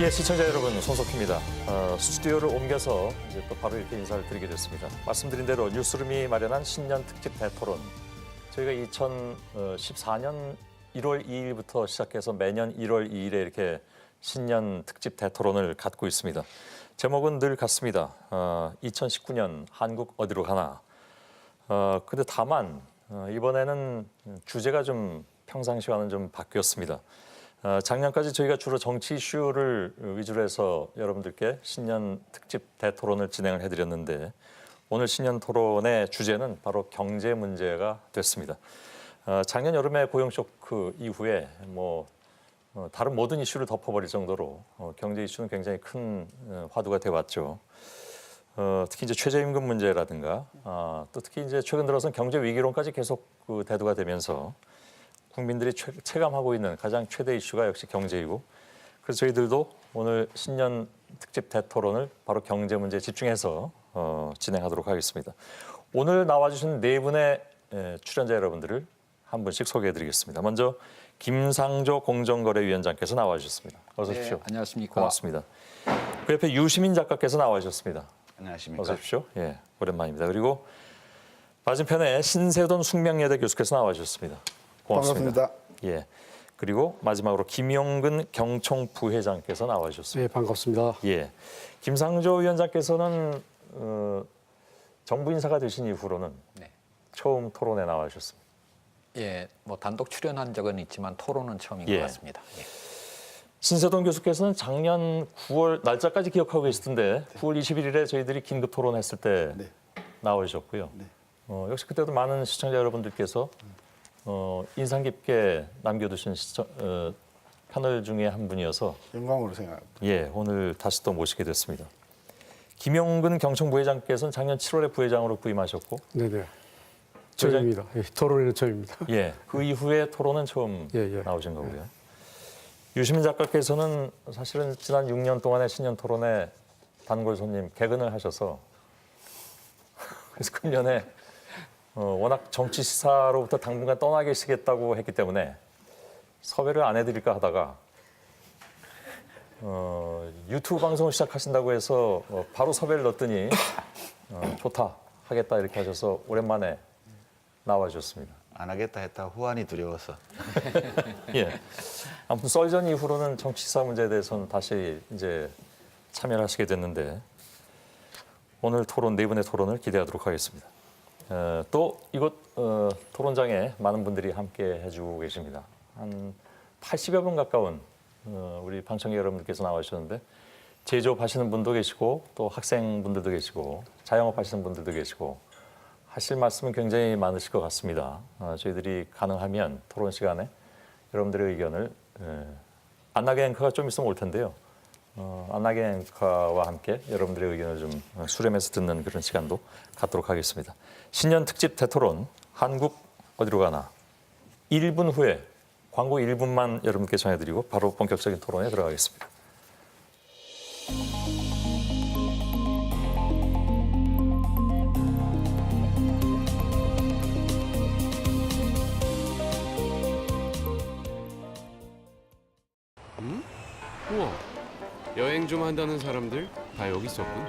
예, 시청자 여러분, 손석희입니다. 스튜디오를 옮겨서 이제 또 바로 이렇게 인사를 드리게 됐습니다. 말씀드린 대로 뉴스룸이 마련한 신년 특집 대토론. 저희가 2014년 1월 2일부터 시작해서 매년 1월 2일에 이렇게 신년 특집 대토론을 갖고 있습니다. 제목은 늘 같습니다. 2019년 한국 어디로 가나. 근데 다만 이번에는 주제가 좀 평상시와는 좀 바뀌었습니다. 작년까지 저희가 주로 정치 이슈를 위주로 해서 여러분들께 신년 특집 대토론을 진행을 해드렸는데 오늘 신년 토론의 주제는 바로 경제 문제가 됐습니다. 작년 여름에 고용 쇼크 이후에 다른 모든 이슈를 덮어버릴 정도로 경제 이슈는 굉장히 큰 화두가 되어왔죠. 특히 이제 최저임금 문제라든가 또 특히 이제 최근 들어서는 경제 위기론까지 계속 대두가 되면서 국민들이 체감하고 있는 가장 최대 이슈가 역시 경제이고, 그래서 저희들도 오늘 신년 특집 대토론을 바로 경제 문제에 집중해서 진행하도록 하겠습니다. 오늘 나와주신 네 분의 출연자 여러분들을 한 분씩 소개해드리겠습니다. 먼저 김상조 공정거래위원장께서 나와주셨습니다. 어서 오십시오. 네, 안녕하십니까. 고맙습니다. 그 옆에 유시민 작가께서 나와주셨습니다. 안녕하십니까. 어서 오십시오. 예, 오랜만입니다. 그리고 맞은편에 신세돈 숙명여대 교수께서 나와주셨습니다. 고맙습니다. 반갑습니다. 예. 그리고 마지막으로 김용근 경총 부회장께서 나와주셨습니다. 네, 반갑습니다. 예. 김상조 위원장께서는 정부 인사가 되신 이후로는 네. 처음 토론에 나와주셨습니다. 예, 단독 출연한 적은 있지만 토론은 처음인 예. 것 같습니다. 예. 신세돈 교수께서는 작년 9월 날짜까지 기억하고 계시던데 9월 21일에 저희들이 긴급 토론했을 때 네. 나오셨고요. 네. 역시 그때도 많은 시청자 여러분들께서 인상 깊게 남겨두신 패널 중에 한 분이어서 영광으로 생각합니다. 예, 오늘 다시 또 모시게 됐습니다. 김용근 경총 부회장께서는 작년 7월에 부회장으로 부임하셨고, 네네. 처음입니다. 예, 토론에는 처음입니다. 예, 그 이후에 토론은 처음 예. 나오신 거고요. 유시민 작가께서는 사실은 지난 6년 동안의 신년 토론에 단골 손님 개근을 하셔서 그래서 금년에 워낙 정치 시사로부터 당분간 떠나 계시겠다고 했기 때문에 섭외를 안 해드릴까 하다가 유튜브 방송을 시작하신다고 해서 바로 섭외를 넣었더니 좋다 하겠다 이렇게 하셔서 오랜만에 나와주셨습니다. 안 하겠다 했다 후환이 두려워서. 예. 아무튼 썰전 이후로는 정치 시사 문제에 대해서는 다시 이제 참여를 하시게 됐는데 오늘 토론 네 분의 토론을 기대하도록 하겠습니다. 또 이곳 토론장에 많은 분들이 함께 해주고 계십니다. 한 80여 분 가까운 우리 방청객 여러분들께서 나와주셨는데 제조업 하시는 분도 계시고 또 학생분들도 계시고 자영업 하시는 분들도 계시고 하실 말씀은 굉장히 많으실 것 같습니다. 저희들이 가능하면 토론 시간에 여러분들의 의견을 안나게 앵커가 좀 있으면 올 텐데요. 안나게 앵커와 함께 여러분들의 의견을 좀 수렴해서 듣는 그런 시간도 갖도록 하겠습니다. 신년 특집 대토론 한국 어디로 가나 1분 후에 광고 1분만 여러분께 전해드리고 바로 본격적인 토론에 들어가겠습니다. 우와, 여행 좀 한다는 사람들 다 여기 있었군.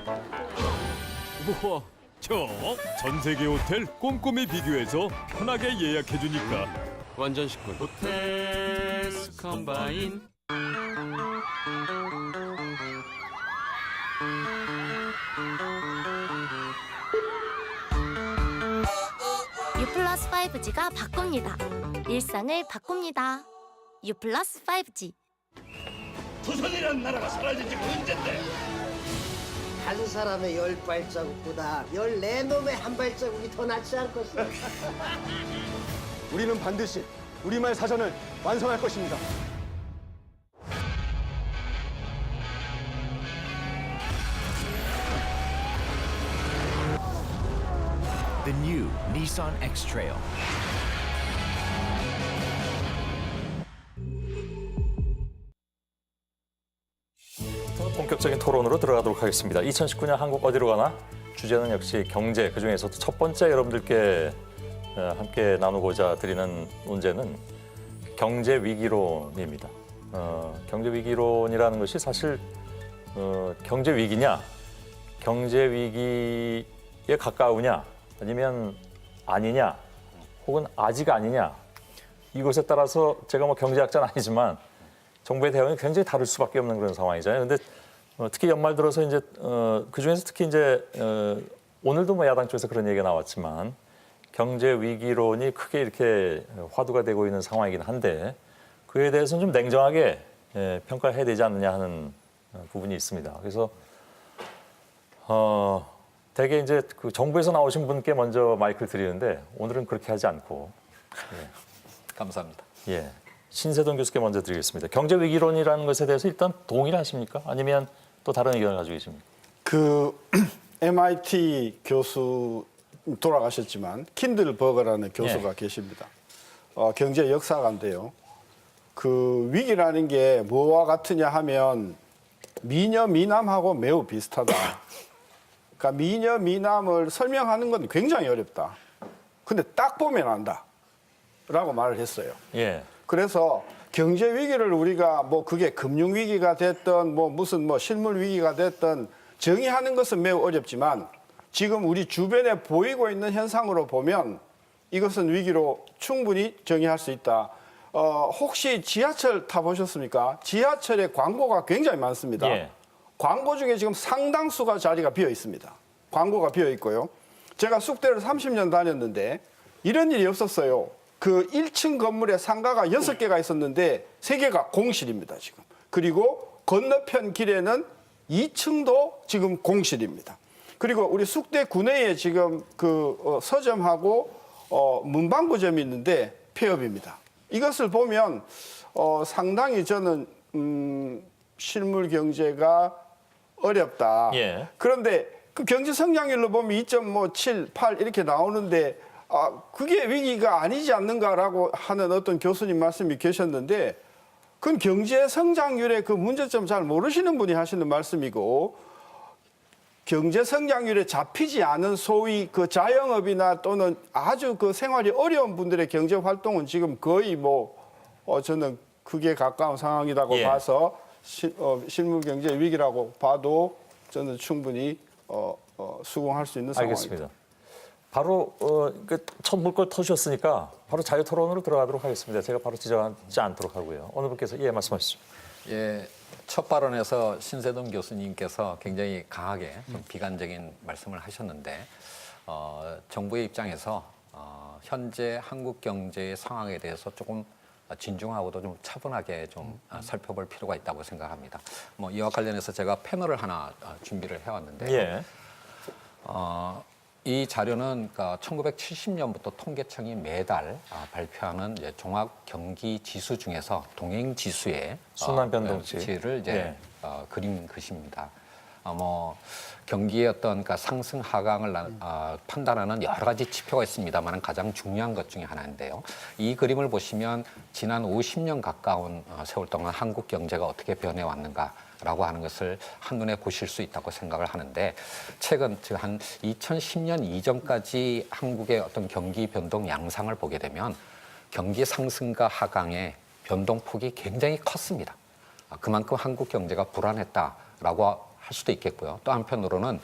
우와, 저 전 세계 호텔 꼼꼼히 비교해서 편하게 예약해 주니까. 완전 식군. 호텔스 컴바인. U++ 5G가 바꿉니다. 일상을 바꿉니다. U+ 5G. 조선이라는 나라가 사라진 지가 언젠데? 한 사람의 10발자국보다 14놈의 한 발자국이 더 낫지 않겠어? 우리는 반드시 우리말 사전을 완성할 것입니다. The new Nissan X-Trail. 본격적인 토론으로 들어가도록 하겠습니다. 2019년 한국 어디로 가나? 주제는 역시 경제, 그중에서도 첫 번째 여러분들께 함께 나누고자 드리는 문제는 경제 위기론입니다. 경제 위기론이라는 것이 사실 경제 위기냐, 경제 위기에 가까우냐, 아니면 아니냐, 혹은 아직 아니냐, 이것에 따라서 제가 뭐 경제학자는 아니지만 정부의 대응이 굉장히 다를 수밖에 없는 그런 상황이잖아요. 근데 특히 연말 들어서 이제 그 중에서 특히 이제 오늘도 뭐 야당 쪽에서 그런 얘기가 나왔지만 경제 위기론이 크게 이렇게 화두가 되고 있는 상황이긴 한데 그에 대해서는 좀 냉정하게 평가해야 되지 않느냐 하는 부분이 있습니다. 그래서 대개 이제 그 정부에서 나오신 분께 먼저 마이크를 드리는데 오늘은 그렇게 하지 않고 감사합니다. 예, 신세동 교수께 먼저 드리겠습니다. 경제 위기론이라는 것에 대해서 일단 동의를 하십니까? 아니면 또 다른 의견을 가지고 계십니까? 그 MIT 교수 돌아가셨지만 킨들버거라는 교수가 계십니다. 경제 역사가인데요. 그 위기라는 게 뭐와 같으냐 하면 미녀 미남하고 매우 비슷하다. 그러니까 미녀 미남을 설명하는 건 굉장히 어렵다. 근데 딱 보면 안다라고 말을 했어요. 예. 그래서 경제 위기를 우리가 뭐 그게 금융 위기가 됐든 뭐 무슨 뭐 실물 위기가 됐든 정의하는 것은 매우 어렵지만 지금 우리 주변에 보이고 있는 현상으로 보면 이것은 위기로 충분히 정의할 수 있다. 혹시 지하철 타보셨습니까? 지하철에 광고가 굉장히 많습니다. 예. 광고 중에 지금 상당수가 자리가 비어 있습니다. 광고가 비어 있고요. 제가 숙대를 30년 다녔는데 이런 일이 없었어요. 그 1층 건물에 상가가 6개가 있었는데 3개가 공실입니다, 지금. 그리고 건너편 길에는 2층도 지금 공실입니다. 그리고 우리 숙대 구내에 지금 그 서점하고 문방구점이 있는데 폐업입니다. 이것을 보면 상당히 저는 실물 경제가 어렵다. 예. 그런데 그 경제 성장률로 보면 2.7, 8 이렇게 나오는데 그게 위기가 아니지 않는가라고 하는 어떤 교수님 말씀이 계셨는데 그건 경제 성장률의 그 문제점 잘 모르시는 분이 하시는 말씀이고 경제 성장률에 잡히지 않은 소위 그 자영업이나 또는 아주 그 생활이 어려운 분들의 경제 활동은 지금 거의 뭐 저는 그게 가까운 상황이라고 예. 봐서 실물 경제 위기라고 봐도 저는 충분히 수긍할 수 있는 상황입니다. 알겠습니다. 바로 첫 물꼬 터주셨으니까 바로 자유 토론으로 들어가도록 하겠습니다. 제가 바로 지적하지 않도록 하고요. 어느 분께서 말씀하시죠. 예, 첫 발언에서 신세동 교수님께서 굉장히 강하게 좀 비관적인 말씀을 하셨는데 정부의 입장에서 현재 한국 경제의 상황에 대해서 조금 진중하고도 좀 차분하게 좀 살펴볼 필요가 있다고 생각합니다. 뭐 이와 관련해서 제가 패널을 하나 준비를 해왔는데 예. 이 자료는 그러니까 1970년부터 통계청이 매달 발표하는 이제 종합 경기 지수 중에서 동행 지수의 순환 변동치를 이제 그린 것입니다. 뭐 경기의 어떤 그러니까 상승 하강을 판단하는 여러 가지 지표가 있습니다만 가장 중요한 것 중에 하나인데요. 이 그림을 보시면 지난 50년 가까운 세월 동안 한국 경제가 어떻게 변해왔는가라고 하는 것을 한눈에 보실 수 있다고 생각을 하는데 최근 즉 한 2010년 이전까지 한국의 어떤 경기 변동 양상을 보게 되면 경기 상승과 하강의 변동폭이 굉장히 컸습니다. 그만큼 한국 경제가 불안했다라고 할 수도 있겠고요. 또 한편으로는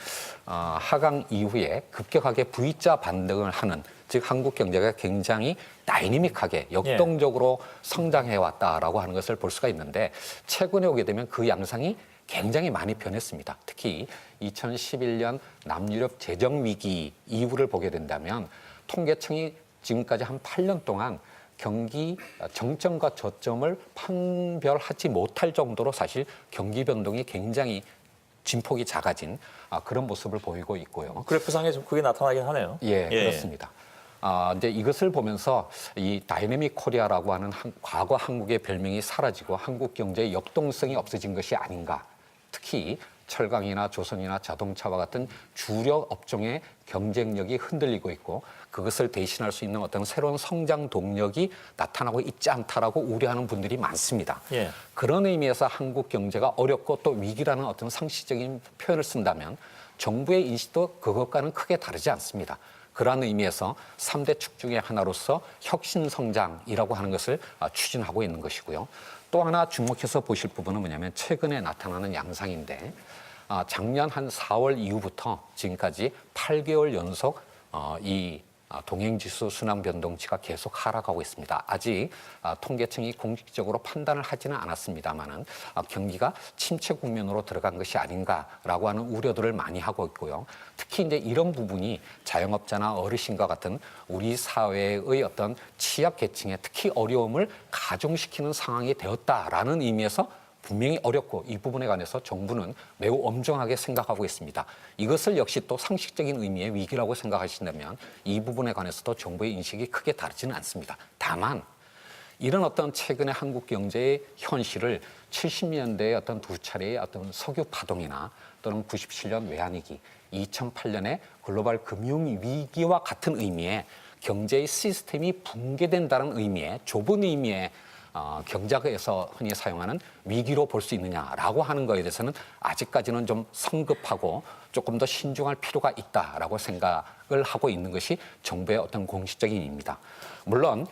하강 이후에 급격하게 V자 반등을 하는 즉 한국 경제가 굉장히 다이내믹하게 역동적으로 성장해왔다라고 하는 것을 볼 수가 있는데 최근에 오게 되면 그 양상이 굉장히 많이 변했습니다. 특히 2011년 남유럽 재정 위기 이후를 보게 된다면 통계청이 지금까지 한 8년 동안 경기 정점과 저점을 판별하지 못할 정도로 사실 경기 변동이 굉장히 진폭이 작아진 그런 모습을 보이고 있고요. 그래프상에 좀 그게 나타나긴 하네요. 예, 그렇습니다. 이제 이것을 보면서 이 다이내믹 코리아라고 하는 과거 한국의 별명이 사라지고 한국 경제의 역동성이 없어진 것이 아닌가. 특히 철강이나 조선이나 자동차와 같은 주력 업종의 경쟁력이 흔들리고 있고 그것을 대신할 수 있는 어떤 새로운 성장 동력이 나타나고 있지 않다라고 우려하는 분들이 많습니다. 예. 그런 의미에서 한국 경제가 어렵고 또 위기라는 어떤 상시적인 표현을 쓴다면 정부의 인식도 그것과는 크게 다르지 않습니다. 그러한 의미에서 3대 축 중의 하나로서 혁신 성장이라고 하는 것을 추진하고 있는 것이고요. 또 하나 주목해서 보실 부분은 뭐냐면 최근에 나타나는 양상인데 작년 한 4월 이후부터 지금까지 8개월 연속 이 동행지수 순환 변동치가 계속 하락하고 있습니다. 아직 통계청이 공식적으로 판단을 하지는 않았습니다만은 경기가 침체 국면으로 들어간 것이 아닌가라고 하는 우려들을 많이 하고 있고요. 특히 이제 이런 부분이 자영업자나 어르신과 같은 우리 사회의 어떤 취약 계층에 특히 어려움을 가중시키는 상황이 되었다라는 의미에서 분명히 어렵고 이 부분에 관해서 정부는 매우 엄정하게 생각하고 있습니다. 이것을 역시 또 상식적인 의미의 위기라고 생각하신다면 이 부분에 관해서도 정부의 인식이 크게 다르지는 않습니다. 다만 이런 어떤 최근의 한국 경제의 현실을 70년대의 어떤 두 차례의 어떤 석유 파동이나 또는 97년 외환위기, 2008년의 글로벌 금융위기와 같은 의미의 경제의 시스템이 붕괴된다는 의미의 좁은 의미의 경제학에서 흔히 사용하는 위기로 볼 수 있느냐라고 하는 것에 대해서는 아직까지는 좀 성급하고 조금 더 신중할 필요가 있다라고 생각을 하고 있는 것이 정부의 어떤 공식적인 의미입니다. 물론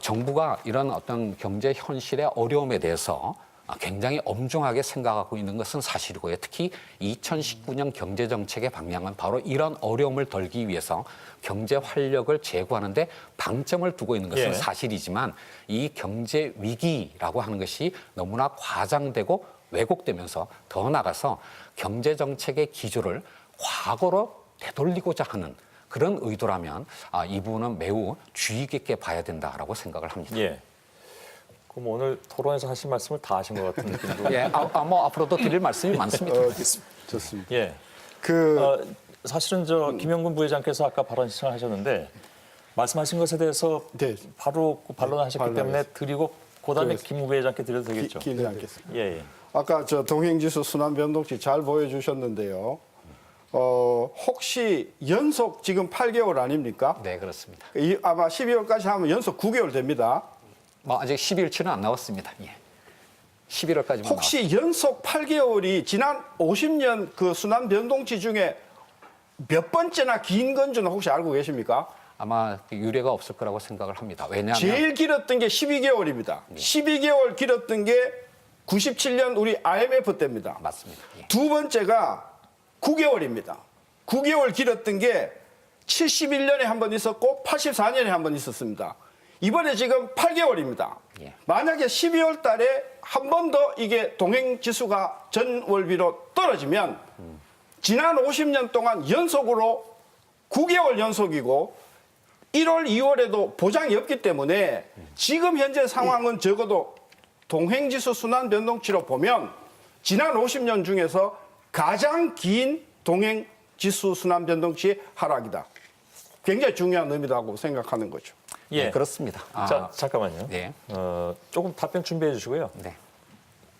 정부가 이런 어떤 경제 현실의 어려움에 대해서 굉장히 엄중하게 생각하고 있는 것은 사실이고요. 특히 2019년 경제정책의 방향은 바로 이런 어려움을 덜기 위해서 경제 활력을 제고하는 데 방점을 두고 있는 것은 사실이지만 이 경제 위기라고 하는 것이 너무나 과장되고 왜곡되면서 더 나아가서 경제정책의 기조를 과거로 되돌리고자 하는 그런 의도라면 이 부분은 매우 주의 깊게 봐야 된다라고 생각을 합니다. 예. 그럼 오늘 토론에서 하신 말씀을 다 하신 것 같은 느낌도. 예, 뭐 앞으로도 드릴 말씀이 많습니다. 좋습니다. 예. 사실은 김영근 부회장께서 아까 발언 신청하셨는데 말씀하신 것에 대해서 네. 바로 반론하셨기 때문에 드리고 그다음에 그래서 김 부회장께 드려도 되겠죠. 길지 않겠습니다. 예, 예. 아까 동행지수 순환 변동치 잘 보여주셨는데요. 혹시 연속 지금 8개월 아닙니까? 네, 그렇습니다. 아마 12월까지 하면 연속 9개월 됩니다. 뭐 아직 12일치는 안 나왔습니다. 예. 11월까지만 혹시 연속 8개월이 지난 50년 그 순환 변동치 중에 몇 번째나 긴 건지는 혹시 알고 계십니까? 아마 유례가 없을 거라고 생각을 합니다. 왜냐하면 제일 길었던 게 12개월입니다. 12개월 길었던 게 97년 우리 IMF 때입니다. 맞습니다. 예. 두 번째가 9개월입니다. 9개월 길었던 게 71년에 한 번 있었고 84년에 한 번 있었습니다. 이번에 지금 8개월입니다. 예. 만약에 12월 달에 한 번 더 이게 동행지수가 전월비로 떨어지면 지난 50년 동안 연속으로 9개월 연속이고 1월, 2월에도 보장이 없기 때문에 지금 현재 상황은 적어도 동행지수 순환 변동치로 보면 지난 50년 중에서 가장 긴 동행지수 순환 변동치의 하락이다. 굉장히 중요한 의미라고 생각하는 거죠. 예, 네, 그렇습니다. 자, 잠깐만요. 네. 조금 답변 준비해 주시고요. 네.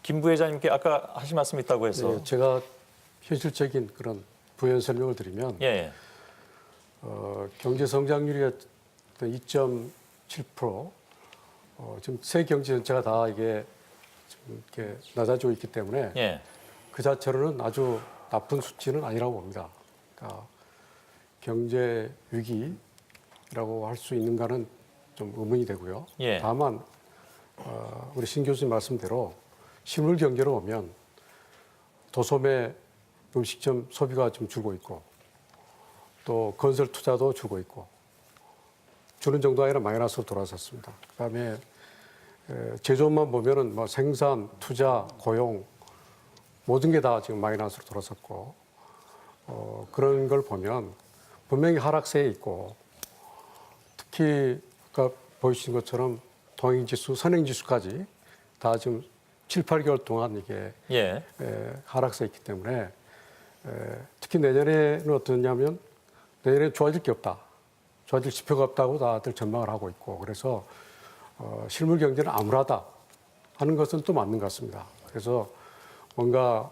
김 부회장님께 아까 하신 말씀 있다고 해서. 네, 제가 현실적인 그런 부연 설명을 드리면 예. 경제 성장률이 2.7%, 지금 세 경제 전체가 다 이게 좀 이렇게 낮아지고 있기 때문에 예. 그 자체로는 아주 나쁜 수치는 아니라고 봅니다. 그러니까 경제 위기라고 할 수 있는가는 좀 의문이 되고요. 예. 다만 우리 신 교수님 말씀대로 실물 경제로 보면 도소매 음식점 소비가 좀 줄고 있고 또 건설 투자도 줄고 있고 주는 정도 아니라 마이너스로 돌아섰습니다. 그다음에 제조업만 보면은 뭐 생산, 투자, 고용 모든 게 다 지금 마이너스로 돌아섰고 그런 걸 보면 분명히 하락세에 있고 특히 아까 보여주신 것처럼 동행지수, 선행지수까지 다 지금 7, 8개월 동안 이게 예. 하락세에 있기 때문에 특히 내년에는 어떠냐면 내년에 좋아질 게 없다. 좋아질 지표가 없다고 다들 전망을 하고 있고 그래서 실물 경제는 암울하다 하는 것은 또 맞는 것 같습니다. 그래서 뭔가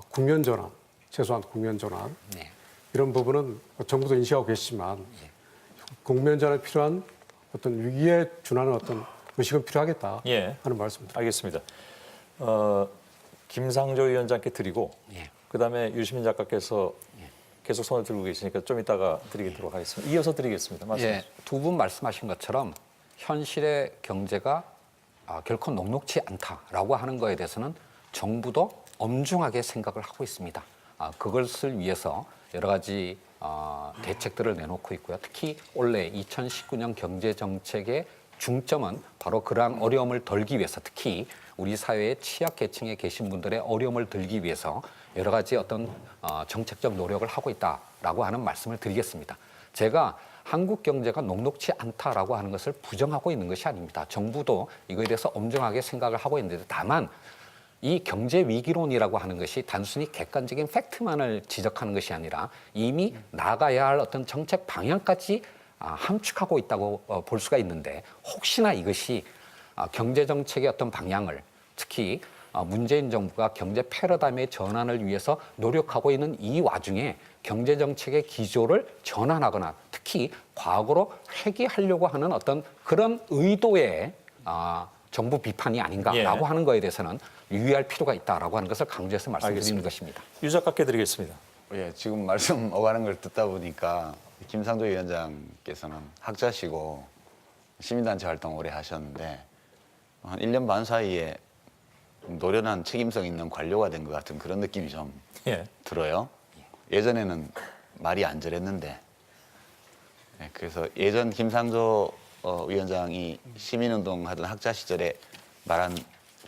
국면 전환, 최소한 국면 전환 네. 이런 부분은 정부도 인식하고 계시지만 국면 전환에 필요한 어떤 위기에 준하는 어떤 의식은 필요하겠다 예. 하는 말씀입니다. 알겠습니다. 김상조 위원장께 드리고 예. 그다음에 유시민 작가께서 계속 손을 들고 계시니까 좀 이따가 드리도록 하겠습니다. 이어서 드리겠습니다. 말씀해 예, 두 분 말씀하신 것처럼 현실의 경제가 결코 녹록지 않다라고 하는 거에 대해서는 정부도 엄중하게 생각을 하고 있습니다. 그것을 위해서 여러 가지 대책들을 내놓고 있고요. 특히 올해 2019년 경제정책의 중점은 바로 그러한 어려움을 덜기 위해서, 특히 우리 사회의 취약계층에 계신 분들의 어려움을 덜기 위해서 여러 가지 어떤 정책적 노력을 하고 있다라고 하는 말씀을 드리겠습니다. 제가 한국 경제가 녹록지 않다라고 하는 것을 부정하고 있는 것이 아닙니다. 정부도 이거에 대해서 엄중하게 생각을 하고 있는데, 다만 이 경제 위기론이라고 하는 것이 단순히 객관적인 팩트만을 지적하는 것이 아니라 이미 나가야 할 어떤 정책 방향까지 함축하고 있다고 볼 수가 있는데, 혹시나 이것이 경제 정책의 어떤 방향을, 특히 문재인 정부가 경제 패러다임의 전환을 위해서 노력하고 있는 이 와중에 경제 정책의 기조를 전환하거나 특히 과거로 회귀하려고 하는 어떤 그런 의도의 정부 비판이 아닌가라고 하는 거에 대해서는 유의할 필요가 있다라고 하는 것을 강조해서 말씀드리는 것입니다. 유 작가께 드리겠습니다. 예, 지금 말씀 오가는 걸 듣다 보니까 김상조 위원장께서는 학자시고 시민단체 활동 오래 하셨는데 한 1년 반 사이에 노련한 책임성 있는 관료가 된 것 같은 그런 느낌이 좀 들어요. 예전에는 말이 안 저랬는데, 그래서 예전 김상조 위원장이 시민운동 하던 학자 시절에 말한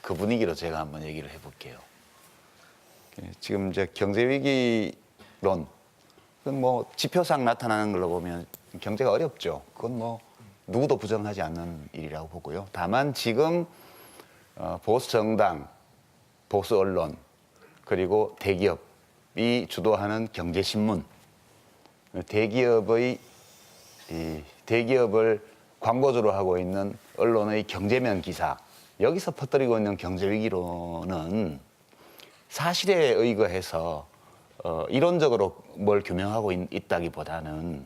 그 분위기로 제가 한번 얘기를 해볼게요. 지금 이제 경제위기론, 그건 뭐 지표상 나타나는 걸로 보면 경제가 어렵죠. 그건 뭐 누구도 부정하지 않는 일이라고 보고요. 다만 지금 보수 정당, 보수 언론, 그리고 대기업이 주도하는 경제신문, 대기업을 광고주로 하고 있는 언론의 경제면 기사, 여기서 퍼뜨리고 있는 경제위기론은 사실에 의거해서 이론적으로 뭘 규명하고 있다기보다는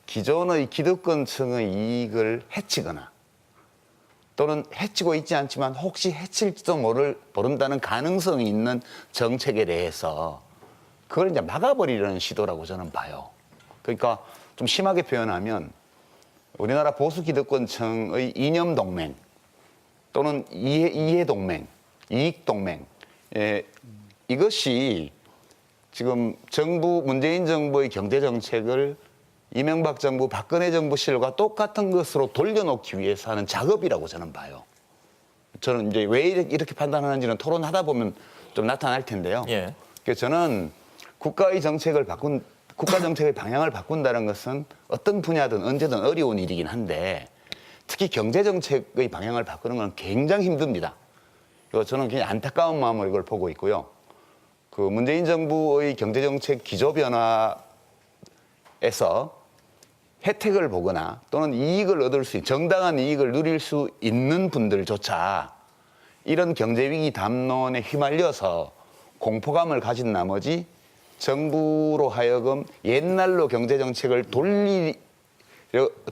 기존의 기득권층의 이익을 해치거나 또는 해치고 있지 않지만 혹시 해칠지도 모른다는 가능성이 있는 정책에 대해서 그걸 이제 막아버리려는 시도라고 저는 봐요. 그러니까 좀 심하게 표현하면 우리나라 보수 기득권층의 이념 동맹 또는 이해 동맹, 이익 동맹, 이것이 지금 문재인 정부의 경제 정책을 이명박 정부, 박근혜 정부 시절과 똑같은 것으로 돌려놓기 위해서 하는 작업이라고 저는 봐요. 저는 이제 왜 이렇게 판단하는지는 토론하다 보면 좀 나타날 텐데요. 그래서 저는 국가 정책의 방향을 바꾼다는 것은 어떤 분야든 언제든 어려운 일이긴 한데 특히 경제 정책의 방향을 바꾸는 건 굉장히 힘듭니다. 그래서 저는 굉장히 안타까운 마음으로 이걸 보고 있고요. 그 문재인 정부의 경제 정책 기조 변화에서 혜택을 보거나 또는 이익을 얻을 수 있는 정당한 이익을 누릴 수 있는 분들조차 이런 경제위기 담론에 휘말려서 공포감을 가진 나머지 정부로 하여금 옛날로 경제정책을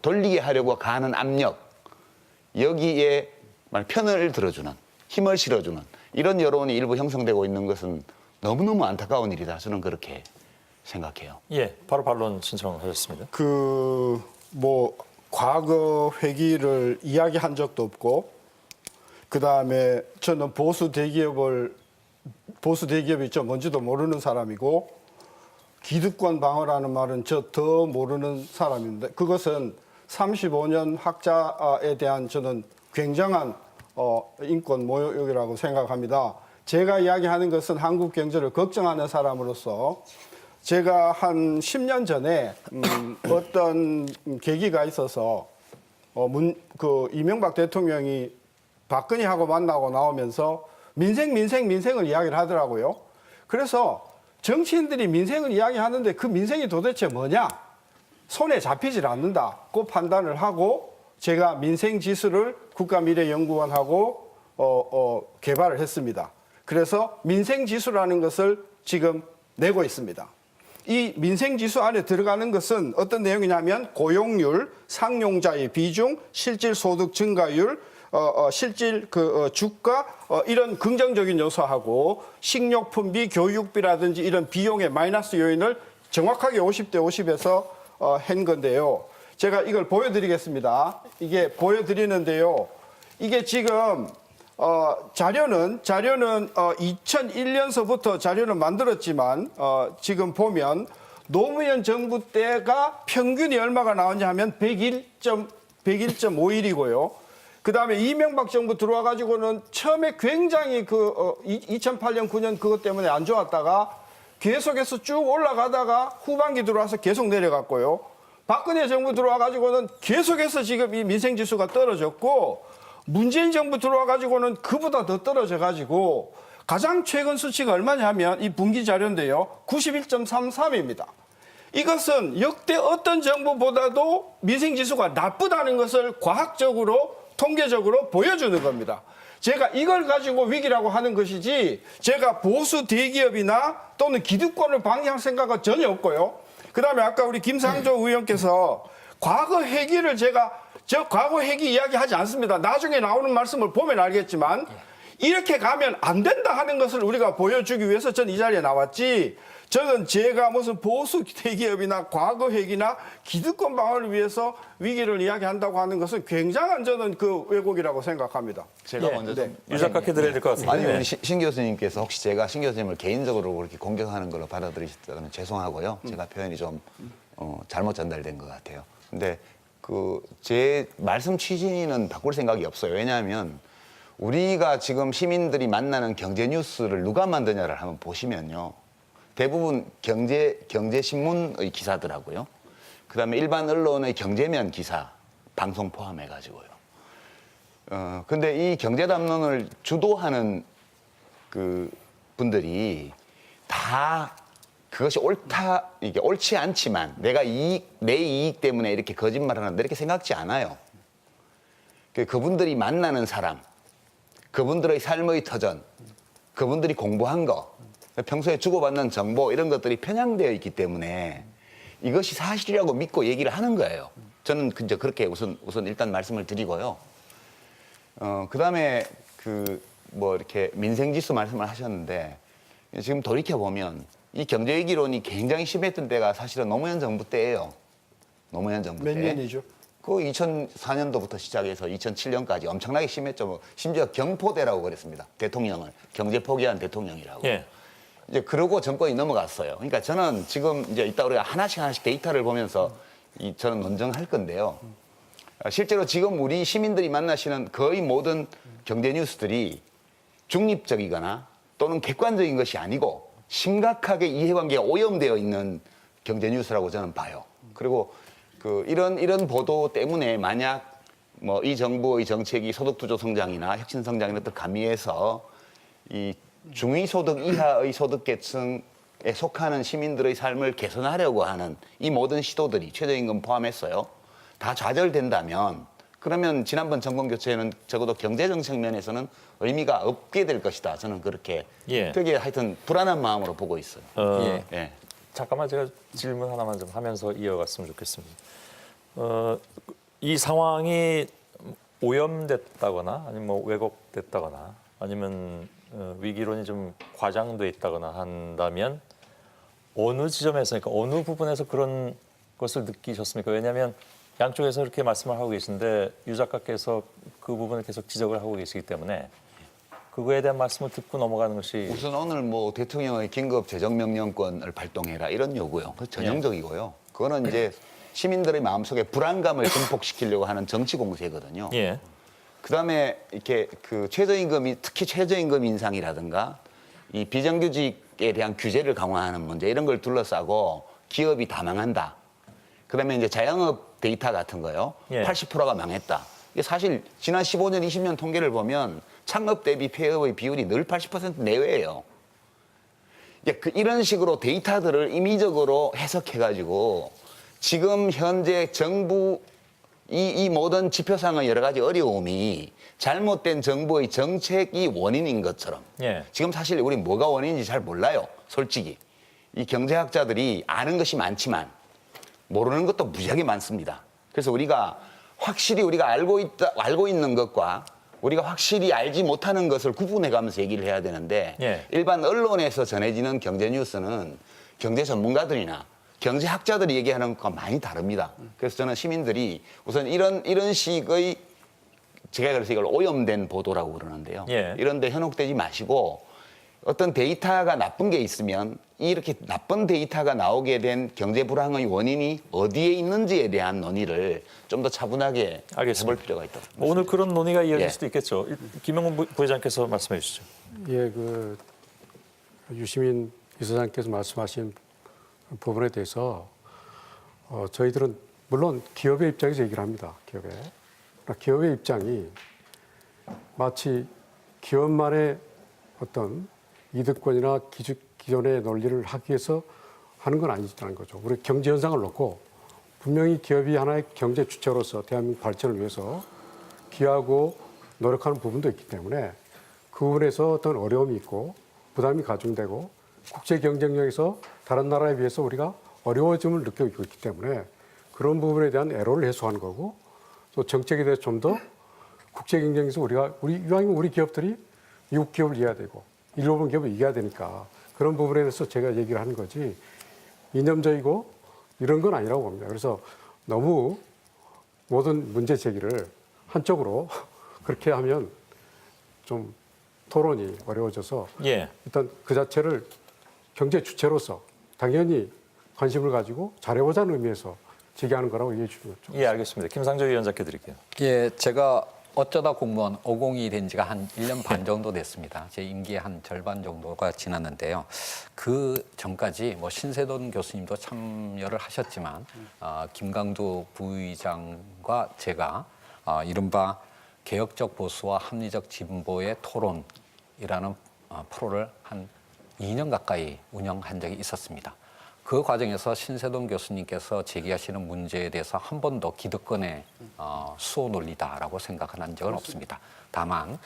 돌리게 하려고 가는 압력, 여기에 편을 들어주는, 힘을 실어주는 이런 여론이 일부 형성되고 있는 것은 너무너무 안타까운 일이다. 저는 그렇게 생각해요. 바로 반론 신청하셨습니다. 과거 회기를 이야기한 적도 없고, 그 다음에 저는 보수 대기업이 좀 뭔지도 모르는 사람이고, 기득권 방어라는 말은 저 더 모르는 사람인데, 그것은 35년 학자에 대한 저는 굉장한 인권 모욕이라고 생각합니다. 제가 이야기하는 것은 한국 경제를 걱정하는 사람으로서 제가 한 10년 전에 어떤 계기가 있어서 이명박 대통령이 박근혜하고 만나고 나오면서 민생을 이야기를 하더라고요. 그래서 정치인들이 민생을 이야기하는데 그 민생이 도대체 뭐냐? 손에 잡히질 않는다고 판단을 하고 제가 민생지수를 국가미래연구원하고 개발을 했습니다. 그래서 민생지수라는 것을 지금 내고 있습니다. 이 민생지수 안에 들어가는 것은 어떤 내용이냐면 고용률, 상용자의 비중, 실질 소득 증가율, 실질 주가 이런 긍정적인 요소하고 식료품비, 교육비라든지 이런 비용의 마이너스 요인을 정확하게 50대 50에서 한 건데요. 제가 이걸 보여드리겠습니다. 이게 보여드리는데요. 이게 지금 자료는 2001년서부터 자료는 만들었지만 지금 보면 노무현 정부 때가 평균이 얼마가 나오냐 하면 101.5일이고요. 그다음에 이명박 정부 들어와 가지고는 처음에 굉장히 2008년 9년 그것 때문에 안 좋았다가 계속해서 쭉 올라가다가 후반기 들어와서 계속 내려갔고요. 박근혜 정부 들어와 가지고는 계속해서 지금 이 민생 지수가 떨어졌고 문재인 정부 들어와 가지고는 그보다 더 떨어져 가지고 가장 최근 수치가 얼마냐 하면 이 분기 자료인데요. 91.33입니다. 이것은 역대 어떤 정부보다도 민생 지수가 나쁘다는 것을 과학적으로 통계적으로 보여주는 겁니다. 제가 이걸 가지고 위기라고 하는 것이지 제가 보수 대기업이나 또는 기득권을 방해할 생각은 전혀 없고요. 그다음에 아까 우리 김상조 의원께서 과거 회기를 저 과거 회기 이야기하지 않습니다. 나중에 나오는 말씀을 보면 알겠지만 이렇게 가면 안 된다 하는 것을 우리가 보여주기 위해서 저는 이 자리에 나왔지. 저는 제가 무슨 보수 대기업이나 과거 회기나 기득권 방어를 위해서 위기를 이야기한다고 하는 것은 굉장한 저는 그 왜곡이라고 생각합니다. 제가 먼저 좀 유 작가께 드려야 될 것 같습니다. 아니 네. 우리 신 교수님께서 혹시 제가 신 교수님을 개인적으로 그렇게 공격하는 걸로 받아들이셨다면 죄송하고요. 제가 표현이 좀 잘못 전달된 것 같아요. 근데 제 말씀 취지는 바꿀 생각이 없어요. 왜냐하면 우리가 지금 시민들이 만나는 경제 뉴스를 누가 만드냐를 한번 보시면요. 대부분 경제신문의 기사더라고요. 그다음에 일반 언론의 경제면 기사, 방송 포함해가지고요. 근데 이 경제담론을 주도하는 그 분들이 다 그것이 이게 옳지 않지만 내 이익 때문에 이렇게 거짓말을 하는데 이렇게 생각지 않아요. 그분들이 만나는 사람, 그분들의 삶의 터전, 그분들이 공부한 거, 평소에 주고받는 정보 이런 것들이 편향되어 있기 때문에 이것이 사실이라고 믿고 얘기를 하는 거예요. 저는 이제 그렇게 우선 일단 말씀을 드리고요. 그다음에 이렇게 민생지수 말씀을 하셨는데 지금 돌이켜 보면 이 경제위기론이 굉장히 심했던 때가 사실은 노무현 정부 때예요. 노무현 정부 때. 몇 년이죠? 그 2004년도부터 시작해서 2007년까지 엄청나게 심했죠. 심지어 경포대라고 그랬습니다. 대통령을 경제 포기한 대통령이라고. 예. 이제 그러고 정권이 넘어갔어요. 그러니까 저는 지금 이제 이따 우리가 하나씩 데이터를 보면서 저는 논증할 건데요. 실제로 지금 우리 시민들이 만나시는 거의 모든 경제 뉴스들이 중립적이거나 또는 객관적인 것이 아니고 심각하게 이해관계가 오염되어 있는 경제 뉴스라고 저는 봐요. 그리고 이런 보도 때문에 만약 이 정부의 정책이 소득주도 성장이나 혁신 성장이나 또 가미해서 이 중위소득 이하의 소득계층에 속하는 시민들의 삶을 개선하려고 하는 이 모든 시도들이 최저임금 포함했어요. 다 좌절된다면 그러면 지난번 정권 교체에는 적어도 경제정책 면에서는 의미가 없게 될 것이다. 저는 그렇게 되게 하여튼 불안한 마음으로 보고 있어요. 예. 잠깐만 제가 질문 하나만 좀 하면서 이어갔으면 좋겠습니다. 이 상황이 오염됐다거나 아니면 왜곡됐다거나 아니면 위기론이 좀 과장돼 있다거나 한다면 어느 지점에서, 그러니까 어느 부분에서 그런 것을 느끼셨습니까? 왜냐하면 양쪽에서 이렇게 말씀을 하고 계신데 유 작가께서 그 부분을 계속 지적을 하고 계시기 때문에 그거에 대한 말씀을 듣고 넘어가는 것이 우선 오늘 대통령의 긴급 재정명령권을 발동해라 이런 요구요. 그 전형적이고요. 그거는 이제 시민들의 마음속에 불안감을 증폭시키려고 하는 정치 공세거든요. 예. 그다음에 이렇게 최저임금이 특히 최저임금 인상이라든가 이 비정규직에 대한 규제를 강화하는 문제 이런 걸 둘러싸고 기업이 다 망한다. 그다음에 이제 자영업 데이터 같은 거요. 80%가 망했다. 이게 사실 지난 15년, 20년 통계를 보면 창업 대비 폐업의 비율이 늘 80% 내외예요. 이런 식으로 데이터들을 임의적으로 해석해가지고 지금 현재 정부 이 모든 지표상의 여러 가지 어려움이 잘못된 정부의 정책이 원인인 것처럼 지금 사실 우리 뭐가 원인인지 잘 몰라요. 솔직히. 이 경제학자들이 아는 것이 많지만 모르는 것도 무지하게 많습니다. 그래서 우리가 확실히 우리가 알고 있는 것과 우리가 확실히 알지 못하는 것을 구분해가면서 얘기를 해야 되는데 일반 언론에서 전해지는 경제 뉴스는 경제 전문가들이나 경제학자들이 얘기하는 것과 많이 다릅니다. 그래서 저는 시민들이 우선 이런 식의 제가 그래서 이걸 오염된 보도라고 그러는데요. 예. 이런데 현혹되지 마시고 어떤 데이터가 나쁜 게 있으면 이렇게 나쁜 데이터가 나오게 된 경제 불황의 원인이 어디에 있는지에 대한 논의를 좀 더 차분하게 알겠습니다. 해볼 필요가 있다고. 뭐 오늘 그런 논의가 이어질 예. 수도 있겠죠. 김영훈 부회장께서 말씀해 주시죠. 예, 유시민 이사장께서 말씀하신 부분에 대해서 저희들은 물론 기업의 입장에서 얘기를 합니다. 기업의 입장이 마치 기업만의 어떤 이득권이나 기존의 논리를 하기 위해서 하는 건 아니라는 거죠. 우리 경제 현상을 놓고 분명히 기업이 하나의 경제 주체로서 대한민국 발전을 위해서 기여하고 노력하는 부분도 있기 때문에 그 부분에서 어떤 어려움이 있고 부담이 가중되고 국제 경쟁력에서 다른 나라에 비해서 우리가 어려워짐을 느끼고 있기 때문에 그런 부분에 대한 애로를 해소하는 거고 또 정책에 대해서 좀 더 국제 경쟁에서 이왕이면 우리 기업들이 미국 기업을 이겨야 되고 일본 기업을 이겨야 되니까 그런 부분에 대해서 제가 얘기를 하는 거지 이념적이고 이런 건 아니라고 봅니다. 그래서 너무 모든 문제 제기를 한쪽으로 그렇게 하면 좀 토론이 어려워져서 예. 일단 그 자체를 경제 주체로서 당연히 관심을 가지고 잘해보자는 의미에서 제기하는 거라고 이해해 주시면 좋겠습니다. 예, 알겠습니다. 김상조 위원장께 드릴게요. 예, 제가 어쩌다 공무원 502 된 지가 한 1년 반 정도 됐습니다. 제 임기의 한 절반 정도가 지났는데요. 그 전까지 뭐 신세돈 교수님도 참여를 하셨지만 김강두 부의장과 제가 이른바 개혁적 보수와 합리적 진보의 토론이라는 프로를 한 2년 가까이 운영한 적이 있었습니다. 그 과정에서 신세돈 교수님께서 제기하시는 문제에 대해서 한 번도 기득권의 수호 논리다라고 생각한 적은 없습니다. 다만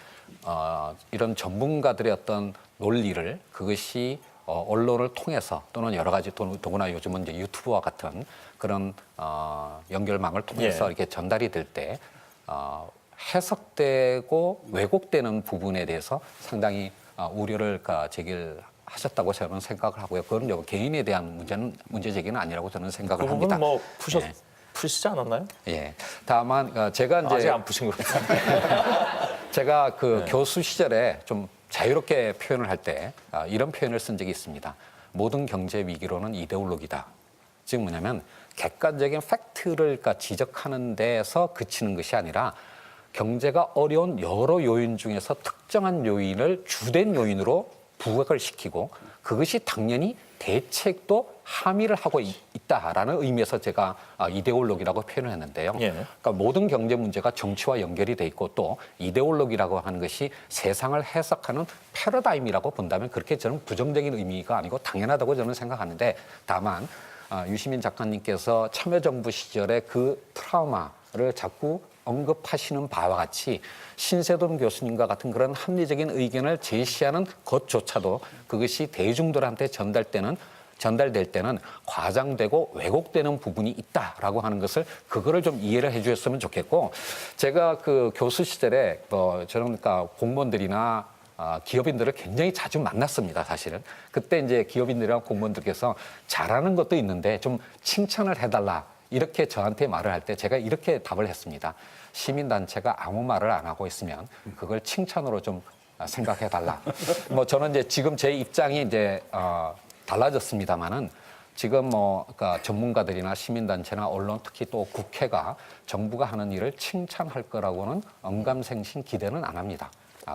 이런 전문가들의 어떤 논리를 그것이 언론을 통해서 또는 여러 가지 더구나 요즘은 이제 유튜브와 같은 그런 연결망을 통해서 예. 이렇게 전달이 될 때 해석되고 왜곡되는 부분에 대해서 상당히 우려를 제기를 하셨다고 저는 생각을 하고요. 그건 개인에 대한 문제 제기는 아니라고 저는 생각을 그 합니다. 부분은 뭐 푸시지 않았나요? 예. 다만 제가 이제 아직 안 푸신 거예요. 제가 교수 시절에 좀 자유롭게 표현을 할 때 이런 표현을 쓴 적이 있습니다. 모든 경제 위기로는 이데올로기다. 즉 뭐냐면 객관적인 팩트를 지적하는 데서 그치는 것이 아니라 경제가 어려운 여러 요인 중에서 특정한 요인을 주된 요인으로 부각을 시키고 그것이 당연히 대책도 함의를 하고 있다라는 의미에서 제가 이데올로기라고 표현을 했는데요. 예. 그러니까 모든 경제 문제가 정치와 연결이 돼 있고 또 이데올로기라고 하는 것이 세상을 해석하는 패러다임이라고 본다면 그렇게 저는 부정적인 의미가 아니고 당연하다고 저는 생각하는데 다만 유시민 작가님께서 참여정부 시절에 그 트라우마를 자꾸 언급하시는 바와 같이 신세돈 교수님과 같은 그런 합리적인 의견을 제시하는 것조차도 그것이 대중들한테 전달될 때는 과장되고 왜곡되는 부분이 있다라고 하는 것을 그거를 좀 이해를 해 주셨으면 좋겠고 제가 그 교수 시절에 저는 그러니까 공무원들이나 기업인들을 굉장히 자주 만났습니다, 사실은. 그때 이제 기업인들이랑 공무원들께서 잘하는 것도 있는데 좀 칭찬을 해달라. 이렇게 저한테 말을 할 때 제가 이렇게 답을 했습니다. 시민단체가 아무 말을 안 하고 있으면 그걸 칭찬으로 좀 생각해달라. 뭐 저는 이제 지금 제 입장이 이제 달라졌습니다만은 지금 그러니까 전문가들이나 시민단체나 언론 특히 또 국회가 정부가 하는 일을 칭찬할 거라고는 언감생심 기대는 안 합니다.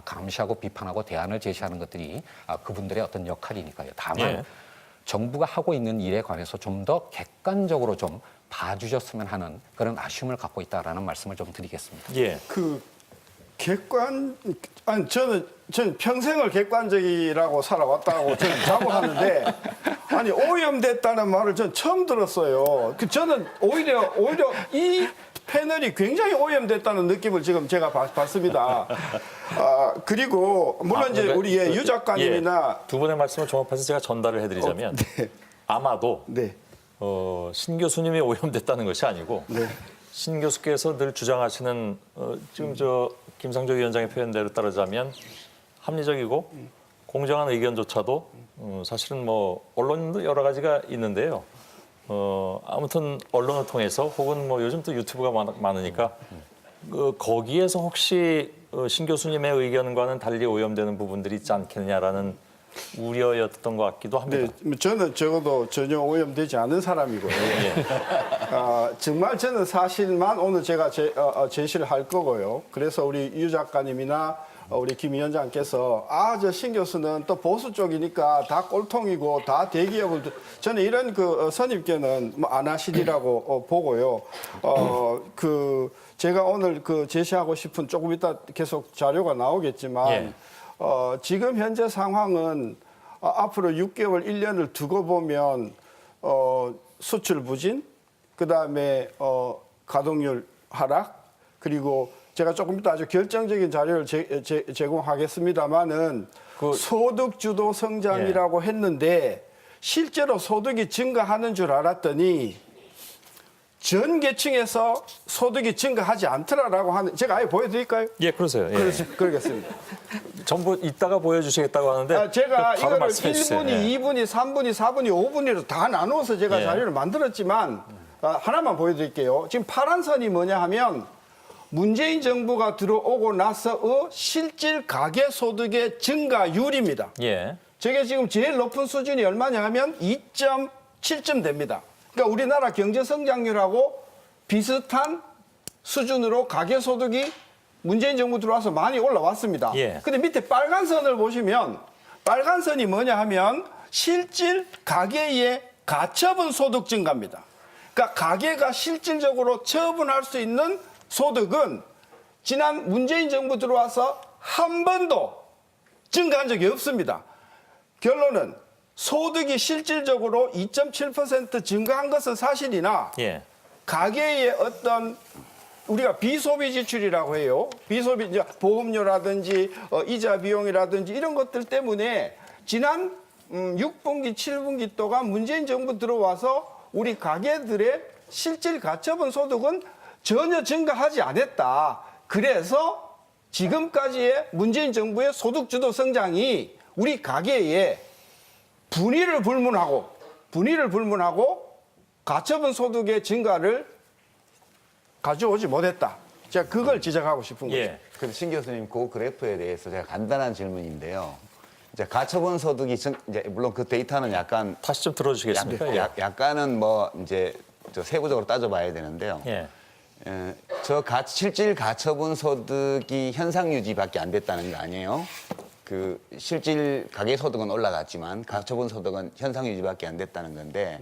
감시하고 비판하고 대안을 제시하는 것들이 그분들의 어떤 역할이니까요. 다만 예. 정부가 하고 있는 일에 관해서 좀 더 객관적으로 좀 봐주셨으면 하는 그런 아쉬움을 갖고 있다라는 말씀을 좀 드리겠습니다. 예. 저는 평생을 객관적이라고 살아왔다고 저는 자부하는데 아니 오염됐다는 말을 전 처음 들었어요. 저는 오히려 이 패널이 굉장히 오염됐다는 느낌을 지금 제가 봤습니다. 그리고 물론 이제 우리 유 작가님이나 두 분의 말씀을 종합해서 제가 전달을 해드리자면 네. 아마도 네. 신 교수님이 오염됐다는 것이 아니고 네. 신 교수께서 늘 주장하시는 지금 김상조 위원장의 표현대로 따르자면 합리적이고 공정한 의견조차도 사실은 뭐 언론도 여러 가지가 있는데요. 아무튼 언론을 통해서 혹은 뭐 요즘 또 유튜브가 많으니까 거기에서 혹시 신 교수님의 의견과는 달리 오염되는 부분들이 있지 않겠냐라는 우려였던 것 같기도 합니다. 네, 저는 적어도 전혀 오염되지 않은 사람이고요. 정말 저는 사실만 오늘 제가 제시를 할 거고요. 그래서 우리 유 작가님이나 우리 김 위원장께서 저 신 교수는 또 보수 쪽이니까 다 꼴통이고 다 대기업을 저는 이런 그 선입견은 뭐 안 하시리라고 보고요. 제가 오늘 그 제시하고 싶은 조금 이따 계속 자료가 나오겠지만 예. 지금 현재 상황은 앞으로 6개월, 1년을 두고 보면 수출 부진, 그다음에 가동률 하락, 그리고 제가 조금 이따 아주 결정적인 자료를 제공하겠습니다만은 소득 주도 성장이라고 했는데 실제로 소득이 증가하는 줄 알았더니 전 계층에서 소득이 증가하지 않더라라고 하는 제가 아예 보여드릴까요? 예, 그러세요. 예. 그러겠습니다. 전부 이따가 보여주시겠다고 하는데 제가 바로 이거를 말씀해 주세요. 1분이, 예. 2분이, 3분이, 4분이, 5분으로 다 나누어서 제가 예. 자료를 만들었지만 하나만 보여드릴게요. 지금 파란 선이 뭐냐 하면 문재인 정부가 들어오고 나서의 실질 가계소득의 증가율입니다. 예. 저게 지금 제일 높은 수준이 얼마냐 하면 2.7점 됩니다. 그러니까 우리나라 경제 성장률하고 비슷한 수준으로 가계소득이 문재인 정부 들어와서 많이 올라왔습니다. 예. 근데 밑에 빨간 선을 보시면 빨간 선이 뭐냐 하면 실질 가계의 가처분 소득 증가입니다. 그러니까 가계가 실질적으로 처분할 수 있는 소득은 지난 문재인 정부 들어와서 한 번도 증가한 적이 없습니다. 결론은 소득이 실질적으로 2.7% 증가한 것은 사실이나 예. 가계의 어떤 우리가 비소비 지출이라고 해요. 비소비 이제 보험료라든지 이자 비용이라든지 이런 것들 때문에 지난 6분기, 7분기 동안 문재인 정부 들어와서 우리 가계들의 실질 가처분 소득은 전혀 증가하지 않았다. 그래서 지금까지의 문재인 정부의 소득주도 성장이 우리 가계에 분위를 불문하고 가처분 소득의 증가를 가져오지 못했다. 제가 그걸 지적하고 싶은 거죠. 예. 그래서 신 교수님 그 그래프에 대해서 제가 간단한 질문인데요. 이제 가처분 소득이 이제 물론 그 데이터는 약간 다시 좀 들어주시겠습니까? 예. 약간은 뭐 이제 저 세부적으로 따져봐야 되는데요. 예. 실질 가처분 소득이 현상 유지밖에 안 됐다는 거 아니에요? 그 실질 가계 소득은 올라갔지만 가처분 소득은 현상 유지밖에 안 됐다는 건데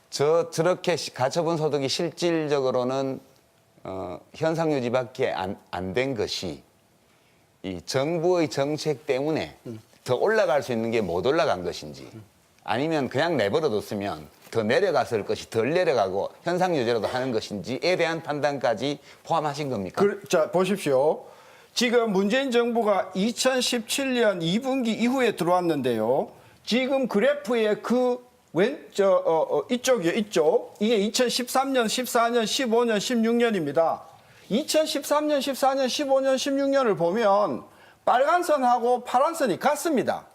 저렇게 가처분 소득이 실질적으로는 현상 유지밖에 안 된 것이 이 정부의 정책 때문에 더 올라갈 수 있는 게 못 올라간 것인지 아니면 그냥 내버려뒀으면 더 내려갔을 것이 덜 내려가고 현상 유지라도 하는 것인지에 대한 판단까지 포함하신 겁니까? 자, 보십시오. 지금 문재인 정부가 2017년 2분기 이후에 들어왔는데요. 지금 그래프의 이쪽이요, 이쪽. 이게 2013년, 14년, 15년, 16년입니다. 2013년, 14년, 15년, 16년을 보면 빨간 선하고 파란 선이 같습니다.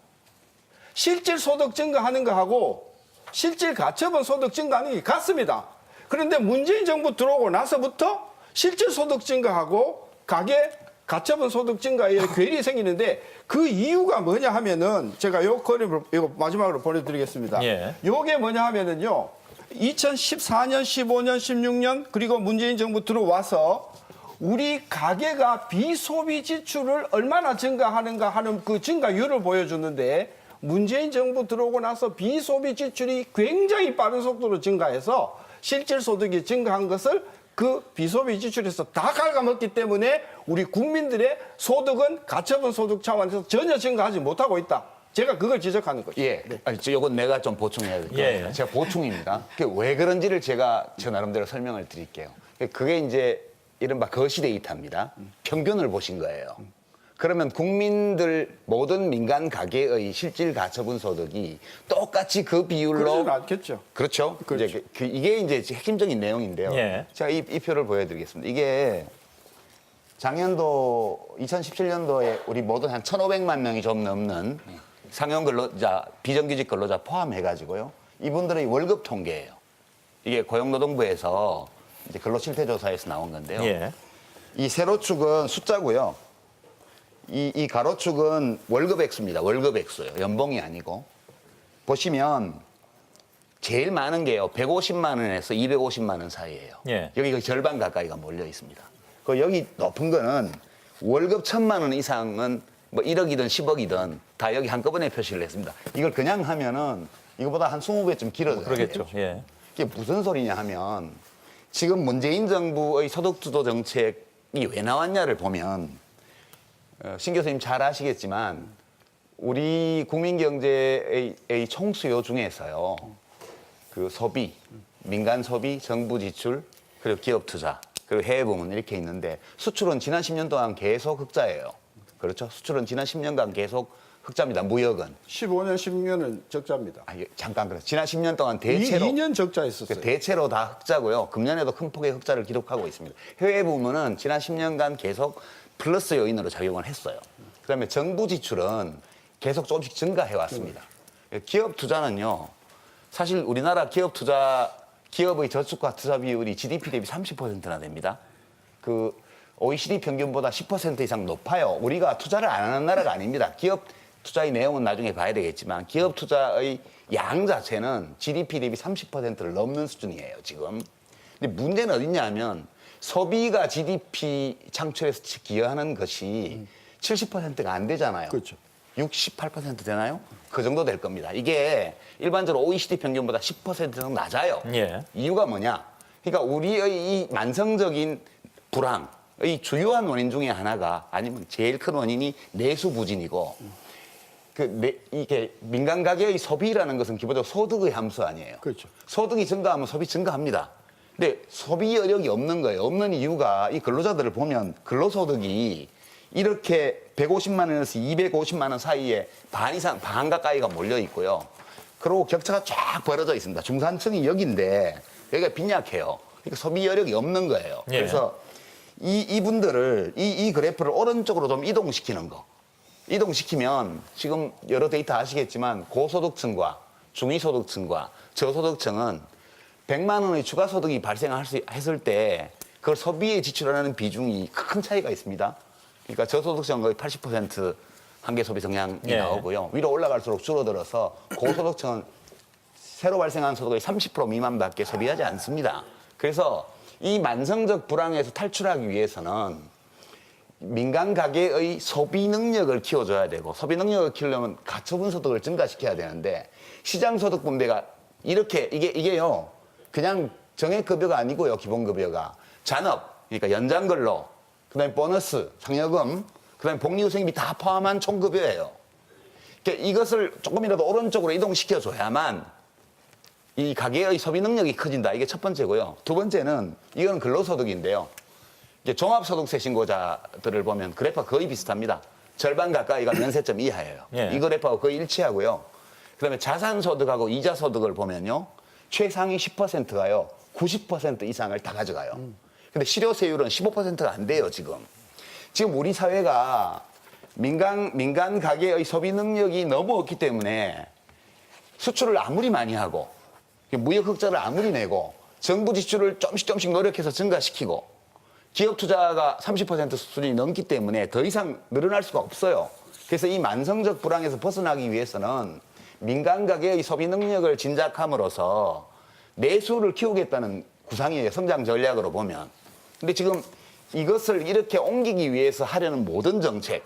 실질 소득 증가하는 거하고 실질 가처분 소득 증가하는 게 같습니다. 그런데 문재인 정부 들어오고 나서부터 실질 소득 증가하고 가처분 소득 증가에 괴리 생기는데 그 이유가 뭐냐 하면은 제가 요 그림을 이거 마지막으로 보내드리겠습니다. 예. 요게 뭐냐 하면은요. 2014년, 15년, 16년 그리고 문재인 정부 들어와서 우리 가계가 비소비 지출을 얼마나 증가하는가 하는 그 증가율을 보여주는데 문재인 정부 들어오고 나서 비소비 지출이 굉장히 빠른 속도로 증가해서 실질 소득이 증가한 것을 그 비소비 지출에서 다 갉아먹기 때문에 우리 국민들의 소득은 가처분 소득 차원에서 전혀 증가하지 못하고 있다. 제가 그걸 지적하는 거죠. 예. 네. 이건 내가 좀 보충해야 될 것 같아요. 예. 제가 보충입니다. 왜 그런지를 제가 저 나름대로 설명을 드릴게요. 그게 이제 이른바 거시 데이터입니다. 평균을 보신 거예요. 그러면 국민들 모든 민간 가계의 실질 가처분 소득이 똑같이 그 비율로 그러지는 않겠죠. 그렇죠. 그렇죠. 이제 이게 이제 핵심적인 내용인데요. 예. 제가 이 표를 보여드리겠습니다. 이게 작년도 2017년도에 우리 모두 한 1,500만 명이 좀 넘는 상용 근로자, 비정규직 근로자 포함해가지고요. 이분들의 월급 통계예요. 이게 고용노동부에서 이제 근로실태조사에서 나온 건데요. 예. 이 세로축은 숫자고요. 이 가로축은 월급 액수입니다. 월급 액수예요. 연봉이 아니고. 보시면 제일 많은 게요. 150만 원에서 250만 원 사이예요. 예. 여기 거의 절반 가까이가 몰려 있습니다. 그 여기 높은 거는 월급 1,000만 원 이상은 뭐 1억이든 10억이든 다 여기 한꺼번에 표시를 했습니다. 이걸 그냥 하면은 이거보다 한 20배쯤 길어져요. 그러겠죠. 예. 이게 무슨 소리냐 하면 지금 문재인 정부의 소득주도 정책이 왜 나왔냐를 보면 신 교수님 잘 아시겠지만 우리 국민 경제의 총수요 중에서요. 그 소비, 민간 소비, 정부 지출, 그리고 기업 투자, 그리고 해외 부문 이렇게 있는데 수출은 지난 10년 동안 계속 흑자예요. 그렇죠? 수출은 지난 10년간 계속 흑자입니다. 무역은. 15년, 16년은 적자입니다. 잠깐 그래요. 지난 10년 동안 대체로 2년 적자했었어요. 대체로 다 흑자고요. 금년에도 큰 폭의 흑자를 기록하고 있습니다. 해외 부문은 지난 10년간 계속 플러스 요인으로 작용을 했어요. 그다음에 정부 지출은 계속 조금씩 증가해 왔습니다. 기업 투자는요. 사실 우리나라 기업의 저축과 투자 비율이 GDP 대비 30%나 됩니다. 그 OECD 평균보다 10% 이상 높아요. 우리가 투자를 안 하는 나라가 아닙니다. 기업 투자의 내용은 나중에 봐야 되겠지만 기업 투자의 양 자체는 GDP 대비 30%를 넘는 수준이에요, 지금. 근데 문제는 어딨냐 하면 소비가 GDP 창출에서 기여하는 것이 70%가 안 되잖아요. 그렇죠. 68% 되나요? 그 정도 될 겁니다. 이게 일반적으로 OECD 평균보다 10% 정도 낮아요. 예. 이유가 뭐냐? 그러니까 우리의 이 만성적인 불황의 주요한 원인 중에 하나가 아니면 제일 큰 원인이 내수 부진이고 이게 민간 가계의 소비라는 것은 기본적으로 소득의 함수 아니에요. 그렇죠. 소득이 증가하면 소비 증가합니다. 근데 소비 여력이 없는 거예요. 없는 이유가 이 근로자들을 보면 근로소득이 이렇게 150만 원에서 250만 원 사이에 반 가까이가 몰려 있고요. 그리고 격차가 쫙 벌어져 있습니다. 중산층이 여기인데 여기가 빈약해요. 그러니까 소비 여력이 없는 거예요. 예. 그래서 이분들을 이 그래프를 오른쪽으로 좀 이동시키는 거. 이동시키면 지금 여러 데이터 아시겠지만 고소득층과 중위소득층과 저소득층은 100만 원의 추가 소득이 발생했을 때 그걸 소비에 지출하는 비중이 큰 차이가 있습니다. 그러니까 저소득층은 거의 80% 한계 소비 성향이 예. 나오고요. 위로 올라갈수록 줄어들어서 고소득층은 새로 발생한 소득의 30% 미만밖에 소비하지 않습니다. 그래서 이 만성적 불황에서 탈출하기 위해서는 민간 가계의 소비 능력을 키워줘야 되고 소비 능력을 키우려면 가처분 소득을 증가시켜야 되는데 시장 소득 분배가 이렇게 이게요 그냥 정액급여가 아니고요 기본급여가 잔업 그러니까 연장근로 그다음에 보너스 상여금 그다음에 복리후생비 다 포함한 총급여예요. 그러니까 이것을 조금이라도 오른쪽으로 이동시켜줘야만 이 가계의 소비 능력이 커진다. 이게 첫 번째고요. 두 번째는 이건 근로소득인데요. 이제 종합소득세 신고자들을 보면 그래프가 거의 비슷합니다. 절반 가까이가 면세점 이하예요. 예. 이 그래프하고 거의 일치하고요. 그다음에 자산소득하고 이자소득을 보면요. 최상위 10%가요. 90% 이상을 다 가져가요. 근데 실효세율은 15%가 안 돼요, 지금. 지금 우리 사회가 민간 가계의 소비 능력이 너무 없기 때문에 수출을 아무리 많이 하고 무역 흑자를 아무리 내고 정부 지출을 조금씩 노력해서 증가시키고 기업 투자가 30% 수준이 넘기 때문에 더 이상 늘어날 수가 없어요. 그래서 이 만성적 불황에서 벗어나기 위해서는 민간 가계의 소비 능력을 진작함으로써 내수를 키우겠다는 구상이에요. 성장 전략으로 보면. 근데 지금 이것을 이렇게 옮기기 위해서 하려는 모든 정책,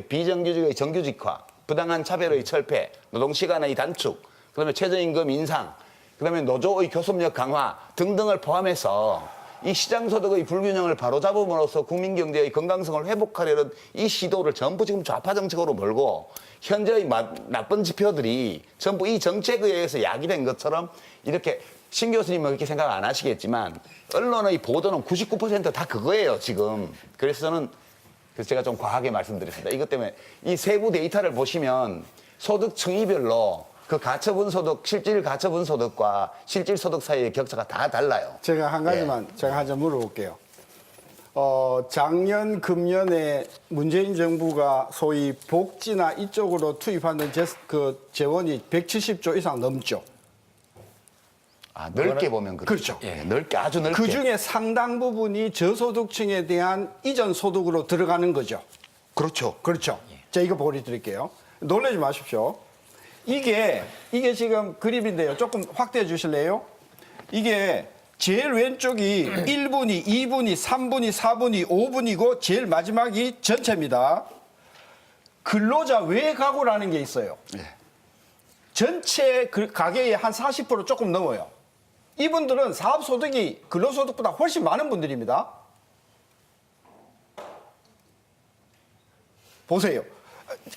비정규직의 정규직화, 부당한 차별의 철폐, 노동시간의 단축, 그다음에 최저임금 인상, 그다음에 노조의 교섭력 강화 등등을 포함해서 이 시장소득의 불균형을 바로잡음으로써 국민경제의 건강성을 회복하려는 이 시도를 전부 지금 좌파 정책으로 몰고 현재의 나쁜 지표들이 전부 이 정책에 의해서 야기된 것처럼 이렇게 신 교수님은 그렇게 생각 안 하시겠지만 언론의 보도는 99% 다 그거예요 지금. 그래서 제가 좀 과하게 말씀드렸습니다. 이것 때문에 이 세부 데이터를 보시면 소득 층위별로 그 가처분 소득, 실질 가처분 소득과 실질 소득 사이의 격차가 다 달라요. 제가 한 가지만 제가 한 점 물어볼게요. 작년 금년에 문재인 정부가 소위 복지나 이쪽으로 투입하는 재원이 170조 이상 넘죠. 아, 넓게 보면 그렇죠. 예, 넓게 아주 넓게. 그 중에 상당 부분이 저소득층에 대한 이전 소득으로 들어가는 거죠. 그렇죠. 그렇죠. 자, 이거 보여드릴게요. 놀라지 마십시오. 이게 지금 그림인데요. 조금 확대해 주실래요? 이게 제일 왼쪽이 1분위, 2분위, 3분위, 4분위, 5분위고 제일 마지막이 전체입니다. 근로자 외가구라는 게 있어요. 전체 가계의 한 40% 조금 넘어요. 이분들은 사업소득이 근로소득보다 훨씬 많은 분들입니다. 보세요.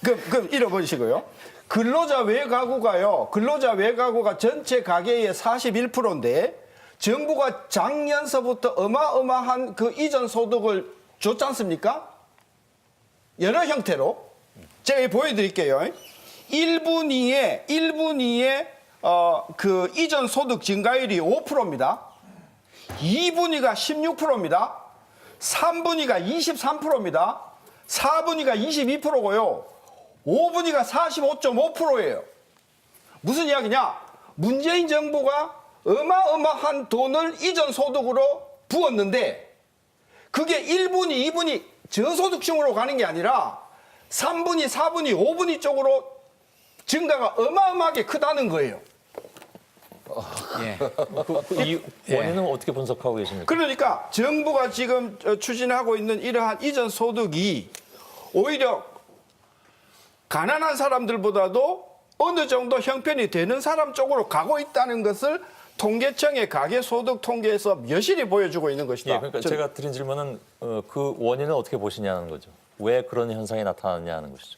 그럼 잃어버리시고요. 근로자 외가구가 전체 가계의 41%인데 정부가 작년서부터 어마어마한 그 이전 소득을 줬지 않습니까? 여러 형태로. 제가 보여드릴게요. 1분위에 그 이전 소득 증가율이 5%입니다. 2분위가 16%입니다. 3분위가 23%입니다. 4분위가 22%고요. 5분위가 45.5%예요. 무슨 이야기냐? 문재인 정부가 어마어마한 돈을 이전 소득으로 부었는데 그게 1분위, 2분위 저소득층으로 가는 게 아니라 3분위, 4분위, 5분위 쪽으로 증가가 어마어마하게 크다는 거예요. 이 원인은 어떻게 분석하고 계십니까? 그러니까 정부가 지금 추진하고 있는 이러한 이전 소득이 오히려 가난한 사람들보다도 어느 정도 형편이 되는 사람 쪽으로 가고 있다는 것을 통계청의 가계소득 통계에서 여실히 보여주고 있는 것이다. 예, 그러니까 제가 드린 질문은 그 원인을 어떻게 보시냐는 거죠. 왜 그런 현상이 나타났냐는 것이죠.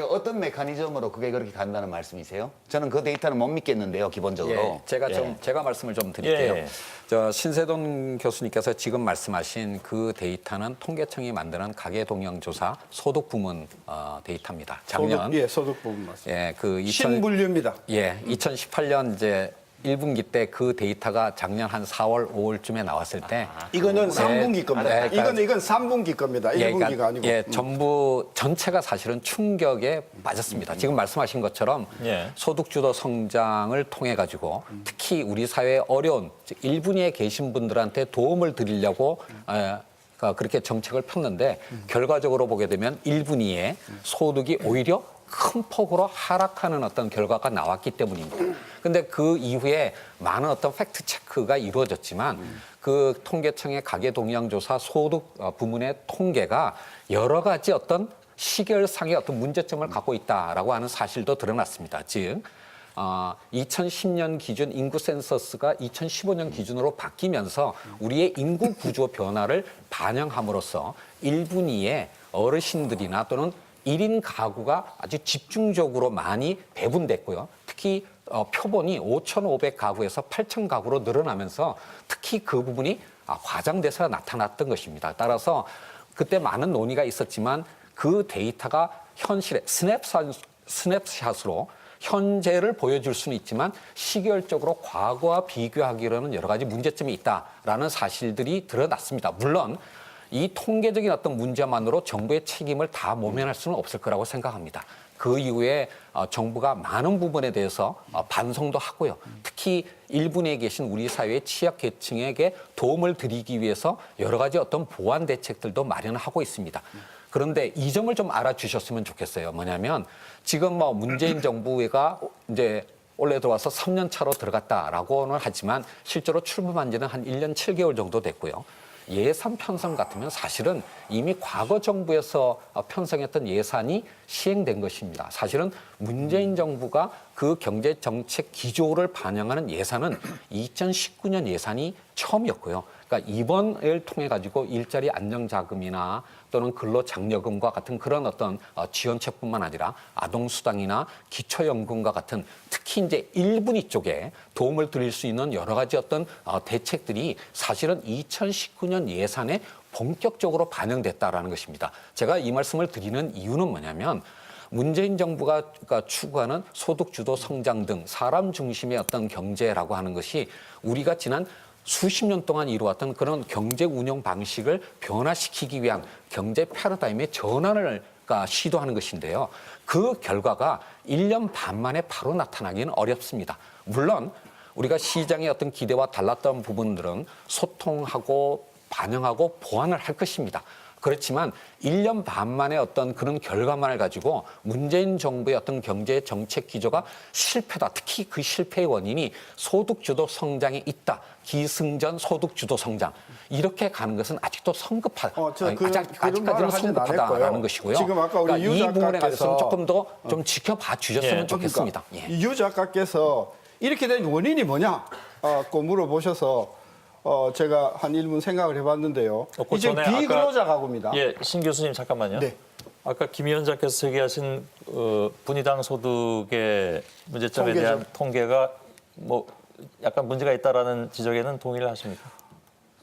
어떤 메커니즘으로 그게 그렇게 간다는 말씀이세요? 저는 그 데이터는 못 믿겠는데요, 기본적으로. 제가 말씀을 좀 드릴게요. 예. 저 신세돈 교수님께서 지금 말씀하신 그 데이터는 통계청이 만드는 가계동향조사 소득 부문 데이터입니다. 작년 소득 부분 맞습니다. 예, 그 신분류입니다. 2018년 이제 1분기 때 그 데이터가 작년 한 4월, 5월쯤에 나왔을 때 이거는 3분기 겁니다. 이건 3분기 겁니다. 1분기가 아니고. 전부 전체가 사실은 충격에 빠졌습니다. 지금 말씀하신 것처럼 소득주도 성장을 통해 가지고 특히 우리 사회의 어려운 1분위에 계신 분들한테 도움을 드리려고 그렇게 정책을 폈는데 결과적으로 보게 되면 1분위에 소득이 오히려 큰 폭으로 하락하는 어떤 결과가 나왔기 때문입니다. 근데 그 이후에 많은 어떤 팩트 체크가 이루어졌지만 그 통계청의 가계동향조사 소득 부문의 통계가 여러 가지 어떤 시결상의 어떤 문제점을 갖고 있다라고 하는 사실도 드러났습니다. 즉 2010년 기준 인구 센서스가 2015년 기준으로 바뀌면서 우리의 인구 구조 변화를 반영함으로써 1분위에 어르신들이나 또는 1인 가구가 아주 집중적으로 많이 배분됐고요. 특히 표본이 5,500가구에서 8,000가구로 늘어나면서 특히 그 부분이 과장돼서 나타났던 것입니다. 따라서 그때 많은 논의가 있었지만 그 데이터가 현실의 스냅샷으로 현재를 보여줄 수는 있지만 시결적으로 과거와 비교하기로는 여러 가지 문제점이 있다라는 사실들이 드러났습니다. 물론 이 통계적인 어떤 문제만으로 정부의 책임을 다 모면할 수는 없을 거라고 생각합니다. 그 이후에 정부가 많은 부분에 대해서 반성도 하고요. 특히 일본에 계신 우리 사회의 취약계층에게 도움을 드리기 위해서 여러 가지 어떤 보완 대책들도 마련하고 있습니다. 그런데 이 점을 좀 알아주셨으면 좋겠어요. 뭐냐면 지금 문재인 정부가 이제 올해 들어와서 3년 차로 들어갔다라고는 하지만 실제로 출범한 지는 한 1년 7개월 정도 됐고요. 예산 편성 같으면 사실은 이미 과거 정부에서 편성했던 예산이 시행된 것입니다. 사실은 문재인 정부가 그 경제정책 기조를 반영하는 예산은 2019년 예산이 처음이었고요. 그러니까 이번을 통해 가지고 일자리 안정자금이나 또는 근로장려금과 같은 그런 어떤 지원책뿐만 아니라 아동수당이나 기초연금과 같은 특히 이제 1분위 쪽에 도움을 드릴 수 있는 여러 가지 어떤 대책들이 사실은 2019년 예산에 본격적으로 반영됐다라는 것입니다. 제가 이 말씀을 드리는 이유는 뭐냐면 문재인 정부가 추구하는 소득주도 성장 등 사람 중심의 어떤 경제라고 하는 것이 우리가 지난 수십 년 동안 이루어왔던 그런 경제 운영 방식을 변화시키기 위한 경제 패러다임의 전환을 시도하는 것인데요. 그 결과가 1년 반 만에 바로 나타나기는 어렵습니다. 물론 우리가 시장의 어떤 기대와 달랐던 부분들은 소통하고 반영하고 보완을 할 것입니다. 그렇지만 1년 반 만에 어떤 그런 결과만을 가지고 문재인 정부의 어떤 경제 정책 기조가 실패다. 특히 그 실패의 원인이 소득주도 성장에 있다. 기승전 소득주도 성장. 이렇게 가는 것은 아직도 성급하다. 아직까지는 성급하다라는 것이고요. 지금 아까 우리 유 이 부분에 작가께서 관해서는 조금 더 좀 지켜봐 주셨으면 좋겠습니다. 그러니까 유 작가께서 이렇게 된 원인이 뭐냐? 고 물어보셔서 제가 한 1분 생각을 해봤는데요. 그 이제 전에 비근로자 가구입니다. 예, 신 교수님 잠깐만요. 네. 아까 김 위원장께서 제기하신 분위당 소득의 문제점에 통계죠. 대한 통계가 뭐 약간 문제가 있다라는 지적에는 동의를 하십니까?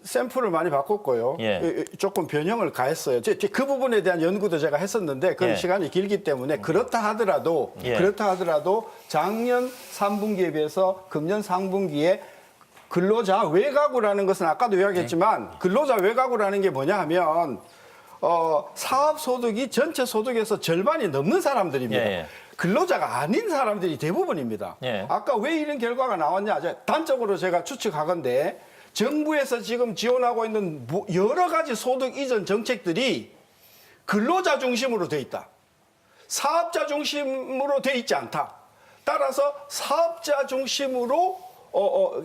샘플을 많이 바꿨고요. 예. 조금 변형을 가했어요. 그 부분에 대한 연구도 제가 했었는데 그 예. 시간이 길기 때문에 그렇다 하더라도 작년 3분기에 비해서 금년 상분기에 근로자 외가구라는 것은 아까도 이야기했지만 근로자 외가구라는 게 뭐냐 하면 사업 소득이 전체 소득에서 절반이 넘는 사람들입니다. 예. 근로자가 아닌 사람들이 대부분입니다. 예. 아까 왜 이런 결과가 나왔냐? 단적으로 제가 추측하건대 정부에서 지금 지원하고 있는 여러 가지 소득 이전 정책들이 근로자 중심으로 돼 있다. 사업자 중심으로 돼 있지 않다. 따라서 사업자 중심으로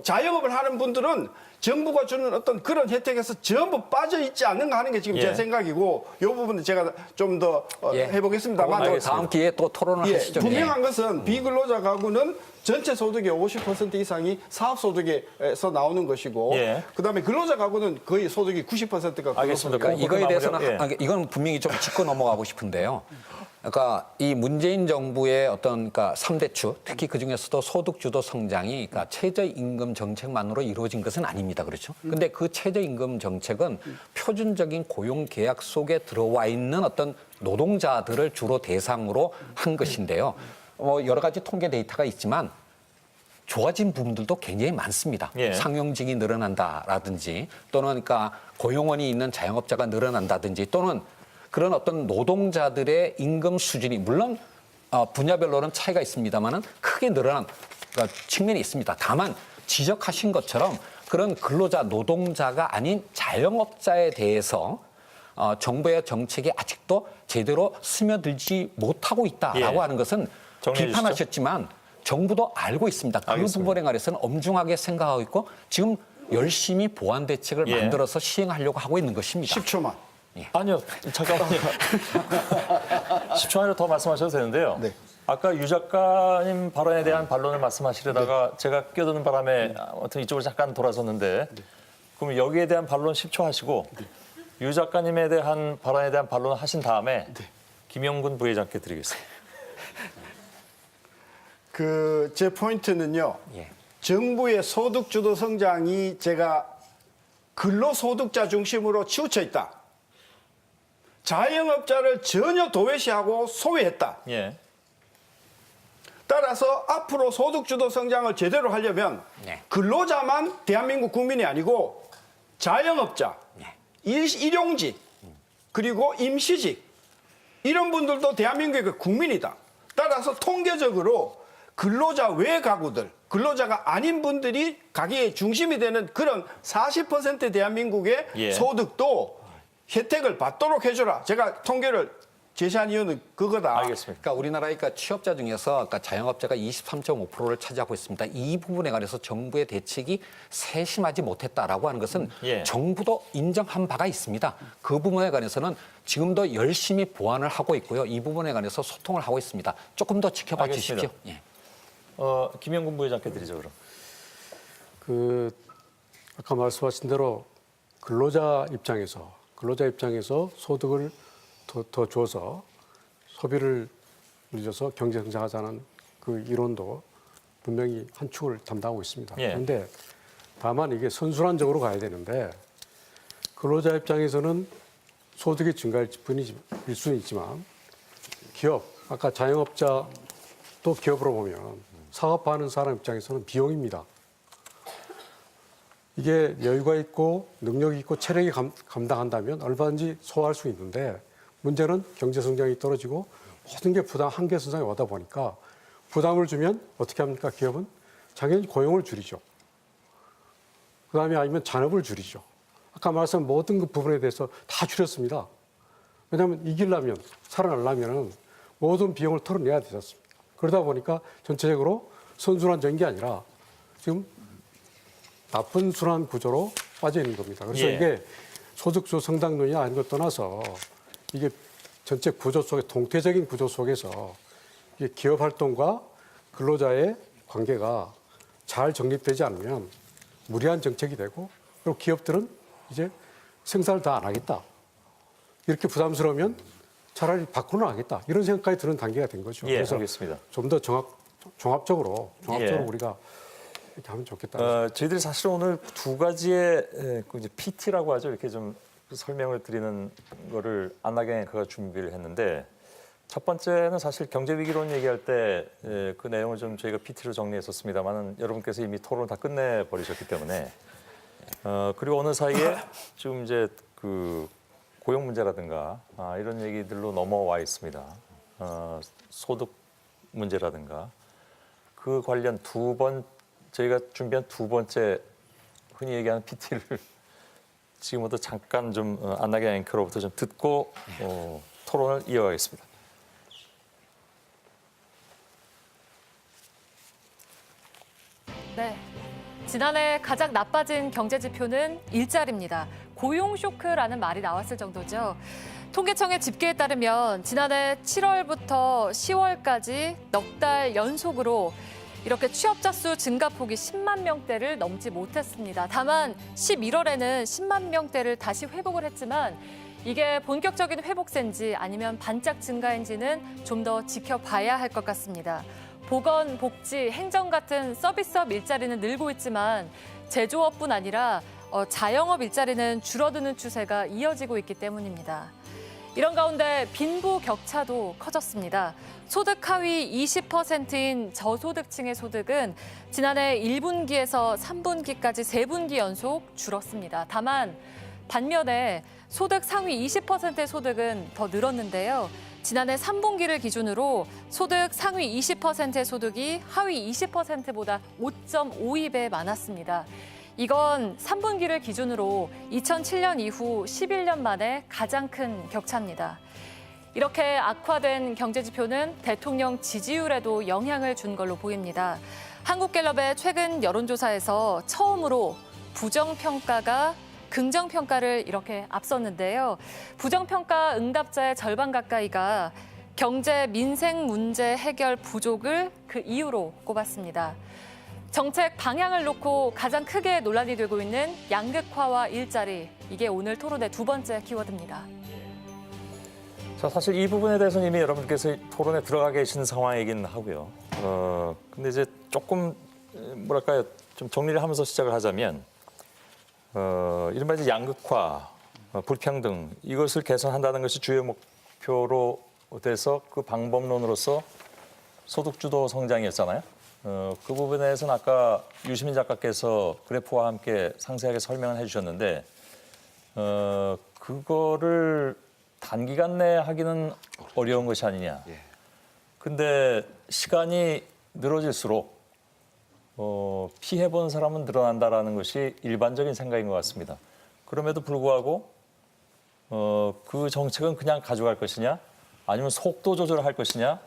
자영업을 하는 분들은 정부가 주는 어떤 그런 혜택에서 전부 빠져 있지 않는가 하는 게 지금 제 생각이고 이 부분은 제가 좀 더 해보겠습니다만 다음 기회에 또 토론을 하시죠. 분명한 것은 비근로자 가구는 전체 소득의 50% 이상이 사업 소득에서 나오는 것이고 그다음에 근로자 가구는 거의 소득이 90%가 알겠습니다. 이거에 대해서는 이건 분명히 좀 짚고 넘어가고 싶은데요. 그러니까 이 문재인 정부의 어떤 그러니까 3대추 특히 그중에서도 소득주도 성장이 그러니까 최저임금 정책만으로 이루어진 것은 아닙니다. 그렇죠? 근데 그 최저임금 정책은 표준적인 고용 계약 속에 들어와 있는 어떤 노동자들을 주로 대상으로 한 것인데요. 여러 가지 통계 데이터가 있지만 좋아진 부분들도 굉장히 많습니다. 상용직이 늘어난다라든지 또는 그러니까 고용원이 있는 자영업자가 늘어난다든지 또는 그런 어떤 노동자들의 임금 수준이 물론 분야별로는 차이가 있습니다만은 크게 늘어난 측면이 있습니다. 다만 지적하신 것처럼 그런 근로자 노동자가 아닌 자영업자에 대해서 정부의 정책이 아직도 제대로 스며들지 못하고 있다라고 하는 것은 비판하셨지만 정부도 알고 있습니다. 그 부분에 관해서는 엄중하게 생각하고 있고 지금 열심히 보완 대책을 만들어서 시행하려고 하고 있는 것입니다. 10초만. 아니요, 잠깐만요. 10초 안에 더 말씀하셔도 되는데요. 네. 아까 유 작가님 발언에 대한 반론을 말씀하시려다가 제가 끼어드는 바람에 아무튼 이쪽으로 잠깐 돌아섰는데 그럼 여기에 대한 반론 10초 하시고 유 작가님에 대한 발언에 대한 반론을 하신 다음에 김영군 부회장께 드리겠습니다. 제 포인트는요. 정부의 소득주도 성장이 제가 근로소득자 중심으로 치우쳐 있다. 자영업자를 전혀 도외시하고 소외했다. 따라서 앞으로 소득주도 성장을 제대로 하려면 근로자만 대한민국 국민이 아니고 자영업자, 일용직, 그리고 임시직 이런 분들도 대한민국의 국민이다. 따라서 통계적으로 근로자 외 가구들, 근로자가 아닌 분들이 가계의 중심이 되는 그런 40% 대한민국의 소득도 혜택을 받도록 해줘라. 제가 통계를 제시한 이유는 그거다. 알겠습니다. 그러니까 우리나라의 취업자 중에서 자영업자가 23.5%를 차지하고 있습니다. 이 부분에 관해서 정부의 대책이 세심하지 못했다라고 하는 것은 정부도 인정한 바가 있습니다. 그 부분에 관해서는 지금도 열심히 보완을 하고 있고요. 이 부분에 관해서 소통을 하고 있습니다. 조금 더 지켜봐 주십시오. 김영군 부회장께 드리죠, 그럼. 아까 말씀하신 대로 근로자 입장에서 소득을 더 줘서 소비를 늘려서 경제 성장하자는 그 이론도 분명히 한 축을 담당하고 있습니다. 그런데 다만 이게 선순환적으로 가야 되는데 근로자 입장에서는 소득이 증가일 수는 있지만 기업, 아까 자영업자 또 기업으로 보면 사업하는 사람 입장에서는 비용입니다. 이게 여유가 있고 능력이 있고 체력이 감당한다면 얼마든지 소화할 수 있는데 문제는 경제 성장이 떨어지고 모든 게 한계 선상에 오다 보니까 부담을 주면 어떻게 합니까? 기업은 당연히 고용을 줄이죠. 그다음에 아니면 잔업을 줄이죠. 아까 말씀한 모든 그 부분에 대해서 다 줄였습니다. 왜냐하면 이기려면, 살아나려면 모든 비용을 털어내야 되지 않습니까? 그러다 보니까 전체적으로 선순환 전기 아니라 지금 나쁜 순환 구조로 빠져 있는 겁니다. 그래서 예. 이게 소득주 성장률이 아닌 것 떠나서 이게 전체 구조 속에 동태적인 구조 속에서 이게 기업 활동과 근로자의 관계가 잘 정립되지 않으면 무리한 정책이 되고 그리고 기업들은 이제 생산을 다 안 하겠다. 이렇게 부담스러우면 차라리 밖으로는 하겠다. 이런 생각까지 드는 단계가 된 거죠. 예, 그래서 알겠습니다. 좀 더 종합적으로 예. 우리가 이렇게 하면 좋겠다. 저희들이 사실 오늘 두 가지의 그 이제 PT라고 하죠. 이렇게 좀 설명을 드리는 거를 안나경 앵커가 준비를 했는데 첫 번째는 사실 경제 위기론 얘기할 때 그 내용을 좀 저희가 PT로 정리했었습니다만은 여러분께서 이미 토론 다 끝내 버리셨기 때문에 그리고 어느 사이에 지금 이제 그 고용 문제라든가 이런 얘기들로 넘어와 있습니다. 소득 문제라든가 그 관련 저희가 준비한 두 번째 흔히 얘기하는 PT를 지금부터 잠깐 좀 안나경 앵커로부터 좀 듣고 토론을 이어가겠습니다. 네. 지난해 가장 나빠진 경제 지표는 일자리입니다. 고용 쇼크라는 말이 나왔을 정도죠. 통계청의 집계에 따르면 지난해 7월부터 10월까지 넉 달 연속으로 이렇게 취업자 수 증가폭이 10만 명대를 넘지 못했습니다. 다만 11월에는 10만 명대를 다시 회복을 했지만 이게 본격적인 회복세인지 아니면 반짝 증가인지는 좀 더 지켜봐야 할 것 같습니다. 보건, 복지, 행정 같은 서비스업 일자리는 늘고 있지만 제조업뿐 아니라 자영업 일자리는 줄어드는 추세가 이어지고 있기 때문입니다. 이런 가운데 빈부 격차도 커졌습니다. 소득 하위 20%인 저소득층의 소득은 지난해 1분기에서 3분기까지 3분기 연속 줄었습니다. 다만 반면에 소득 상위 20%의 소득은 더 늘었는데요. 지난해 3분기를 기준으로 소득 상위 20%의 소득이 하위 20%보다 5.52배 많았습니다. 이건 3분기를 기준으로 2007년 이후 11년 만에 가장 큰 격차입니다. 이렇게 악화된 경제 지표는 대통령 지지율에도 영향을 준 걸로 보입니다. 한국갤럽의 최근 여론조사에서 처음으로 부정평가가 긍정평가를 이렇게 앞섰는데요. 부정평가 응답자의 절반 가까이가 경제 민생 문제 해결 부족을 그 이유로 꼽았습니다. 정책 방향을 놓고 가장 크게 논란이 되고 있는 양극화와 일자리, 이게 오늘 토론의 두 번째 키워드입니다. 자, 사실 이 부분에 대해서는 이미 여러분께서 토론에 들어가 계신 상황이긴 하고요. 근데 이제 조금 뭐랄까요, 좀 정리를 하면서 시작을 하자면, 이른바 이제 양극화, 불평등 이것을 개선한다는 것이 주요 목표로 돼서 그 방법론으로서 소득주도 성장이었잖아요. 그 부분에서는 아까 유시민 작가께서 그래프와 함께 상세하게 설명을 해주셨는데 그거를 단기간 내에 하기는 어려운 것이 아니냐. 근데 시간이 늘어질수록 피해본 사람은 늘어난다라는 것이 일반적인 생각인 것 같습니다. 그럼에도 불구하고 그 정책은 그냥 가져갈 것이냐, 아니면 속도 조절을 할 것이냐,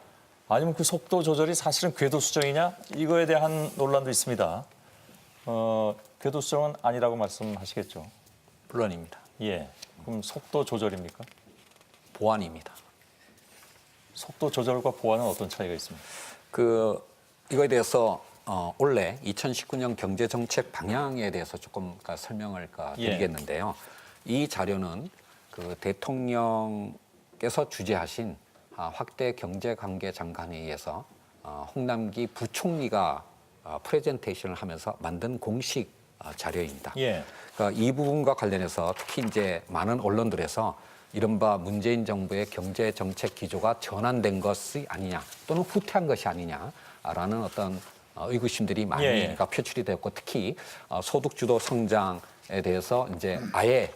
아니면 그 속도 조절이 사실은 궤도 수정이냐, 이거에 대한 논란도 있습니다. 궤도 수정은 아니라고 말씀하시겠죠? 물론입니다. 예. 그럼 속도 조절입니까? 보완입니다. 속도 조절과 보완은 어떤 차이가 있습니까? 이거에 대해서 올해 2019년 경제정책 방향에 대해서 조금 설명을 드리겠는데요. 이 자료는 그 대통령께서 주재하신 확대 경제관계 장관회의에서 홍남기 부총리가 프레젠테이션을 하면서 만든 공식 자료입니다. 예. 그러니까 이 부분과 관련해서 특히 이제 많은 언론들에서 이른바 문재인 정부의 경제 정책 기조가 전환된 것이 아니냐 또는 후퇴한 것이 아니냐라는 어떤 의구심들이 많이 표출이 되었고 특히 소득주도 성장에 대해서 이제 아예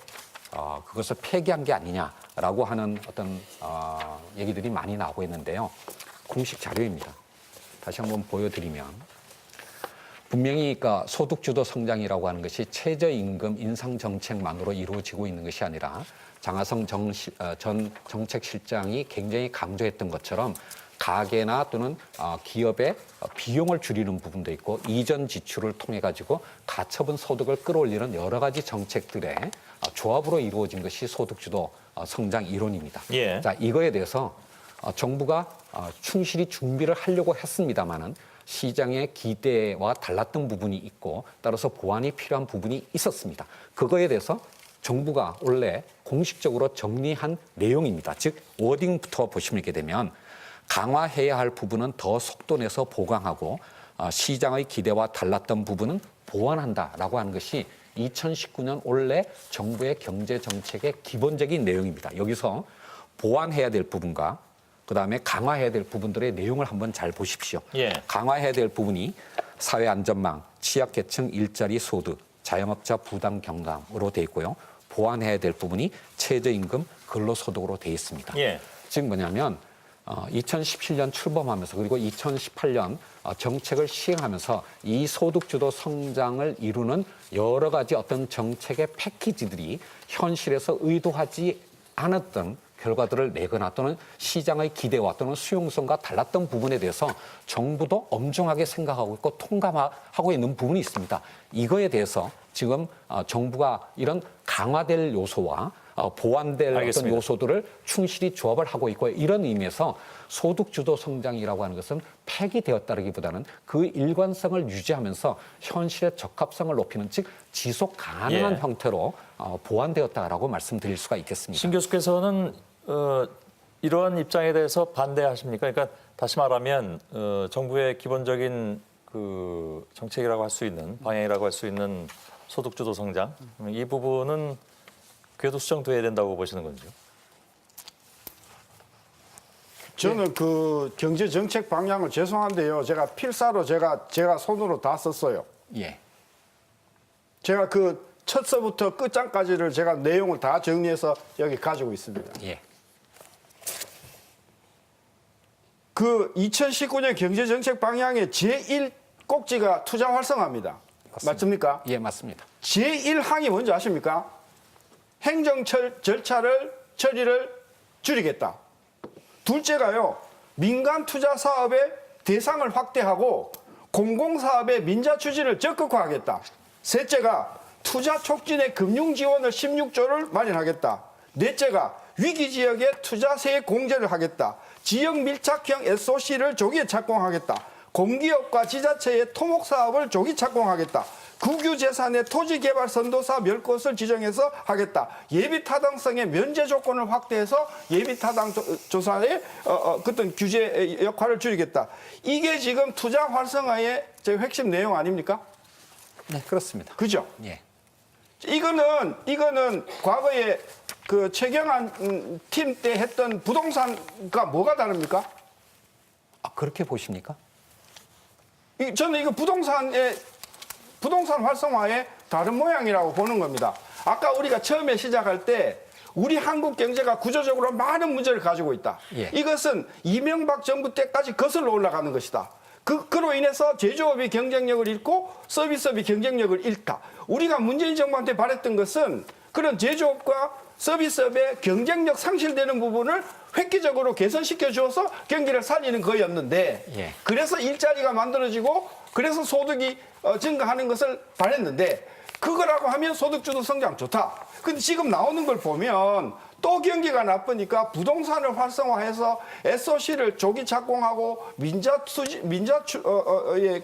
그것을 폐기한 게 아니냐라고 하는 어떤 얘기들이 많이 나오고 있는데요. 공식 자료입니다. 다시 한번 보여드리면 분명히 그러니까 소득주도 성장이라고 하는 것이 최저임금 인상 정책만으로 이루어지고 있는 것이 아니라 장하성 전 정책실장이 굉장히 강조했던 것처럼 가계나 또는 기업의 비용을 줄이는 부분도 있고 이전 지출을 통해 가지고 가처분 소득을 끌어올리는 여러 가지 정책들의 조합으로 이루어진 것이 소득주도 성장 이론입니다. 예. 자, 이거에 대해서 정부가 충실히 준비를 하려고 했습니다마는 시장의 기대와 달랐던 부분이 있고 따라서 보완이 필요한 부분이 있었습니다. 그거에 대해서 정부가 원래 공식적으로 정리한 내용입니다. 즉 워딩부터 보시게 되면 강화해야 할 부분은 더 속도 내서 보강하고 시장의 기대와 달랐던 부분은 보완한다라고 하는 것이 2019년 원래 정부의 경제 정책의 기본적인 내용입니다. 여기서 보완해야 될 부분과 그다음에 강화해야 될 부분들의 내용을 한번 잘 보십시오. 예. 강화해야 될 부분이 사회 안전망, 취약계층 일자리 소득, 자영업자 부담 경감으로 돼 있고요. 보완해야 될 부분이 최저임금 근로소득으로 돼 있습니다. 예. 즉 뭐냐면 2017년 출범하면서 그리고 2018년 정책을 시행하면서 이 소득주도 성장을 이루는 여러 가지 어떤 정책의 패키지들이 현실에서 의도하지 않았던 결과들을 내거나 또는 시장의 기대와 또는 수용성과 달랐던 부분에 대해서 정부도 엄중하게 생각하고 있고 통감하고 있는 부분이 있습니다. 이거에 대해서 지금 정부가 이런 강화될 요소와 보완될 알겠습니다. 어떤 요소들을 충실히 조합을 하고 있고 이런 의미에서 소득주도 성장이라고 하는 것은 폐기되었다기보다는 그 일관성을 유지하면서 현실의 적합성을 높이는 즉 지속 가능한 예. 형태로 보완되었다라고 말씀드릴 수가 있겠습니다. 신 교수께서는 이러한 입장에 대해서 반대하십니까? 그러니까 다시 말하면 정부의 기본적인 그 정책이라고 할 수 있는 방향이라고 할 수 있는 소득주도 성장 이 부분은 그래도 수정돼야 된다고 보시는 건지요? 저는 그 경제 정책 방향을 죄송한데요. 제가 필사로 제가 손으로 다 썼어요. 예. 제가 그 첫서부터 끝장까지를 제가 내용을 다 정리해서 여기 가지고 있습니다. 예. 그 2019년 경제 정책 방향의 제1 꼭지가 투자 활성화입니다. 맞습니까? 예, 맞습니다. 제1항이 뭔지 아십니까? 행정 처리를 줄이겠다. 둘째가요, 민간 투자 사업의 대상을 확대하고 공공사업의 민자 추진을 적극화하겠다. 셋째가 투자 촉진의 금융 지원을 16조를 마련하겠다. 넷째가 위기 지역에 투자세 공제를 하겠다. 지역 밀착형 SOC를 조기에 착공하겠다. 공기업과 지자체의 토목 사업을 조기 착공하겠다. 국유재산의 토지개발 선도사 10곳을 지정해서 하겠다. 예비타당성의 면제 조건을 확대해서 예비타당 조사의 어떤 규제 역할을 줄이겠다. 이게 지금 투자 활성화의 제 핵심 내용 아닙니까? 네, 그렇습니다. 그죠? 예. 이거는 과거에 그 최경환 팀 때 했던 부동산과 뭐가 다릅니까? 그렇게 보십니까? 저는 이거 부동산 활성화의 다른 모양이라고 보는 겁니다. 아까 우리가 처음에 시작할 때 우리 한국 경제가 구조적으로 많은 문제를 가지고 있다. 예. 이것은 이명박 정부 때까지 거슬러 올라가는 것이다. 그로 인해서 제조업이 경쟁력을 잃고 서비스업이 경쟁력을 잃다. 우리가 문재인 정부한테 바랬던 것은 그런 제조업과 서비스업의 경쟁력 상실되는 부분을 획기적으로 개선시켜 주어서 경기를 살리는 거였는데 예. 그래서 일자리가 만들어지고 그래서 소득이 증가하는 것을 바랬는데 그거라고 하면 소득주도 성장 좋다. 근데 지금 나오는 걸 보면 또 경기가 나쁘니까 부동산을 활성화해서 SOC를 조기 착공하고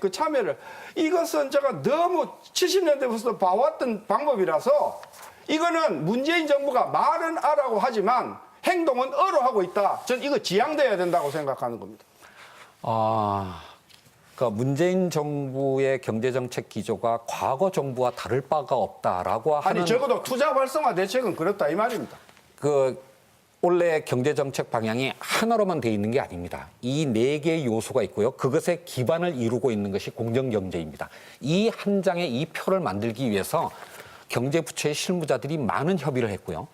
그 참여를 이것은 제가 너무 70년대부터 봐왔던 방법이라서 이거는 문재인 정부가 말은 아라고 하지만 행동은 어로 하고 있다. 저는 이거 지양돼야 된다고 생각하는 겁니다. 그러니까 문재인 정부의 경제정책 기조가 과거 정부와 다를 바가 없다라고 하는 아니 적어도 투자 활성화 대책은 그렇다 이 말입니다. 그 원래 경제정책 방향이 하나로만 돼 있는 게 아닙니다. 이 4개의 요소가 있고요. 그것의 기반을 이루고 있는 것이 공정경제입니다. 이 한 장의 이 표를 만들기 위해서 경제부처의 실무자들이 많은 협의를 했고요.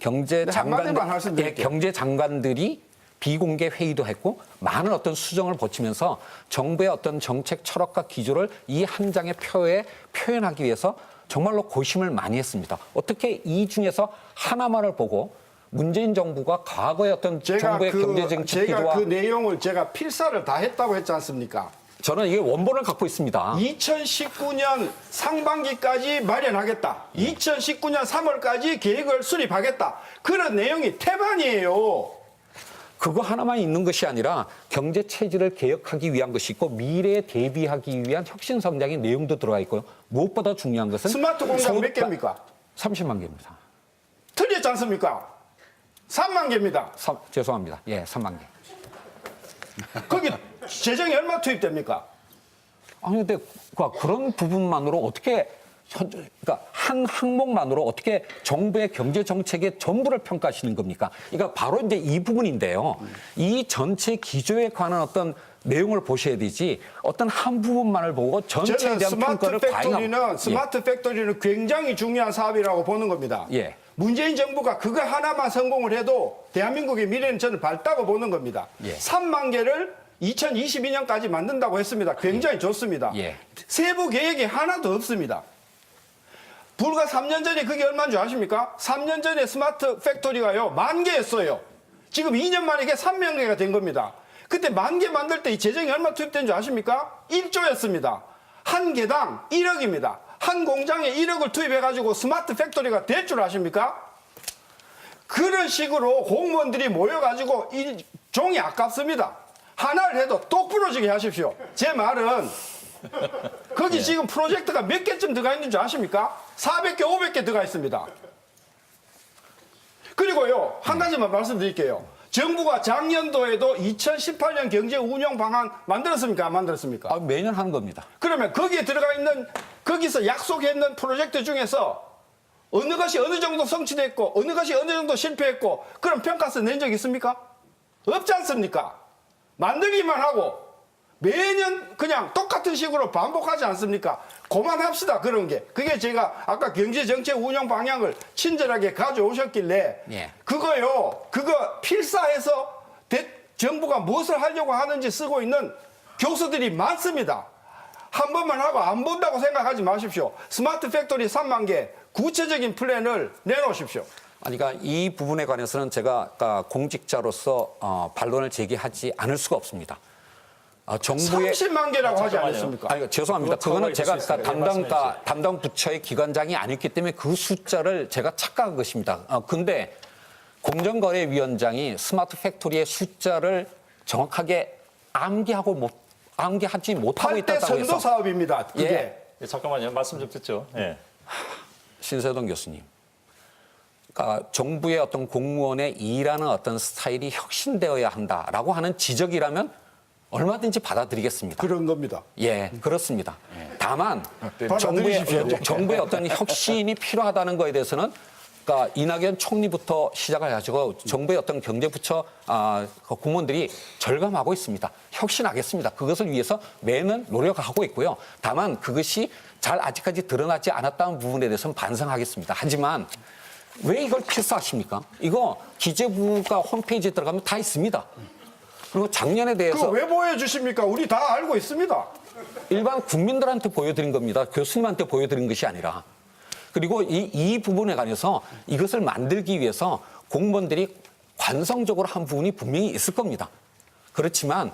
경제장관들이 비공개 회의도 했고 많은 어떤 수정을 거치면서 정부의 어떤 정책 철학과 기조를 이 한 장의 표에 표현하기 위해서 정말로 고심을 많이 했습니다. 어떻게 이 중에서 하나만을 보고 문재인 정부가 과거의 어떤 정부의 경제정책 제가 기조와 그 내용을 제가 필사를 다 했다고 했지 않습니까? 저는 이게 원본을 갖고 있습니다. 2019년 상반기까지 마련하겠다. 2019년 3월까지 계획을 수립하겠다. 그런 내용이 태반이에요. 그거 하나만 있는 것이 아니라 경제 체질을 개혁하기 위한 것이 있고 미래에 대비하기 위한 혁신 성장의 내용도 들어가 있고요. 무엇보다 중요한 것은 스마트 공장 몇 개입니까? 30만 개입니다. 틀렸지 않습니까? 3만 개입니다. 죄송합니다. 예, 3만 개. 거기 재정이 얼마 투입됩니까? 아니 근데 그런 부분만으로 어떻게 그러니까 한 항목만으로 어떻게 정부의 경제 정책의 전부를 평가하시는 겁니까? 그러니까 바로 이제 이 부분인데요. 이 전체 기조에 관한 어떤 내용을 보셔야 되지 어떤 한 부분만을 보고 전체에 대한 평가를 과잉하고 스마트 팩토리는 굉장히 중요한 사업이라고 보는 겁니다. 예. 문재인 정부가 그거 하나만 성공을 해도 대한민국의 미래는 저는 밝다고 보는 겁니다. 예. 3만 개를 2022년까지 만든다고 했습니다. 굉장히 좋습니다. 예. 세부 계획이 하나도 없습니다. 불과 3년 전에 그게 얼마인 줄 아십니까? 3년 전에 스마트 팩토리가요, 10,000개였어요. 지금 2년 만에 이게 3,000개가 된 겁니다. 그때 10,000개 만들 때 이 재정이 얼마 투입된 줄 아십니까? 1조였습니다. 한 개당 1억입니다. 한 공장에 1억을 투입해가지고 스마트 팩토리가 될 줄 아십니까? 그런 식으로 공무원들이 모여가지고 이 종이 아깝습니다. 하나를 해도 똑 부러지게 하십시오. 제 말은 거기 지금 프로젝트가 몇 개쯤 들어가 있는 줄 아십니까? 400개, 500개 들어가 있습니다. 그리고요, 한 가지만 말씀드릴게요. 정부가 작년도에도 2018년 경제 운영 방안 만들었습니까? 안 만들었습니까? 매년 하는 겁니다. 그러면 거기에 들어가 있는, 거기서 약속했는 프로젝트 중에서 어느 것이 어느 정도 성취됐고, 어느 것이 어느 정도 실패했고, 그런 평가서 낸 적 있습니까? 없지 않습니까? 만들기만 하고, 매년 그냥 똑같은 식으로 반복하지 않습니까? 그만합시다, 그런 게. 그게 제가 아까 경제정책 운영 방향을 친절하게 가져오셨길래, 예. 그거 필사해서 정부가 무엇을 하려고 하는지 쓰고 있는 교수들이 많습니다. 한 번만 하고 안 본다고 생각하지 마십시오. 스마트 팩토리 3만 개 구체적인 플랜을 내놓으십시오. 아니, 그러니까 이 부분에 관해서는 제가 아까 공직자로서 반론을 제기하지 않을 수가 없습니다. 정부의 30만 개라고 하지 않았습니까? 아니, 죄송합니다. 그거는 제가 담당 부처의 기관장이 아니었기 때문에 그 숫자를 제가 착각한 것입니다. 근데 공정거래위원장이 스마트 팩토리의 숫자를 정확하게 암기하지 못하고 8대 있다고 해서 선도 사업입니다. 그게. 예, 잠깐만요. 말씀 좀 듣죠. 예. 신세동 교수님. 그러니까 정부의 어떤 공무원의 일하는 어떤 스타일이 혁신되어야 한다라고 하는 지적이라면 얼마든지 받아들이겠습니다. 그런 겁니다. 예, 그렇습니다. 다만 받아들이십시오. 정부의 어떤 혁신이 필요하다는 거에 대해서는 그러니까 이낙연 총리부터 시작을 해가지고 정부의 어떤 경제부처 공무원들이 절감하고 있습니다. 혁신하겠습니다. 그것을 위해서 매년 노력하고 있고요. 다만 그것이 잘 아직까지 드러나지 않았다는 부분에 대해서는 반성하겠습니다. 하지만 왜 이걸 필사하십니까? 이거 기재부가 홈페이지에 들어가면 다 있습니다. 그리고 작년에 대해서 그거 왜 보여주십니까? 우리 다 알고 있습니다. 일반 국민들한테 보여드린 겁니다. 교수님한테 보여드린 것이 아니라. 그리고 이 부분에 관해서 이것을 만들기 위해서 공무원들이 관성적으로 한 부분이 분명히 있을 겁니다. 그렇지만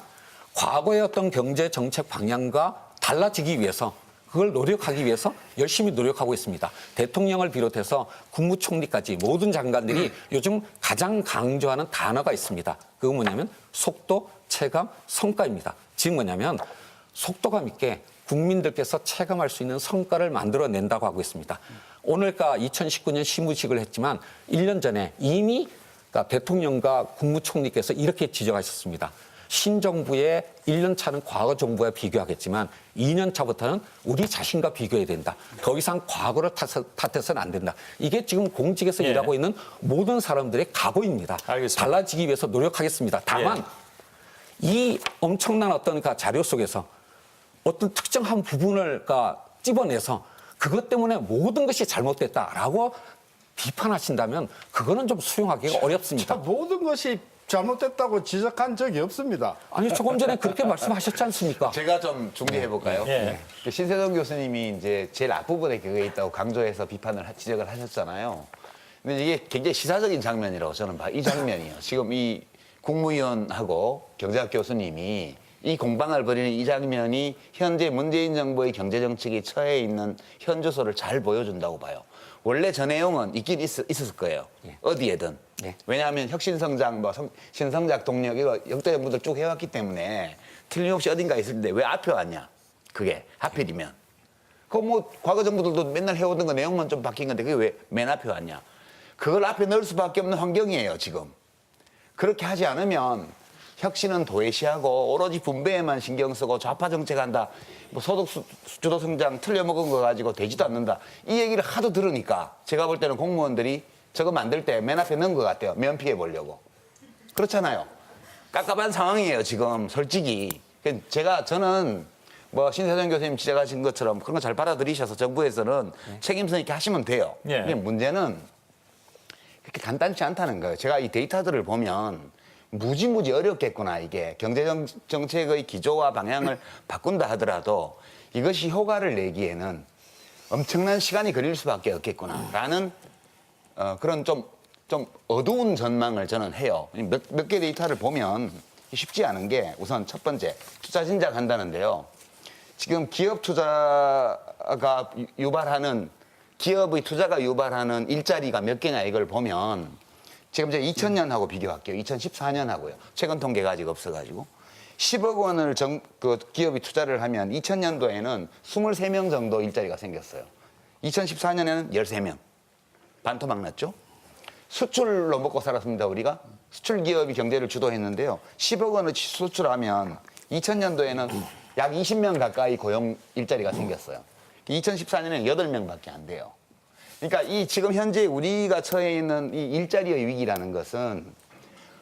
과거의 어떤 경제 정책 방향과 달라지기 위해서 그걸 노력하기 위해서 열심히 노력하고 있습니다. 대통령을 비롯해서 국무총리까지 모든 장관들이 요즘 가장 강조하는 단어가 있습니다. 그건 뭐냐면 속도, 체감, 성과입니다. 즉 뭐냐면 속도감 있게 국민들께서 체감할 수 있는 성과를 만들어낸다고 하고 있습니다. 오늘까 2019년 시무식을 했지만 1년 전에 이미 대통령과 국무총리께서 이렇게 지적하셨습니다. 신정부의 1년 차는 과거 정부와 비교하겠지만 2년 차부터는 우리 자신과 비교해야 된다. 더 이상 과거를 탓해서는 안 된다. 이게 지금 공직에서 일하고 있는 모든 사람들의 각오입니다. 알겠습니다. 달라지기 위해서 노력하겠습니다. 다만 이 엄청난 어떤 자료 속에서 어떤 특정한 부분을 찝어내서 그것 때문에 모든 것이 잘못됐다라고 비판하신다면 그거는 좀 수용하기가 어렵습니다. 모든 것이 잘못됐다고 지적한 적이 없습니다. 아니 조금 전에 그렇게 말씀하셨지 않습니까? 제가 좀 중재해 볼까요? 예. 신세동 교수님이 이제 제일 앞부분에 그게 있다고 강조해서 지적을 하셨잖아요. 근데 이게 굉장히 시사적인 장면이라고 저는 봐. 이 장면이요. 지금 이 국무위원하고 경제학 교수님이 이 공방을 벌이는 이 장면이 현재 문재인 정부의 경제정책이 처해 있는 현주소를 잘 보여준다고 봐요. 원래 저 내용은 있긴 있었을 거예요. 예. 어디에든. 예. 왜냐하면 혁신성장, 신성장 동력 이거 역대 정부들 쭉 해왔기 때문에 틀림없이 어딘가 있을 텐데 왜 앞에 왔냐? 그게 하필이면. 그 뭐 과거 정부들도 맨날 해오던 거 내용만 좀 바뀐 건데 그게 왜 맨 앞에 왔냐? 그걸 앞에 넣을 수밖에 없는 환경이에요, 지금. 그렇게 하지 않으면 혁신은 도외시하고 오로지 분배에만 신경 쓰고 좌파 정책한다. 뭐 소득 주도 성장 틀려먹은 거 가지고 되지도 않는다. 이 얘기를 하도 들으니까 제가 볼 때는 공무원들이 저거 만들 때 맨 앞에 넣은 것 같아요. 면피해 보려고. 그렇잖아요. 깝깝한 상황이에요, 지금 솔직히. 저는 뭐 신세정 교수님 지적하신 것처럼 그런 거 잘 받아들이셔서 정부에서는 책임성 있게 하시면 돼요. 예. 근데 문제는 그렇게 간단치 않다는 거예요. 제가 이 데이터들을 보면 무지무지 어렵겠구나, 이게. 경제정책의 기조와 방향을 바꾼다 하더라도 이것이 효과를 내기에는 엄청난 시간이 걸릴 수밖에 없겠구나라는 그런 좀 어두운 전망을 저는 해요. 몇 개 데이터를 보면 쉽지 않은 게 우선 첫 번째, 투자 진작 한다는데요. 지금 기업 투자가 유발하는 기업의 투자가 유발하는 일자리가 몇 개냐 이걸 보면 지금 이제 2000년하고 비교할게요. 2014년하고요. 최근 통계가 아직 없어가지고 10억 원을 기업이 투자를 하면 2000년도에는 23명 정도 일자리가 생겼어요. 2014년에는 13명. 반토막 났죠. 수출로 먹고 살았습니다, 우리가. 수출 기업이 경제를 주도했는데요. 10억 원을 수출하면 2000년도에는 약 20명 가까이 고용 일자리가 생겼어요. 2014년에는 8명밖에 안 돼요. 그러니까 이 지금 현재 우리가 처해 있는 이 일자리의 위기라는 것은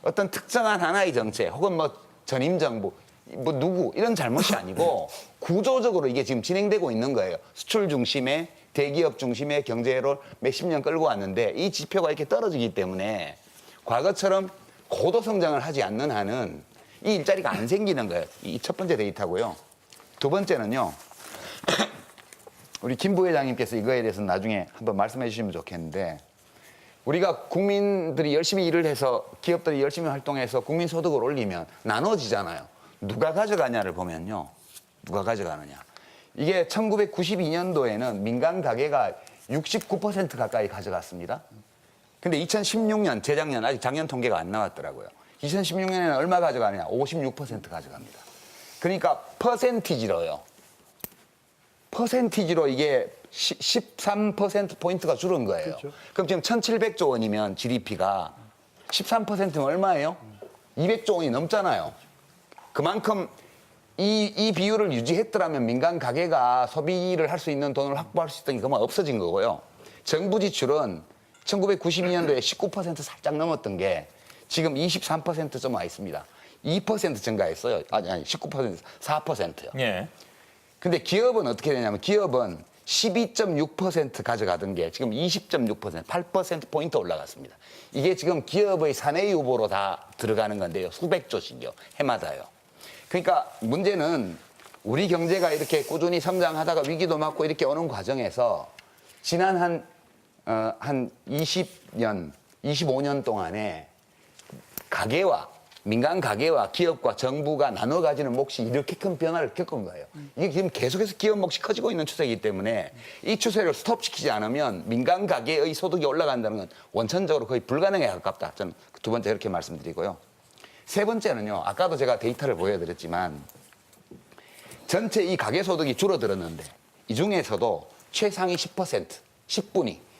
어떤 특정한 하나의 정책 혹은 뭐 전임 정부 뭐 누구 이런 잘못이 아니고 구조적으로 이게 지금 진행되고 있는 거예요. 수출 중심의 대기업 중심의 경제를 몇십 년 끌고 왔는데 이 지표가 이렇게 떨어지기 때문에 과거처럼 고도 성장을 하지 않는 한은 이 일자리가 안 생기는 거예요. 이 첫 번째 데이터고요. 두 번째는요. 우리 김 부회장님께서 이거에 대해서 나중에 한번 말씀해 주시면 좋겠는데 우리가 국민들이 열심히 일을 해서 기업들이 열심히 활동해서 국민 소득을 올리면 나눠지잖아요. 누가 가져가냐를 보면요. 누가 가져가느냐. 이게 1992년도에는 민간 가계가 69% 가까이 가져갔습니다. 근데 2016년, 재작년, 아직 작년 통계가 안 나왔더라고요. 2016년에는 얼마 가져가느냐? 56% 가져갑니다. 그러니까 퍼센티지로요. 퍼센티지로 이게 13%포인트가 줄은 거예요. 그렇죠. 그럼 지금 1,700조 원이면 GDP가 13%면 얼마예요? 200조 원이 넘잖아요. 그만큼 이 비율을 유지했더라면 민간 가계가 소비를 할 수 있는 돈을 확보할 수 있던 게 그만 없어진 거고요. 정부 지출은 1992년도에 19% 살짝 넘었던 게 지금 23%좀 와 있습니다. 2% 증가했어요. 아니 19%, 4%요. 예. 근데 기업은 어떻게 되냐면 기업은 12.6% 가져가던 게 지금 20.6%, 8%포인트 올라갔습니다. 이게 지금 기업의 사내 유보로 다 들어가는 건데요. 수백조씩요. 해마다요. 그러니까 문제는 우리 경제가 이렇게 꾸준히 성장하다가 위기도 맞고 이렇게 오는 과정에서 지난 한 20년, 25년 동안에 민간 가계와 기업과 정부가 나눠 가지는 몫이 이렇게 큰 변화를 겪은 거예요. 이게 지금 계속해서 기업 몫이 커지고 있는 추세이기 때문에 이 추세를 스톱시키지 않으면 민간 가계의 소득이 올라간다는 건 원천적으로 거의 불가능에 가깝다. 저는 두 번째 이렇게 말씀드리고요. 세 번째는요. 아까도 제가 데이터를 보여드렸지만 전체 이 가계소득이 줄어들었는데 이 중에서도 최상위 10%,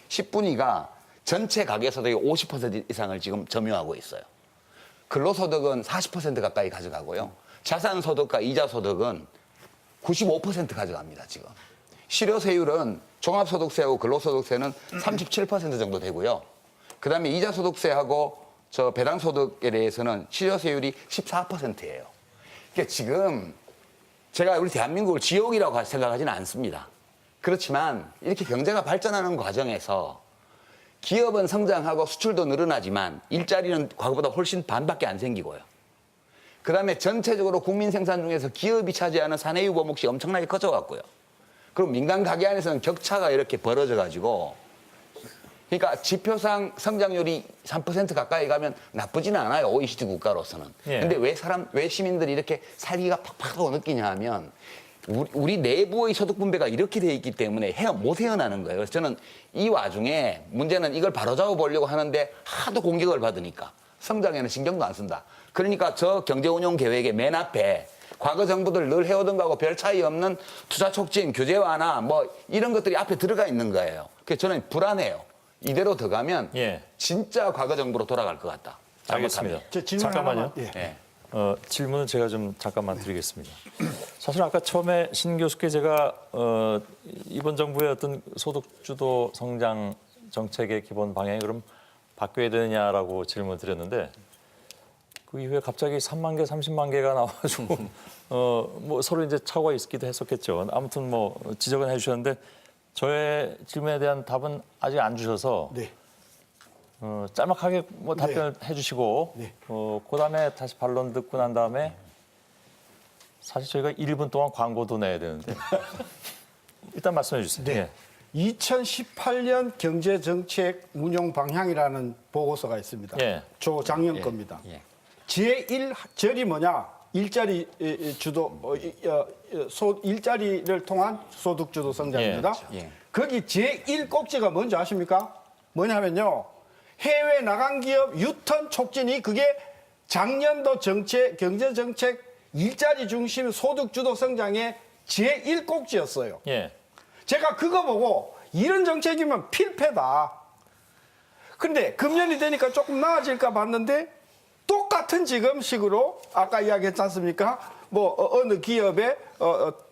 10분위가 전체 가계소득의 50% 이상을 지금 점유하고 있어요. 근로소득은 40% 가까이 가져가고요. 자산소득과 이자소득은 95% 가져갑니다, 지금. 실효세율은 종합소득세하고 근로소득세는 37% 정도 되고요. 그 다음에 이자소득세하고 배당소득에 대해서는 실효세율이 14%예요. 그러니까 지금 제가 우리 대한민국을 지옥이라고 생각하지는 않습니다. 그렇지만 이렇게 경제가 발전하는 과정에서 기업은 성장하고 수출도 늘어나지만 일자리는 과거보다 훨씬 반밖에 안 생기고요. 그다음에 전체적으로 국민 생산 중에서 기업이 차지하는 사내유보 몫이 엄청나게 커져갔고요. 그럼 민간 가게 안에서는 격차가 이렇게 벌어져가지고 그러니까 지표상 성장률이 3% 가까이 가면 나쁘지는 않아요. OECD 국가로서는. 예. 근데 왜 시민들이 이렇게 살기가 팍팍하고 느끼냐 하면 우리 내부의 소득 분배가 이렇게 돼 있기 때문에 못 헤어나는 거예요. 그래서 저는 이 와중에 문제는 이걸 바로잡아 보려고 하는데 하도 공격을 받으니까 성장에는 신경도 안 쓴다. 그러니까 저 경제운용 계획의 맨 앞에 과거 정부들 늘 해오던 거하고 별 차이 없는 투자 촉진, 규제 완화 뭐 이런 것들이 앞에 들어가 있는 거예요. 그래서 저는 불안해요. 이대로 더 가면 예. 진짜 과거 정부로 돌아갈 것 같다. 알겠습니다. 저 질문 잠깐만요. 하나만. 예. 질문은 제가 좀 잠깐만 드리겠습니다. 사실 아까 처음에 신 교수께 제가 이번 정부의 어떤 소득주도 성장 정책의 기본 방향이 그럼 바뀌어야 되느냐라고 질문을 드렸는데 그 이후에 갑자기 3만 개, 30만 개가 나와가지고 뭐 서로 이제 차고가 있기도 했었겠죠. 아무튼 뭐 지적은 해주셨는데 저의 질문에 대한 답은 아직 안 주셔서 네. 짤막하게 뭐 답변을 해주시고 네. 그다음에 다시 반론 듣고 난 다음에 사실 저희가 1분 동안 광고도 내야 되는데 일단 말씀해 주세요. 네. 예. 2018년 경제정책 운용 방향이라는 보고서가 있습니다. 예. 조장현 겁니다. 예. 제1절이 뭐냐? 일자리 주도 일자리를 통한 소득 주도 성장입니다. 예. 거기 제1꼭지가 뭔지 아십니까? 뭐냐면요. 해외 나간 기업 유턴 촉진이 그게 작년도 경제 정책 일자리 중심 소득 주도 성장의 제1꼭지였어요. 예. 제가 그거 보고 이런 정책이면 필패다. 근데 금년이 되니까 조금 나아질까 봤는데 똑같은 지금 식으로 아까 이야기했지 않습니까? 뭐 어느 기업에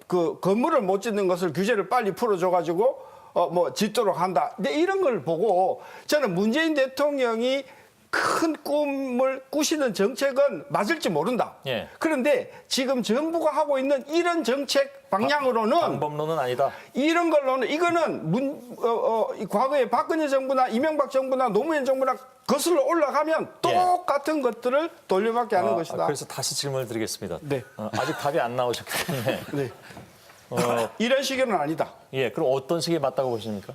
그 건물을 못 짓는 것을 규제를 빨리 풀어줘가지고 뭐 짓도록 한다. 근데 이런 걸 보고 저는 문재인 대통령이 큰 꿈을 꾸시는 정책은 맞을지 모른다. 예. 그런데 지금 정부가 하고 있는 이런 정책 방향으로는 방법론은 아니다. 이런 걸로는 이거는 과거에 박근혜 정부나 이명박 정부나 노무현 정부나 거슬러 올라가면 똑같은 것들을 돌려받게 하는 것이다. 그래서 다시 질문을 드리겠습니다. 네. 아직 답이 안 나오셨기 때문에 네. 이런 식으로는 아니다. 예, 그럼 어떤 식이 맞다고 보십니까?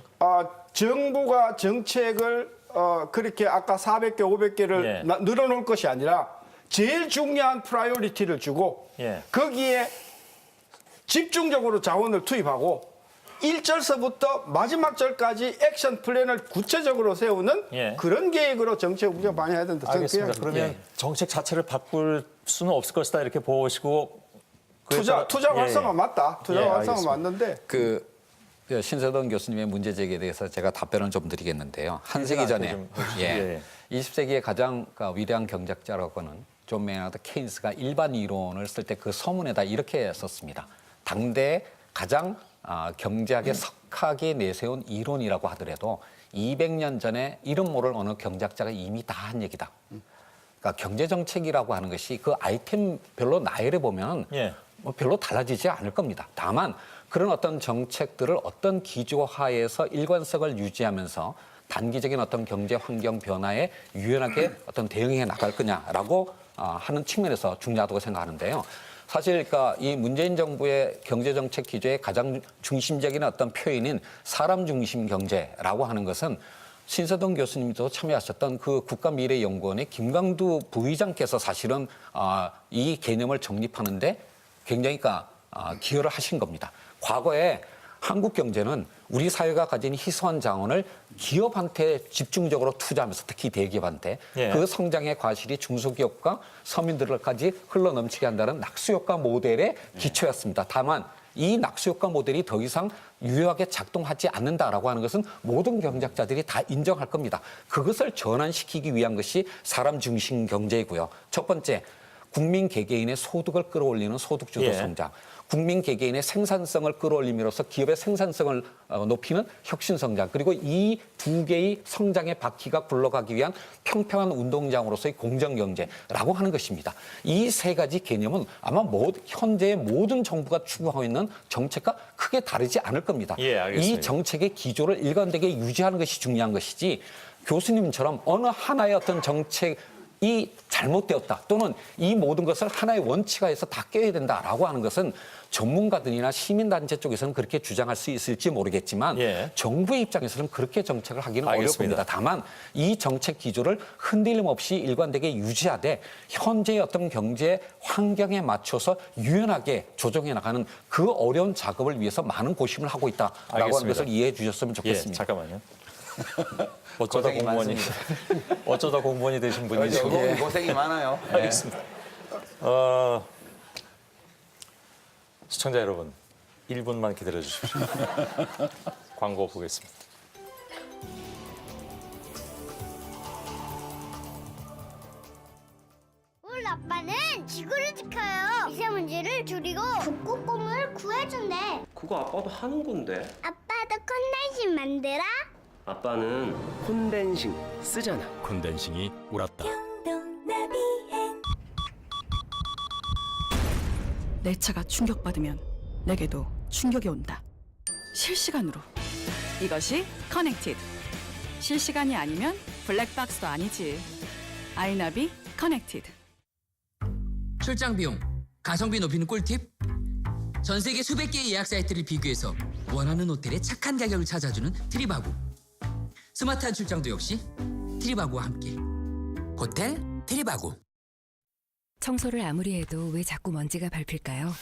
정부가 정책을 그렇게 아까 400개, 500개를 예. 늘어놓을 것이 아니라 제일 중요한 프라이오리티를 주고 예. 거기에 집중적으로 자원을 투입하고 1절서부터 마지막 절까지 액션 플랜을 구체적으로 세우는 예. 그런 계획으로 정책 운영 많이 해야 된다. 알겠습니다. 생각해요. 그러면 정책 자체를 바꿀 수는 없을 것이다 이렇게 보시고 투자 활성화 맞다. 투자 예, 활성화 알겠습니다. 맞는데 신서동 교수님의 문제 제기에 대해서 제가 답변을 좀 드리겠는데요. 한 세기 전에 좀 해주시죠. 20세기의 가장 위대한 경제학자라고는 존 메이나드 케인스가 일반 이론을 쓸 때 그 서문에다 이렇게 썼습니다. 당대 가장 경제학의 석학이 내세운 이론이라고 하더라도 200년 전에 이름 모를 어느 경제학자가 이미 다 한 얘기다. 그러니까 경제정책이라고 하는 것이 그 아이템별로 나열해 보면 뭐 별로 달라지지 않을 겁니다. 다만 그런 어떤 정책들을 어떤 기조하에서 일관성을 유지하면서 단기적인 어떤 경제 환경 변화에 유연하게 어떤 대응해 나갈 거냐라고 하는 측면에서 중요하다고 생각하는데요. 사실 그러니까 이 문재인 정부의 경제정책 기조의 가장 중심적인 어떤 표현인 사람 중심 경제라고 하는 것은 신서동 교수님도 참여하셨던 그 국가미래연구원의 김광두 부의장께서 사실은 이 개념을 정립하는데 굉장히 기여를 하신 겁니다. 과거에 한국 경제는 우리 사회가 가진 희소한 자원을 기업한테 집중적으로 투자하면서 특히 대기업한테 그 성장의 과실이 중소기업과 서민들까지 흘러넘치게 한다는 낙수효과 모델의 기초였습니다. 다만 이 낙수효과 모델이 더 이상 유효하게 작동하지 않는다라고 하는 것은 모든 경제학자들이 다 인정할 겁니다. 그것을 전환시키기 위한 것이 사람 중심 경제이고요. 첫 번째, 국민 개개인의 소득을 끌어올리는 소득주도 예. 성장, 국민 개개인의 생산성을 끌어올림으로써 기업의 생산성을 높이는 혁신 성장, 그리고 이 두 개의 성장의 바퀴가 굴러가기 위한 평평한 운동장으로서의 공정 경제라고 하는 것입니다. 이 세 가지 개념은 아마 현재의 모든 정부가 추구하고 있는 정책과 크게 다르지 않을 겁니다. 예, 알겠습니다. 이 정책의 기조를 일관되게 유지하는 것이 중요한 것이지, 교수님처럼 어느 하나의 어떤 정책이 잘못되었다 또는 이 모든 것을 하나의 원칙화해서 다 껴야 된다라고 하는 것은 전문가들이나 시민단체 쪽에서는 그렇게 주장할 수 있을지 모르겠지만 예. 정부의 입장에서는 그렇게 정책을 하기는 알겠습니다. 어렵습니다. 다만 이 정책 기조를 흔들림 없이 일관되게 유지하되 현재의 어떤 경제 환경에 맞춰서 유연하게 조정해 나가는 그 어려운 작업을 위해서 많은 고심을 하고 있다라고 하는 알겠습니다. 것을 이해해 주셨으면 예, 좋겠습니다. 잠깐만요. 어쩌다 고생이 공무원이 어쩌다 공무원이 되신 분이 지금 고생이 많아요. 알겠습니다. 시청자 여러분, 1분만 기다려 주십시오. 광고 보겠습니다. 우리 아빠는 지구를 지켜요. 미세먼지를 줄이고 북극곰을 구해준대. 그거 아빠도 하는 건데. 아빠도 컨덴싱 만들어? 아빠는 콘덴싱 쓰잖아. 콘덴싱이 옳았다. 내 차가 충격받으면 내게도 충격이 온다. 실시간으로. 이것이 커넥티드. 실시간이 아니면 블랙박스도 아니지. 아이나비 커넥티드. 출장 비용, 가성비 높이는 꿀팁. 전 세계 수백 개의 예약 사이트를 비교해서 원하는 호텔의 착한 가격을 찾아주는 트립하고. 스마트한 출장도 역시 트립하고와 함께. 호텔 트립하고. 청소를 아무리 해도 왜 자꾸 먼지가 밟힐까요?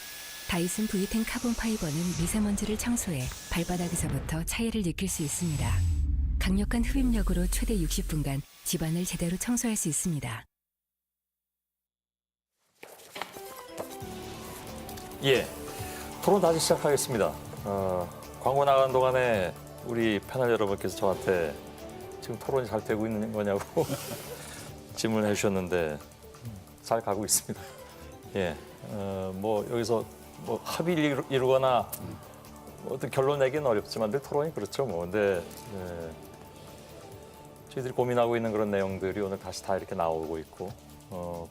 다이슨 V10 카본 파이버는 미세먼지를 청소해 발바닥에서부터 차이를 느낄 수 있습니다. 강력한 흡입력으로 최대 60분간 집안을 제대로 청소할 수 있습니다. 예, 토론 다시 시작하겠습니다. 광고 나가는 동안에 우리 패널 여러분께서 저한테 지금 토론이 잘 되고 있는 거냐고 질문을 해주셨는데 잘 가고 있습니다. 예, 뭐 여기서 뭐 합의를 이루거나 어떤 결론 내기는 어렵지만 늘 토론이 그렇죠. 뭐 근데 저희들이 고민하고 있는 그런 내용들이 오늘 다시 다 이렇게 나오고 있고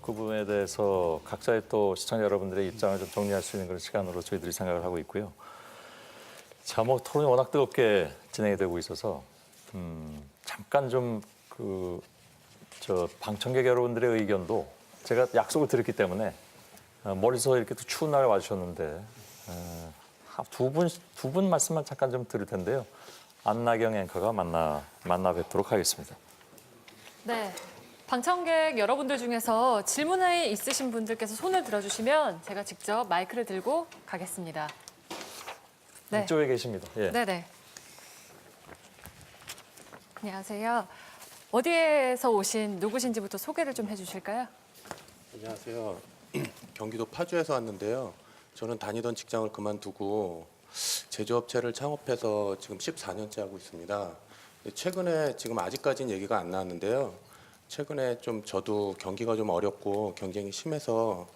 그 부분에 대해서 각자의 또 시청자 여러분들의 입장을 좀 정리할 수 있는 그런 시간으로 저희들이 생각을 하고 있고요. 자, 뭐 토론이 워낙 뜨겁게 진행이 되고 있어서 잠깐 좀 저 방청객 여러분들의 의견도 제가 약속을 드렸기 때문에 멀리서 이렇게 또 추운 날 와주셨는데 두 분 말씀만 잠깐 좀 드릴 텐데요. 안나경 앵커가 만나 뵙도록 하겠습니다. 네. 방청객 여러분들 중에서 질문이 있으신 분들께서 손을 들어주시면 제가 직접 마이크를 들고 가겠습니다. 네. 이쪽에 계십니다. 예. 네네. 안녕하세요. 어디에서 오신 누구신지부터 소개를 좀 해주실까요? 안녕하세요. 경기도 파주에서 왔는데요. 저는 다니던 직장을 그만두고 제조업체를 창업해서 지금 14년째 하고 있습니다. 최근에 지금 아직까지는 얘기가 안 나왔는데요. 최근에 좀 저도 경기가 좀 어렵고 경쟁이 심해서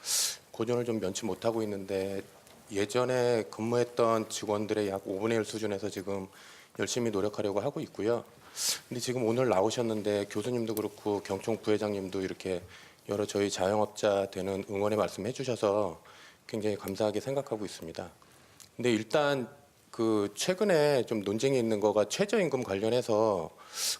고전을 좀 면치 못하고 있는데 예전에 근무했던 직원들의 약 5분의 1 수준에서 지금 열심히 노력하려고 하고 있고요. 근데 지금 오늘 나오셨는데 교수님도 그렇고 경총 부회장님도 이렇게 여러 저희 자영업자 되는 응원의 말씀 해주셔서 굉장히 감사하게 생각하고 있습니다. 근데 일단 그 최근에 좀 논쟁이 있는 거가 최저임금 관련해서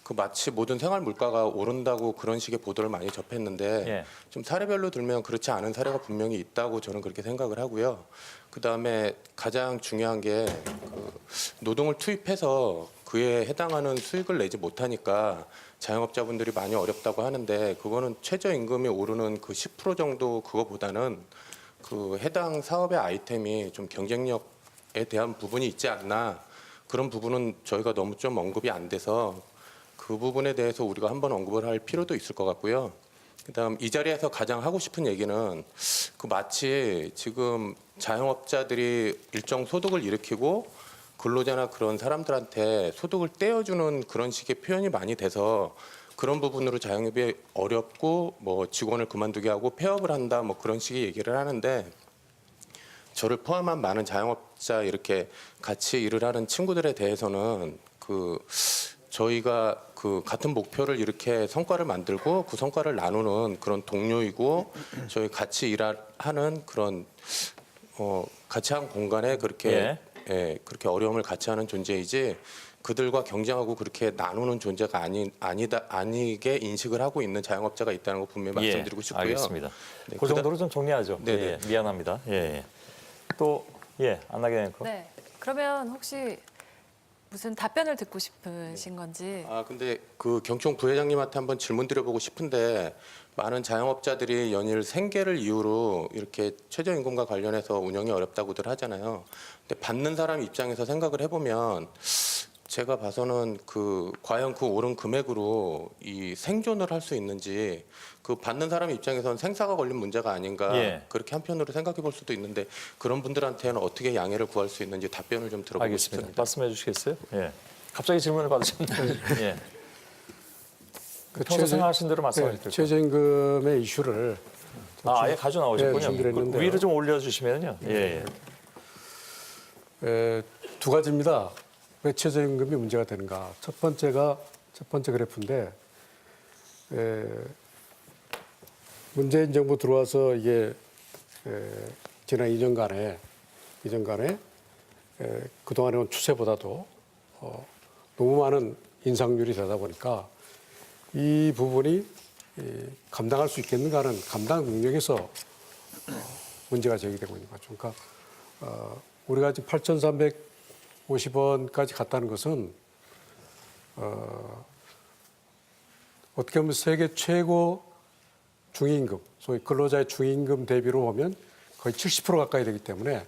그 마치 모든 생활 물가가 오른다고 그런 식의 보도를 많이 접했는데 예. 좀 사례별로 들면 그렇지 않은 사례가 분명히 있다고 저는 그렇게 생각을 하고요. 그 다음에 가장 중요한 게 그 노동을 투입해서 그에 해당하는 수익을 내지 못하니까 자영업자분들이 많이 어렵다고 하는데 그거는 최저임금이 오르는 그 10% 정도 그거보다는 그 해당 사업의 아이템이 좀 경쟁력에 대한 부분이 있지 않나 그런 부분은 저희가 너무 좀 언급이 안 돼서 그 부분에 대해서 우리가 한번 언급을 할 필요도 있을 것 같고요. 그다음 이 자리에서 가장 하고 싶은 얘기는 그 마치 지금 자영업자들이 일정 소득을 일으키고 근로자나 그런 사람들한테 소득을 떼어주는 그런 식의 표현이 많이 돼서 그런 부분으로 자영업이 어렵고 뭐 직원을 그만두게 하고 폐업을 한다 뭐 그런 식의 얘기를 하는데 저를 포함한 많은 자영업자 이렇게 같이 일을 하는 친구들에 대해서는 저희가 같은 목표를 이렇게 성과를 만들고 그 성과를 나누는 그런 동료이고 저희 같이 일하는 그런 같이 한 공간에 그렇게 그렇게 어려움을 같이 하는 존재이지 그들과 경쟁하고 그렇게 나누는 존재가 아니게 인식을 하고 있는 자영업자가 있다는 거 분명히 말씀드리고 싶고요. 알겠습니다. 네, 그 정도로 좀 정리하죠. 네네. 예, 미안합니다. 예. 또 안나게 앵커. 네. 그러면 혹시 무슨 답변을 듣고 싶으신 건지. 근데 그 경총 부회장님한테 한번 질문 드려보고 싶은데 많은 자영업자들이 연일 생계를 이유로 이렇게 최저임금과 관련해서 운영이 어렵다고들 하잖아요. 근데 받는 사람 입장에서 생각을 해보면 제가 봐서는 과연 그 오른 금액으로 이 생존을 할 수 있는지 받는 사람 입장에서는 생사가 걸린 문제가 아닌가 그렇게 한편으로 생각해 볼 수도 있는데 그런 분들한테는 어떻게 양해를 구할 수 있는지 답변을 좀 들어보고 알겠습니다. 싶습니다. 말씀해 주시겠어요? 예. 갑자기 질문을 받으셨는데. 예. 평소 생각하신 대로 말씀하실 텐데. 최저임금의 이슈를 아예 가져 나오셨군요. 준비했는데요. 위로 좀 올려주시면요. 두 가지입니다. 왜 최저임금이 문제가 되는가? 첫 번째 그래프인데 문재인 정부 들어와서 이게 지난 2년간에 그동안의 추세보다도 너무 많은 인상률이 되다 보니까 이 부분이 감당할 수 있겠는가 하는 감당 능력에서 문제가 제기되고 있는 거죠. 그러니까 우리가 지금 8,350원까지 갔다는 것은 어떻게 보면 세계 최고 중위임금, 소위 근로자의 중위임금 대비로 보면 거의 70% 가까이 되기 때문에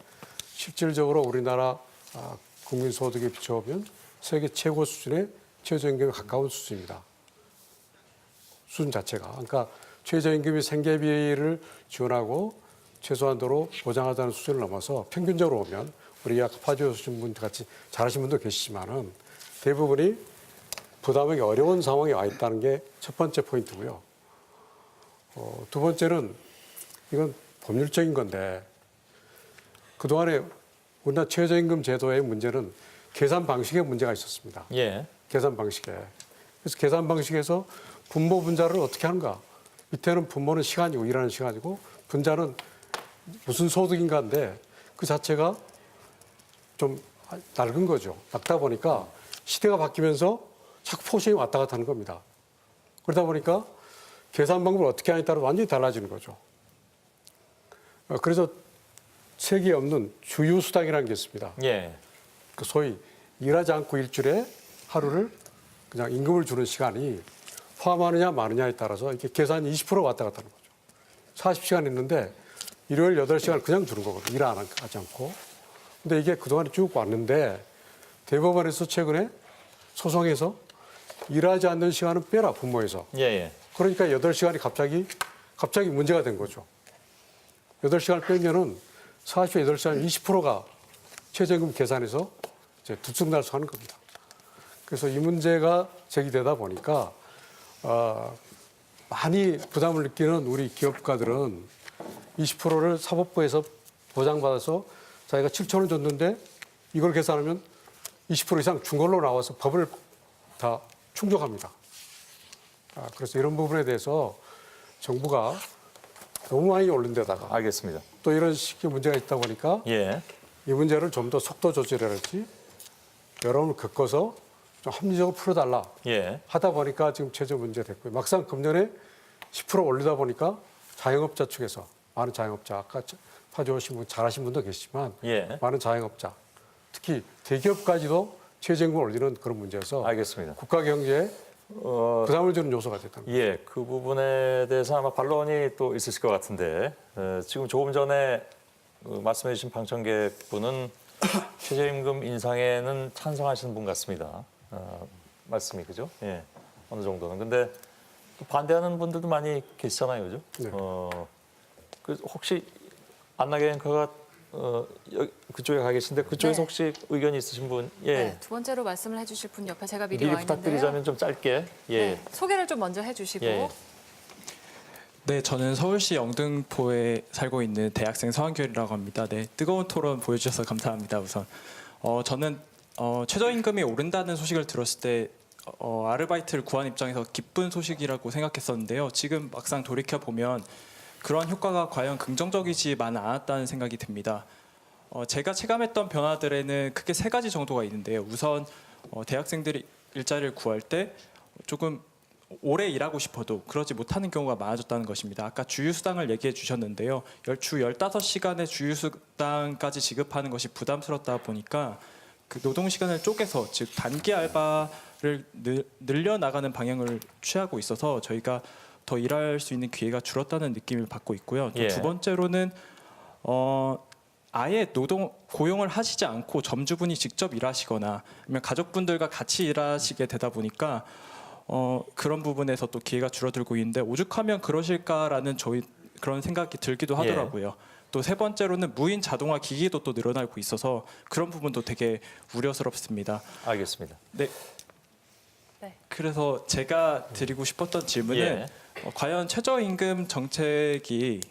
실질적으로 우리나라 국민 소득에 비춰보면 세계 최고 수준의 최저임금에 가까운 수준입니다. 수준 자체가. 그러니까 최저임금이 생계비를 지원하고 최소한도로 보장하자는 수준을 넘어서 평균적으로 보면 우리 아까 파주에 오신 분 같이 잘하신 분도 계시지만은 대부분이 부담하기 어려운 상황에 와 있다는 게 첫 번째 포인트고요. 두 번째는 이건 법률적인 건데 그동안에 우리나라 최저임금 제도의 문제는 계산 방식에 문제가 있었습니다. 계산 방식에. 그래서 계산 방식에서 분모 분자를 어떻게 하는가. 밑에는 분모는 시간이고 일하는 시간이고 분자는 무슨 소득인가인데 그 자체가 좀 낡은 거죠. 낡다 보니까 시대가 바뀌면서 자꾸 포션이 왔다 갔다 하는 겁니다. 그러다 보니까 계산 방법을 어떻게 하냐에 따라 완전히 달라지는 거죠. 그래서 세계에 없는 주휴수당이라는 게 있습니다. 그 소위 일하지 않고 일주일에 하루를 그냥 임금을 주는 시간이 포함하느냐 마느냐에 따라서 이렇게 계산이 20% 왔다 갔다 하는 거죠. 40시간 있는데 일요일 8시간을 그냥 주는 거거든요. 일 안 하지 않고. 근데 이게 그동안에 쭉 왔는데 대법원에서 최근에 소송에서 일하지 않는 시간은 빼라, 분모에서. 그러니까 8시간이 갑자기 문제가 된 거죠. 8시간을 빼면은 48시간 20%가 최저임금 계산에서 이제 들쑥날쑥하는 겁니다. 그래서 이 문제가 제기되다 보니까 많이 부담을 느끼는 우리 기업가들은 20%를 사법부에서 보장받아서 자기가 7천 원 줬는데 이걸 계산하면 20% 이상 준 걸로 나와서 법을 다 충족합니다. 그래서 이런 부분에 대해서 정부가 너무 많이 올린 데다가 알겠습니다. 또 이런 식의 문제가 있다 보니까 이 문제를 좀 더 속도 조절이랄지 여러분을 겪어서 좀 합리적으로 풀어달라 하다 보니까 지금 최저 문제가 됐고요. 막상 금년에 10% 올리다 보니까 자영업자 측에서 많은 자영업자 아까 파주 오신 분 잘하신 분도 계시지만 많은 자영업자 특히 대기업까지도 최저임금을 올리는 그런 문제여서 알겠습니다. 국가 경제에 부담을 주는 요소가 됐다. 그 부분에 대해서 아마 반론이 또 있으실 것 같은데 지금 조금 전에 말씀해 주신 방청객분은 최저임금 인상에는 찬성하시는 분 같습니다. 말씀이 그죠? 어느 정도는. 근데 또 반대하는 분들도 많이 계시잖아요, 그죠? 그 혹시 안나게 앵커가 그쪽에 가 계신데 그쪽에서 네. 혹시 의견이 있으신 분? 예. 네, 두 번째로 말씀을 해주실 분 옆에 제가 미리 미리 와 있는데요. 부탁드리자면 좀 짧게. 예. 네, 소개를 좀 먼저 해주시고. 예. 네, 저는 서울시 영등포에 살고 있는 대학생 서한결이라고 합니다. 네, 뜨거운 토론 보여주셔서 감사합니다. 우선 저는 최저임금이 오른다는 소식을 들었을 때 아르바이트를 구한 입장에서 기쁜 소식이라고 생각했었는데요. 지금 막상 돌이켜 보면 그런 효과가 과연 긍정적이지만 않았다는 생각이 듭니다. 제가 체감했던 변화들에는 크게 세 가지 정도가 있는데요. 우선 대학생들이 일자리를 구할 때 조금 오래 일하고 싶어도 그러지 못하는 경우가 많아졌다는 것입니다. 아까 주휴수당을 얘기해 주셨는데요. 주 15시간의 주휴수당까지 지급하는 것이 부담스럽다 보니까 그 노동시간을 쪼개서 즉 단기 알바를 늘려나가는 방향을 취하고 있어서 저희가 더 일할 수 있는 기회가 줄었다는 느낌을 받고 있고요. 또 예. 두 번째로는 아예 고용을 하시지 않고 점주분이 직접 일하시거나 아니면 가족분들과 같이 일하시게 되다 보니까 그런 부분에서 또 기회가 줄어들고 있는데 오죽하면 그러실까라는 그런 생각이 들기도 하더라고요. 또 세 번째로는 무인 자동화 기기도 또 늘어나고 있어서 그런 부분도 되게 우려스럽습니다. 알겠습니다. 네. 그래서 제가 드리고 싶었던 질문은 과연 최저임금 정책이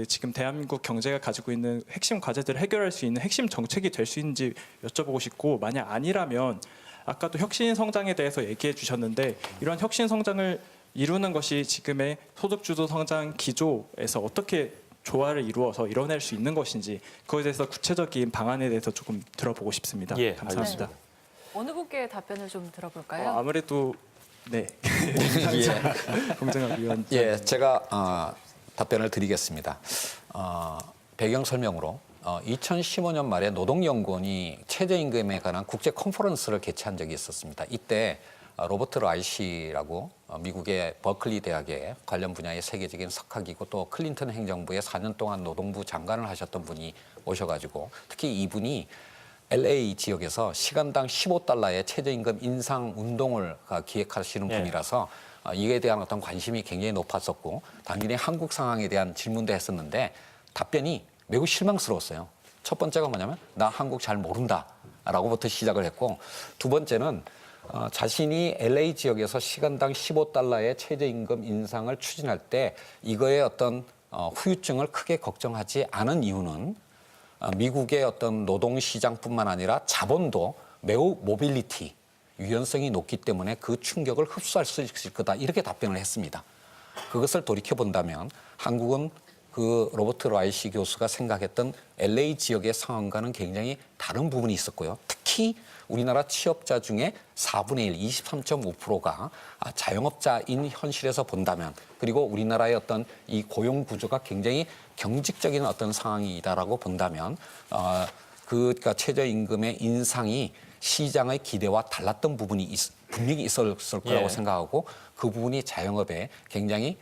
지금 대한민국 경제가 가지고 있는 핵심 과제들을 해결할 수 있는 핵심 정책이 될 수 있는지 여쭤보고 싶고 만약 아니라면 아까도 혁신 성장에 대해서 얘기해 주셨는데 이런 혁신 성장을 이루는 것이 지금의 소득주도 성장 기조에서 어떻게 조화를 이루어서 이뤄낼 수 있는 것인지 그것에 대해서 구체적인 방안에 대해서 조금 들어보고 싶습니다. 예, 감사합니다. 알겠습니다. 어느 분께 답변을 좀 들어볼까요? 아무래도 네. 공정학 위원. 예, 제가 답변을 드리겠습니다. 배경 설명으로 2015년 말에 노동연구원이 최저임금에 관한 국제 컨퍼런스를 개최한 적이 있었습니다. 이때 로버트 라이시라고 미국의 버클리 대학의 관련 분야의 세계적인 석학이고 또 클린턴 행정부의 4년 동안 노동부 장관을 하셨던 분이 오셔가지고 특히 이분이 LA 지역에서 시간당 15달러의 최저임금 인상 운동을 기획하시는 분이라서 이에 대한 어떤 관심이 굉장히 높았었고 당연히 한국 상황에 대한 질문도 했었는데 답변이 매우 실망스러웠어요. 첫 번째가 뭐냐면 나 한국 잘 모른다라고부터 시작을 했고 두 번째는 자신이 LA 지역에서 시간당 15달러의 최저임금 인상을 추진할 때 이거의 어떤 후유증을 크게 걱정하지 않은 이유는 미국의 어떤 노동시장뿐만 아니라 자본도 매우 모빌리티, 유연성이 높기 때문에 그 충격을 흡수할 수 있을 거다 이렇게 답변을 했습니다. 그것을 돌이켜본다면 한국은 그 로버트 라이시 교수가 생각했던 LA 지역의 상황과는 굉장히 다른 부분이 있었고요. 특히 우리나라 취업자 중에 4분의 1, 23.5%가 자영업자인 현실에서 본다면 그리고 우리나라의 어떤 이 고용 구조가 굉장히 경직적인 어떤 상황이다라고 본다면 그러니까 최저임금의 인상이 시장의 기대와 달랐던 부분이 분명히 있었을 거라고 생각하고 그 부분이 자영업에 굉장히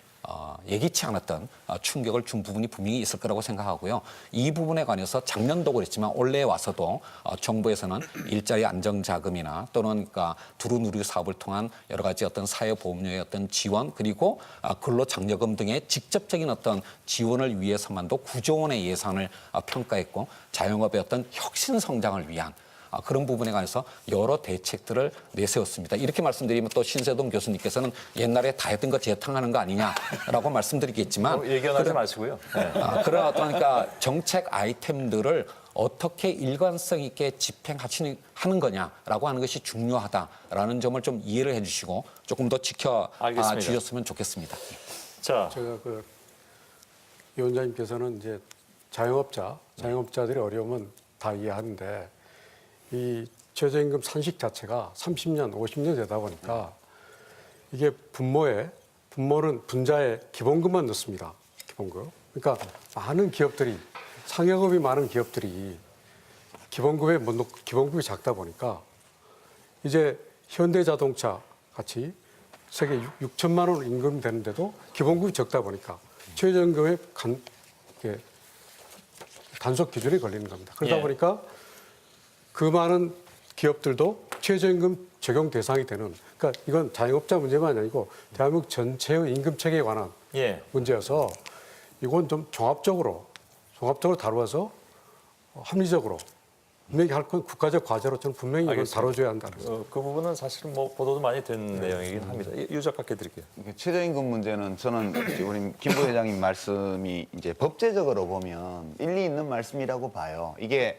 예기치 않았던 충격을 준 부분이 분명히 있을 거라고 생각하고요. 이 부분에 관해서 작년도 그랬지만 올해 와서도 정부에서는 일자리 안정자금이나 또는 그러니까 두루누리 사업을 통한 여러 가지 어떤 사회보험료의 어떤 지원 그리고 근로장려금 등의 직접적인 어떤 지원을 위해서만도 9조 원의 예산을 평가했고 자영업의 어떤 혁신 성장을 위한 그런 부분에 관해서 여러 대책들을 내세웠습니다. 이렇게 말씀드리면 또 신세동 교수님께서는 옛날에 다 했던 거 재탕하는 거 아니냐라고 말씀드리겠지만 예견하지 마시고요. 네. 그런 어떤 그러니까 정책 아이템들을 어떻게 일관성 있게 집행하는 거냐라고 하는 것이 중요하다라는 점을 좀 이해를 해주시고 조금 더 지켜주셨으면 좋겠습니다. 자, 제가 위원장님께서는 이제 자영업자들의 어려움은 다 이해하는데. 이 최저임금 산식 자체가 30년, 50년 되다 보니까 이게 분모는 분자에 기본급만 넣습니다. 기본급. 그러니까 많은 기업들이 상여급이 많은 기업들이 기본급에 못 넣고 기본급이 작다 보니까 이제 현대자동차 같이 세계 6천만 원 임금 되는데도 기본급이 적다 보니까 최저임금의 단속 기준이 걸리는 겁니다. 그러다 보니까 그 많은 기업들도 최저임금 적용 대상이 되는 그러니까 이건 자영업자 문제만 아니고 대한민국 전체의 임금 체계에 관한 문제여서 이건 좀 종합적으로 다루어서 합리적으로 분명히 할 건 국가적 과제로 저는 분명히 이걸 알겠습니다. 다뤄줘야 한다. 그 부분은 사실은 뭐 보도도 많이 된 내용이긴 합니다. 유 작가께 드릴게요. 최저임금 문제는 저는 이제 우리 김 부회장님 말씀이 이제 법제적으로 보면 일리 있는 말씀이라고 봐요. 이게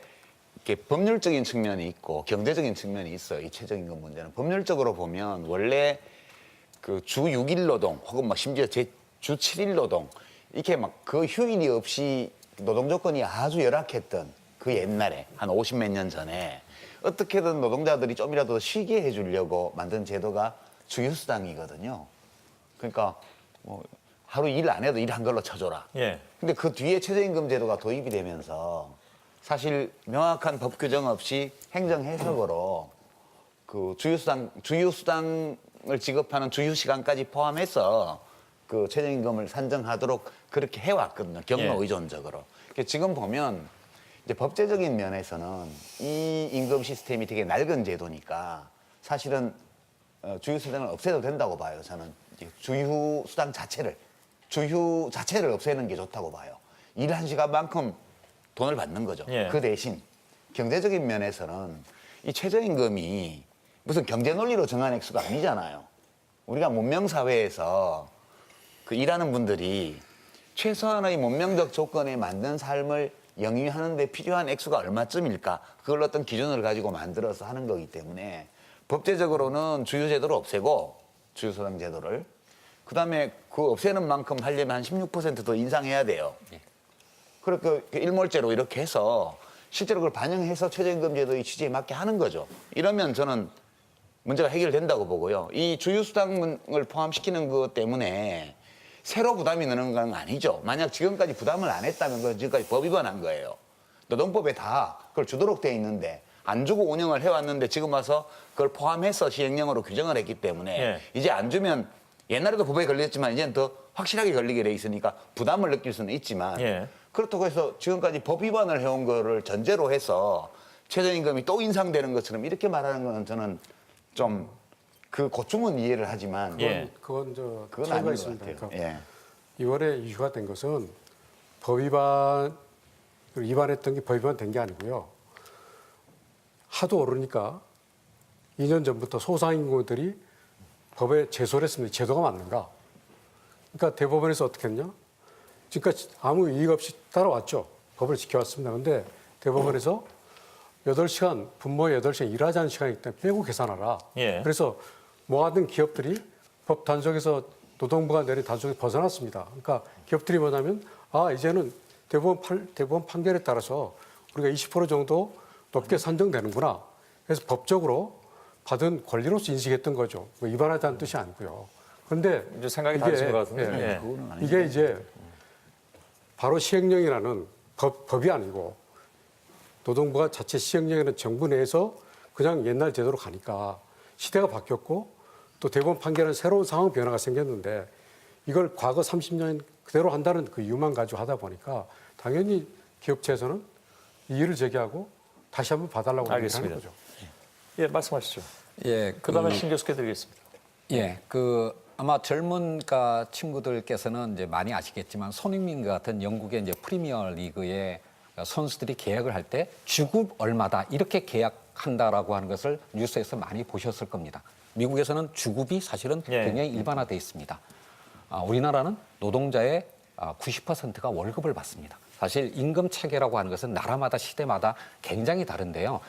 법률적인 측면이 있고 경제적인 측면이 있어요. 이 최저임금 문제는 법률적으로 보면 원래 그 주 6일 노동 혹은 막 심지어 주 7일 노동 이렇게 막 그 휴일이 없이 노동 조건이 아주 열악했던 그 옛날에 한 50몇 년 전에 어떻게든 노동자들이 좀이라도 더 쉬게 해주려고 만든 제도가 주휴수당이거든요. 그러니까 뭐 하루 일 안 해도 일한 걸로 쳐줘라. 예. 근데 그 뒤에 최저임금 제도가 도입이 되면서 사실 명확한 법 규정 없이 행정 해석으로 그 주휴수당을 지급하는 주휴 시간까지 포함해서 그 최저임금을 산정하도록 그렇게 해왔거든요. 경로 의존적으로. 지금 보면 이제 법제적인 면에서는 이 임금 시스템이 되게 낡은 제도니까 사실은 주휴수당을 없애도 된다고 봐요. 저는 주휴수당 자체를 없애는 게 좋다고 봐요. 일한 시간만큼 돈을 받는 거죠. 예. 그 대신 경제적인 면에서는 이 최저임금이 무슨 경제 논리로 정한 액수가 아니잖아요. 우리가 문명사회에서 그 일하는 분들이 최소한의 문명적 조건에 맞는 삶을 영위하는 데 필요한 액수가 얼마쯤일까? 그걸 어떤 기준을 가지고 만들어서 하는 거기 때문에 법제적으로는 주휴제도를 없애고 주휴수당 제도를 그다음에 그 없애는 만큼 하려면 한 16% 더 인상해야 돼요. 그렇게 일몰제로 이렇게 해서 실제로 그걸 반영해서 최저임금 제도의 취지에 맞게 하는 거죠. 이러면 저는 문제가 해결된다고 보고요. 이 주휴수당을 포함시키는 것 때문에 새로 부담이 느는 건 아니죠. 만약 지금까지 부담을 안 했다면 그건 지금까지 법 위반한 거예요. 노동법에 다 그걸 주도록 돼 있는데 안 주고 운영을 해왔는데 지금 와서 그걸 포함해서 시행령으로 규정을 했기 때문에 예. 이제 안 주면 옛날에도 법에 걸렸지만 이제는 더 확실하게 걸리게 돼 있으니까 부담을 느낄 수는 있지만 예. 그렇다고 해서 지금까지 법 위반을 해온 거를 전제로 해서 최저임금이 또 인상되는 것처럼 이렇게 말하는 거는 저는 좀 그 고충은 이해를 하지만 그건 그건 차이가 아닌 것 있습니다. 같아요. 그러니까 2월에 이슈가 된 것은 법 위반했던 게 법 위반된 게 아니고요. 하도 오르니까 2년 전부터 소상인공들이 법에 제소를 했습니다. 제도가 맞는가? 그러니까 대법원에서 어떻게 했냐? 지금까지 아무 이의 없이 따라왔죠. 법을 지켜왔습니다. 그런데 대법원에서 8시간, 분모 8시간 일하자는 시간이기 때문에 빼고 계산하라. 예. 그래서 모아둔 기업들이 법 단속에서 노동부가 내린 단속에서 벗어났습니다. 그러니까 기업들이 뭐냐면 이제는 대법원 판결에 따라서 우리가 20% 정도 높게 산정되는구나. 그래서 법적으로 받은 권리로서 인식했던 거죠. 뭐 위반하자는 뜻이 아니고요. 그런데 이제 생각이 다르신 것 같은데. 예. 이게 이제 바로 시행령이라는 법이 아니고 노동부가 자체 시행령이라는 정부 내에서 그냥 옛날 제도로 가니까 시대가 바뀌었고 또 대법원 판결은 새로운 상황 변화가 생겼는데 이걸 과거 30년 그대로 한다는 그 이유만 가지고 하다 보니까 당연히 기업체에서는 이의를 제기하고 다시 한번 봐달라고 하는 거죠. 예, 말씀하시죠. 예, 그다음에 신 교수께 드리겠습니다. 예, 아마 젊은 친구들께서는 이제 많이 아시겠지만 손흥민 같은 영국의 이제 프리미어 리그의 선수들이 계약을 할 때 주급 얼마다 이렇게 계약한다라고 하는 것을 뉴스에서 많이 보셨을 겁니다. 미국에서는 주급이 사실은 굉장히 일반화돼 있습니다. 우리나라는 노동자의 90%가 월급을 받습니다. 사실 임금 체계라고 하는 것은 나라마다 시대마다 굉장히 다른데요.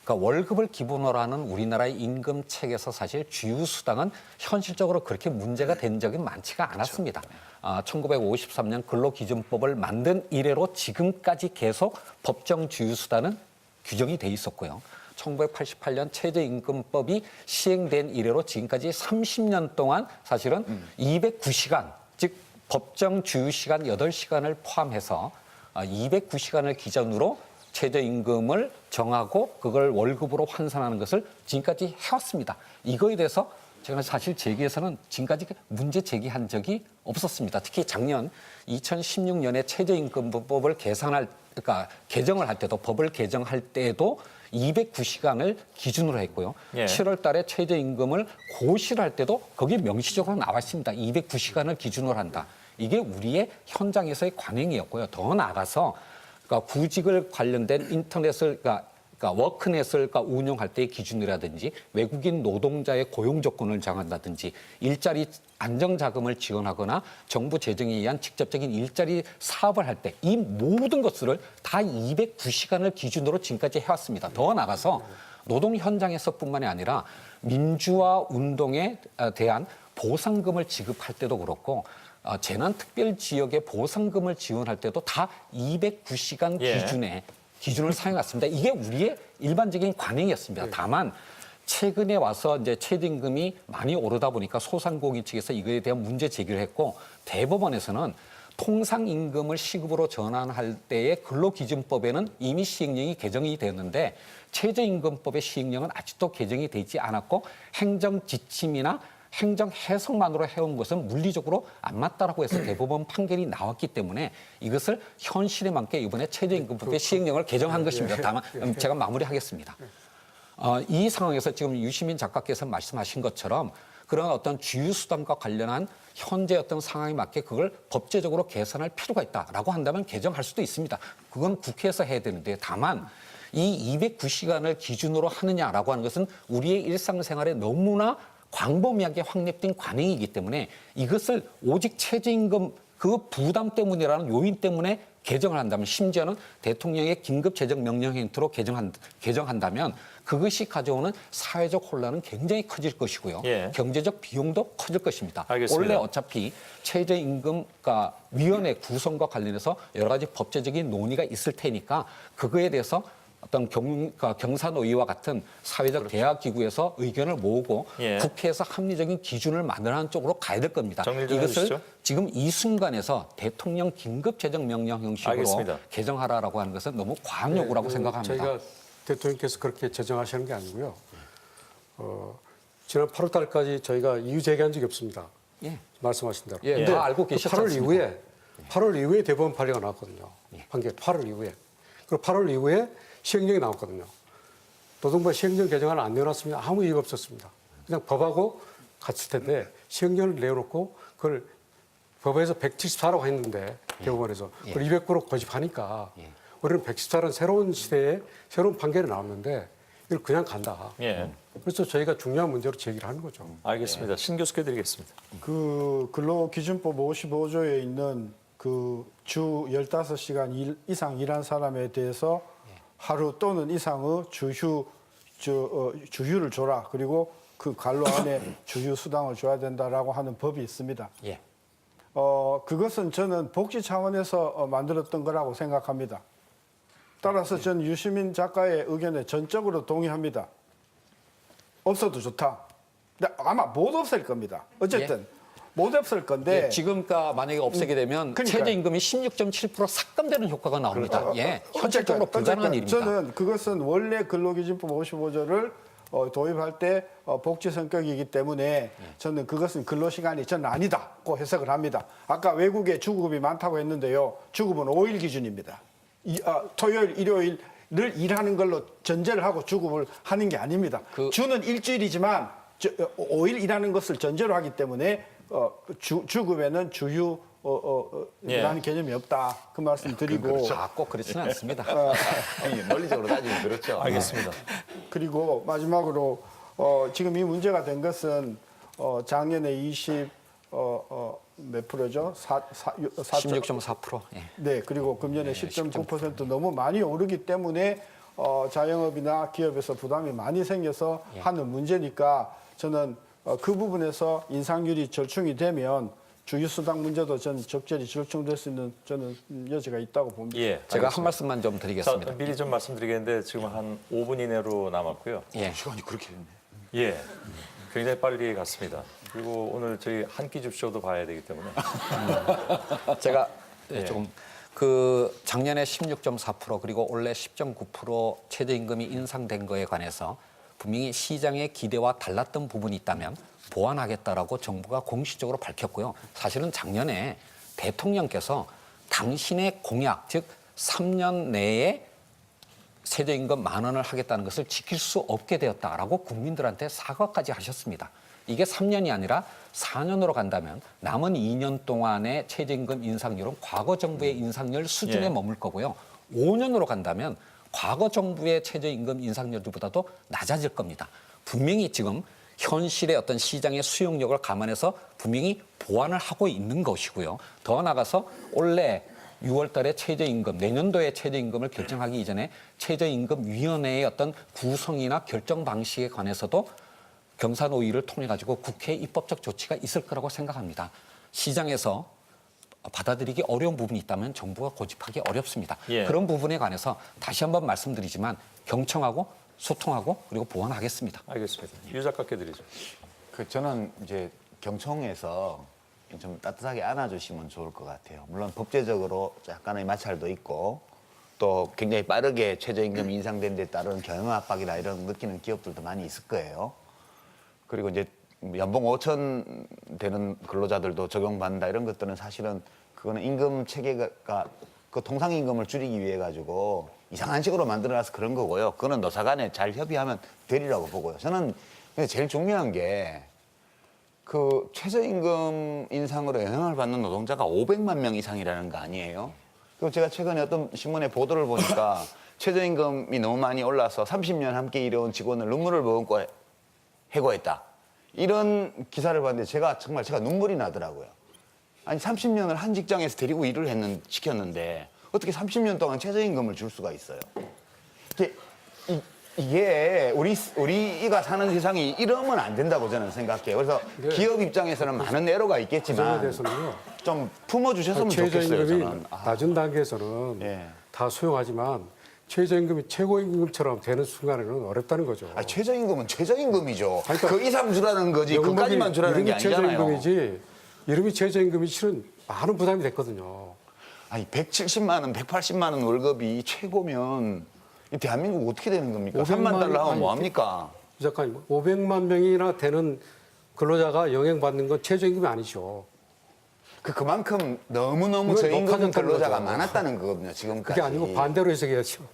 그러니까 월급을 기본으로 하는 우리나라의 임금 체계에서 사실 주휴수당은 현실적으로 그렇게 문제가 된 적이 많지가 않았습니다. 1953년 근로기준법을 만든 이래로 지금까지 계속 법정 주휴수당은 규정이 돼 있었고요. 1988년 최저임금법이 시행된 이래로 지금까지 30년 동안 사실은 209시간, 즉 법정 주휴시간 8시간을 포함해서 209시간을 기준으로 최저임금을 정하고 그걸 월급으로 환산하는 것을 지금까지 해왔습니다. 이거에 대해서 제가 사실 제기에서는 지금까지 문제 제기한 적이 없었습니다. 특히 작년 2016년에 최저임금법을 개정을 할 때도 법을 개정할 때도 209시간을 기준으로 했고요. 7월 달에 최저임금을 고시할 때도 거기 명시적으로 나와 있습니다. 209시간을 기준으로 한다. 이게 우리의 현장에서의 관행이었고요. 더 나아가서 그러니까 구직을 관련된 인터넷을 그러니까 워크넷을 운영할 때의 기준이라든지 외국인 노동자의 고용 조건을 정한다든지 일자리 안정자금을 지원하거나 정부 재정에 의한 직접적인 일자리 사업을 할 때 이 모든 것들을 다 209시간을 기준으로 지금까지 해왔습니다. 더 나아가서 노동 현장에서뿐만이 아니라 민주화 운동에 대한 보상금을 지급할 때도 그렇고 재난특별지역의 보상금을 지원할 때도 다 209시간 기준을 사용했습니다. 이게 우리의 일반적인 관행이었습니다. 다만 최근에 와서 이제 최저임금이 많이 오르다 보니까 소상공인 측에서 이거에 대한 문제 제기를 했고 대법원에서는 통상임금을 시급으로 전환할 때의 근로기준법에는 이미 시행령이 개정이 되었는데 최저임금법의 시행령은 아직도 개정이 되지 않았고 행정지침이나 행정 해석만으로 해온 것은 물리적으로 안 맞다라고 해서 대법원 판결이 나왔기 때문에 이것을 현실에 맞게 이번에 최저임금법의 시행령을 개정한 것입니다. 다만 제가 마무리하겠습니다. 이 상황에서 지금 유시민 작가께서 말씀하신 것처럼 그런 어떤 주유수단과 관련한 현재 어떤 상황에 맞게 그걸 법제적으로 개선할 필요가 있다라고 한다면 개정할 수도 있습니다. 그건 국회에서 해야 되는데 다만 이 209시간을 기준으로 하느냐라고 하는 것은 우리의 일상생활에 너무나 광범위하게 확립된 관행이기 때문에 이것을 오직 최저임금 그 부담 때문이라는 요인 때문에 개정을 한다면 심지어는 대통령의 긴급 재정 명령 행태로 개정한다면 그것이 가져오는 사회적 혼란은 굉장히 커질 것이고요. 경제적 비용도 커질 것입니다. 알겠습니다. 원래 어차피 최저임금 위원회 구성과 관련해서 여러 가지 법제적인 논의가 있을 테니까 그거에 대해서 어떤 경산의회와 같은 사회적 대화기구에서 의견을 모으고 국회에서 합리적인 기준을 마련하는 쪽으로 가야 될 겁니다. 이것을 해주시죠. 지금 이 순간에서 대통령 긴급재정명령 형식으로 알겠습니다. 개정하라라고 하는 것은 너무 과한 요구라고 생각합니다. 저희가 대통령께서 그렇게 제정하시는 게 아니고요. 지난 8월 달까지 저희가 이유 제기한 적이 없습니다. 말씀하신 대로. 근데 다 알고 계셨지 8월 이후에 대법원 판례가 나왔거든요. 판결 8월 이후에. 그리고 8월 이후에 시행령이 나왔거든요. 노동부가 시행령 개정안을 안 내놨습니다. 아무 이유가 없었습니다. 그냥 법하고 같을 텐데 시행령을 내놓고 그걸 법에서 174라고 했는데 대법원에서 그걸 200%로 고집하니까 우리는 114라는 새로운 시대에 새로운 판결이 나왔는데 이걸 그냥 간다. 그래서 저희가 중요한 문제로 제기를 하는 거죠. 알겠습니다. 신 교수께 드리겠습니다. 그 근로기준법 55조에 있는 그 주 15시간 이상 일한 사람에 대해서 하루 또는 이상의 주휴를 줘라. 그리고 그 관로 안에 주휴 수당을 줘야 된다라고 하는 법이 있습니다. 그것은 저는 복지 차원에서 만들었던 거라고 생각합니다. 따라서 전 유시민 작가의 의견에 전적으로 동의합니다. 없어도 좋다. 근데 아마 못 없앨 겁니다. 어쨌든 못 없앨 건데 지금가 만약에 없애게 되면 최저임금이 16.7% 삭감되는 효과가 나옵니다. 현실적으로 불가능한 일입니다. 저는 그것은 원래 근로기준법 55조를 도입할 때 복지 성격이기 때문에 저는 그것은 근로시간이 저는 아니다고 해석을 합니다. 아까 외국에 주급이 많다고 했는데요. 주급은 5일 기준입니다. 토요일, 일요일을 일하는 걸로 전제를 하고 주급을 하는 게 아닙니다. 주는 일주일이지만 5일 일하는 것을 전제로 하기 때문에 주급에는 주휴 라는 개념이 없다. 그 말씀 드리고. 그렇죠. 꼭 그렇지는 않습니다. 아니, 논리적으로 따지면 그렇죠. 알겠습니다. 그리고 마지막으로 지금 이 문제가 된 것은 작년에 20몇 프로죠? 16.4%. 네, 그리고 금년에 10.9% 너무 많이 오르기 때문에 자영업이나 기업에서 부담이 많이 생겨서 하는 문제니까 저는 그 부분에서 인상률이 절충이 되면 주휴수당 문제도 저는 적절히 절충될 수 있는 저는 여지가 있다고 봅니다. 제가 한 말씀만 좀 드리겠습니다. 미리 좀 말씀드리겠는데 지금 한 5분 이내로 남았고요. 시간이 그렇게 됐네. 굉장히 빨리 갔습니다. 그리고 오늘 저희 한 끼 줍쇼도 봐야 되기 때문에 제가 조금 작년에 16.4% 그리고 올해 10.9% 최저임금이 인상된 거에 관해서 분명히 시장의 기대와 달랐던 부분이 있다면 보완하겠다라고 정부가 공식적으로 밝혔고요. 사실은 작년에 대통령께서 당신의 공약, 즉 3년 내에 최저임금 10,000원을 하겠다는 것을 지킬 수 없게 되었다라고 국민들한테 사과까지 하셨습니다. 이게 3년이 아니라 4년으로 간다면 남은 2년 동안의 최저임금 인상률은 과거 정부의 인상률 수준에 머물 거고요. 5년으로 간다면 과거 정부의 최저임금 인상률보다도 낮아질 겁니다. 분명히 지금 현실의 어떤 시장의 수용력을 감안해서 분명히 보완을 하고 있는 것이고요. 더 나아가서 올해 6월 달에 최저임금, 내년도에 최저임금을 결정하기 이전에 최저임금위원회의 어떤 구성이나 결정 방식에 관해서도 경사노위를 통해 가지고 국회 입법적 조치가 있을 거라고 생각합니다. 시장에서 받아들이기 어려운 부분이 있다면 정부가 고집하기 어렵습니다. 예. 그런 부분에 관해서 다시 한번 말씀드리지만 경청하고 소통하고 그리고 보완하겠습니다. 알겠습니다. 유 작가께 드리죠. 저는 이제 경청에서 좀 따뜻하게 안아주시면 좋을 것 같아요. 물론 법제적으로 약간의 마찰도 있고 또 굉장히 빠르게 최저임금 인상된 데 따른 경영 압박이나 이런 느끼는 기업들도 많이 있을 거예요. 그리고 이제 연봉 5천 되는 근로자들도 적용받는다 이런 것들은 사실은 그거는 임금 체계가 그 통상임금을 줄이기 위해 가지고 이상한 식으로 만들어놔서 그런 거고요. 그거는 노사 간에 잘 협의하면 되리라고 보고요. 저는 제일 중요한 게 그 최저임금 인상으로 영향을 받는 노동자가 500만 명 이상이라는 거 아니에요? 그리고 제가 최근에 어떤 신문에 보도를 보니까 최저임금이 너무 많이 올라서 30년 함께 일해온 직원을 눈물을 머금고 해고했다. 이런 기사를 봤는데 제가 눈물이 나더라고요. 아니 30년을 한 직장에서 데리고 일을 시켰는데 어떻게 30년 동안 최저임금을 줄 수가 있어요? 이게 우리가 사는 세상이 이러면 안 된다고 저는 생각해요. 그래서 기업 입장에서는 많은 애로가 있겠지만 좀 품어주셨으면 좋겠어요. 최저임금이 저는. 낮은 단계에서는 다 소용하지만 최저임금이 최고임금처럼 되는 순간에는 어렵다는 거죠. 최저임금은 최저임금이죠. 그러니까 그 이상 주라는 거지 그까지만 주라는 게 아니잖아요. 최저임금이지 이름이 최저임금이 실은 많은 부담이 됐거든요. 아니 170만 원, 180만 원 월급이 최고면 이 대한민국 어떻게 되는 겁니까? 3만 달러 하면 뭐합니까? 작가님, 500만 명이나 되는 근로자가 영향받는 건 최저임금이 아니죠. 그만큼 너무너무 저임금 근로자가 많았다는 거거든요. 지금까지. 그게 아니고 반대로 해석해야죠.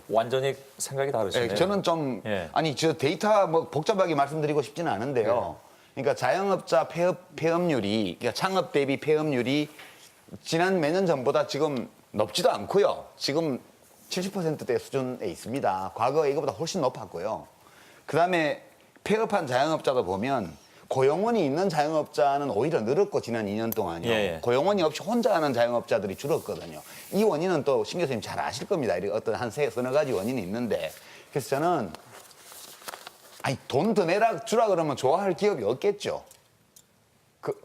완전히 생각이 다르시네요. 저는 좀 아니 저 데이터 뭐 복잡하게 말씀드리고 싶지는 않은데요. 그러니까 자영업자 폐업률이 그러니까 창업 대비 폐업률이 지난 몇 년 전보다 지금 높지도 않고요. 지금 70%대 수준에 있습니다. 과거 이거보다 훨씬 높았고요. 그다음에 폐업한 자영업자도 보면 고용원이 있는 자영업자는 오히려 늘었고 지난 2년 동안요. 고용원이 없이 혼자 하는 자영업자들이 줄었거든요. 이 원인은 또 신 교수님 잘 아실 겁니다. 어떤 한 서너 가지 원인이 있는데 그래서 저는 돈 더 내라 주라 그러면 좋아할 기업이 없겠죠.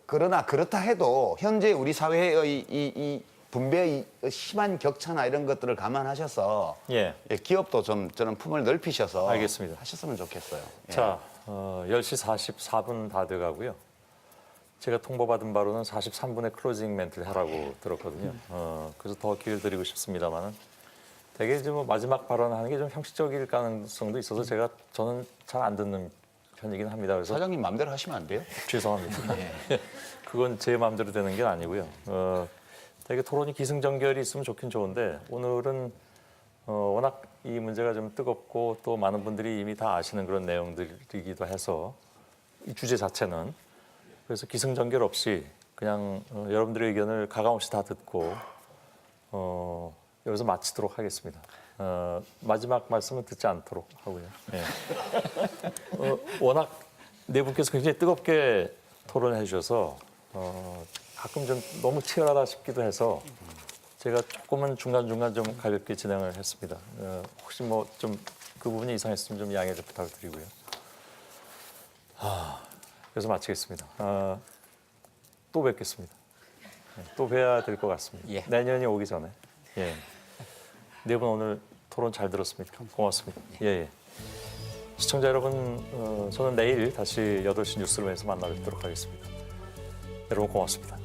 그러나 그렇다 해도 현재 우리 사회의 이 분배의 심한 격차나 이런 것들을 감안하셔서 기업도 좀 저는 품을 넓히셔서 알겠습니다. 하셨으면 좋겠어요. 자, 10시 44분 다 돼가고요. 제가 통보받은 바로는 43분에 클로징 멘트를 하라고 들었거든요. 그래서 더 기회를 드리고 싶습니다만은 되게 이제 뭐 마지막 발언하는 게 좀 형식적일 가능성도 있어서 저는 잘 안 듣는 편이긴 합니다. 그래서 사장님 마음대로 하시면 안 돼요? 죄송합니다. 그건 제 마음대로 되는 게 아니고요. 되게 토론이 기승전결이 있으면 좋긴 좋은데 오늘은 워낙 이 문제가 좀 뜨겁고 또 많은 분들이 이미 다 아시는 그런 내용들이기도 해서 이 주제 자체는 그래서 기승전결 없이 그냥 여러분들의 의견을 가감없이 다 듣고 여기서 마치도록 하겠습니다. 마지막 말씀은 듣지 않도록 하고요. 워낙 네 분께서 굉장히 뜨겁게 토론해 주셔서 가끔 좀 너무 치열하다 싶기도 해서 제가 조금은 중간중간 좀 가볍게 진행을 했습니다. 혹시 뭐 좀 그 부분이 이상했으면 좀 양해 좀 부탁드리고요. 그래서 마치겠습니다. 또 뵙겠습니다. 또 뵈야 될 것 같습니다. 내년이 오기 전에. 네 분 오늘 토론 잘 들었습니다. 고맙습니다. 시청자 여러분, 저는 내일 다시 8시 뉴스룸에서 만나 뵙도록 하겠습니다. 여러분 고맙습니다.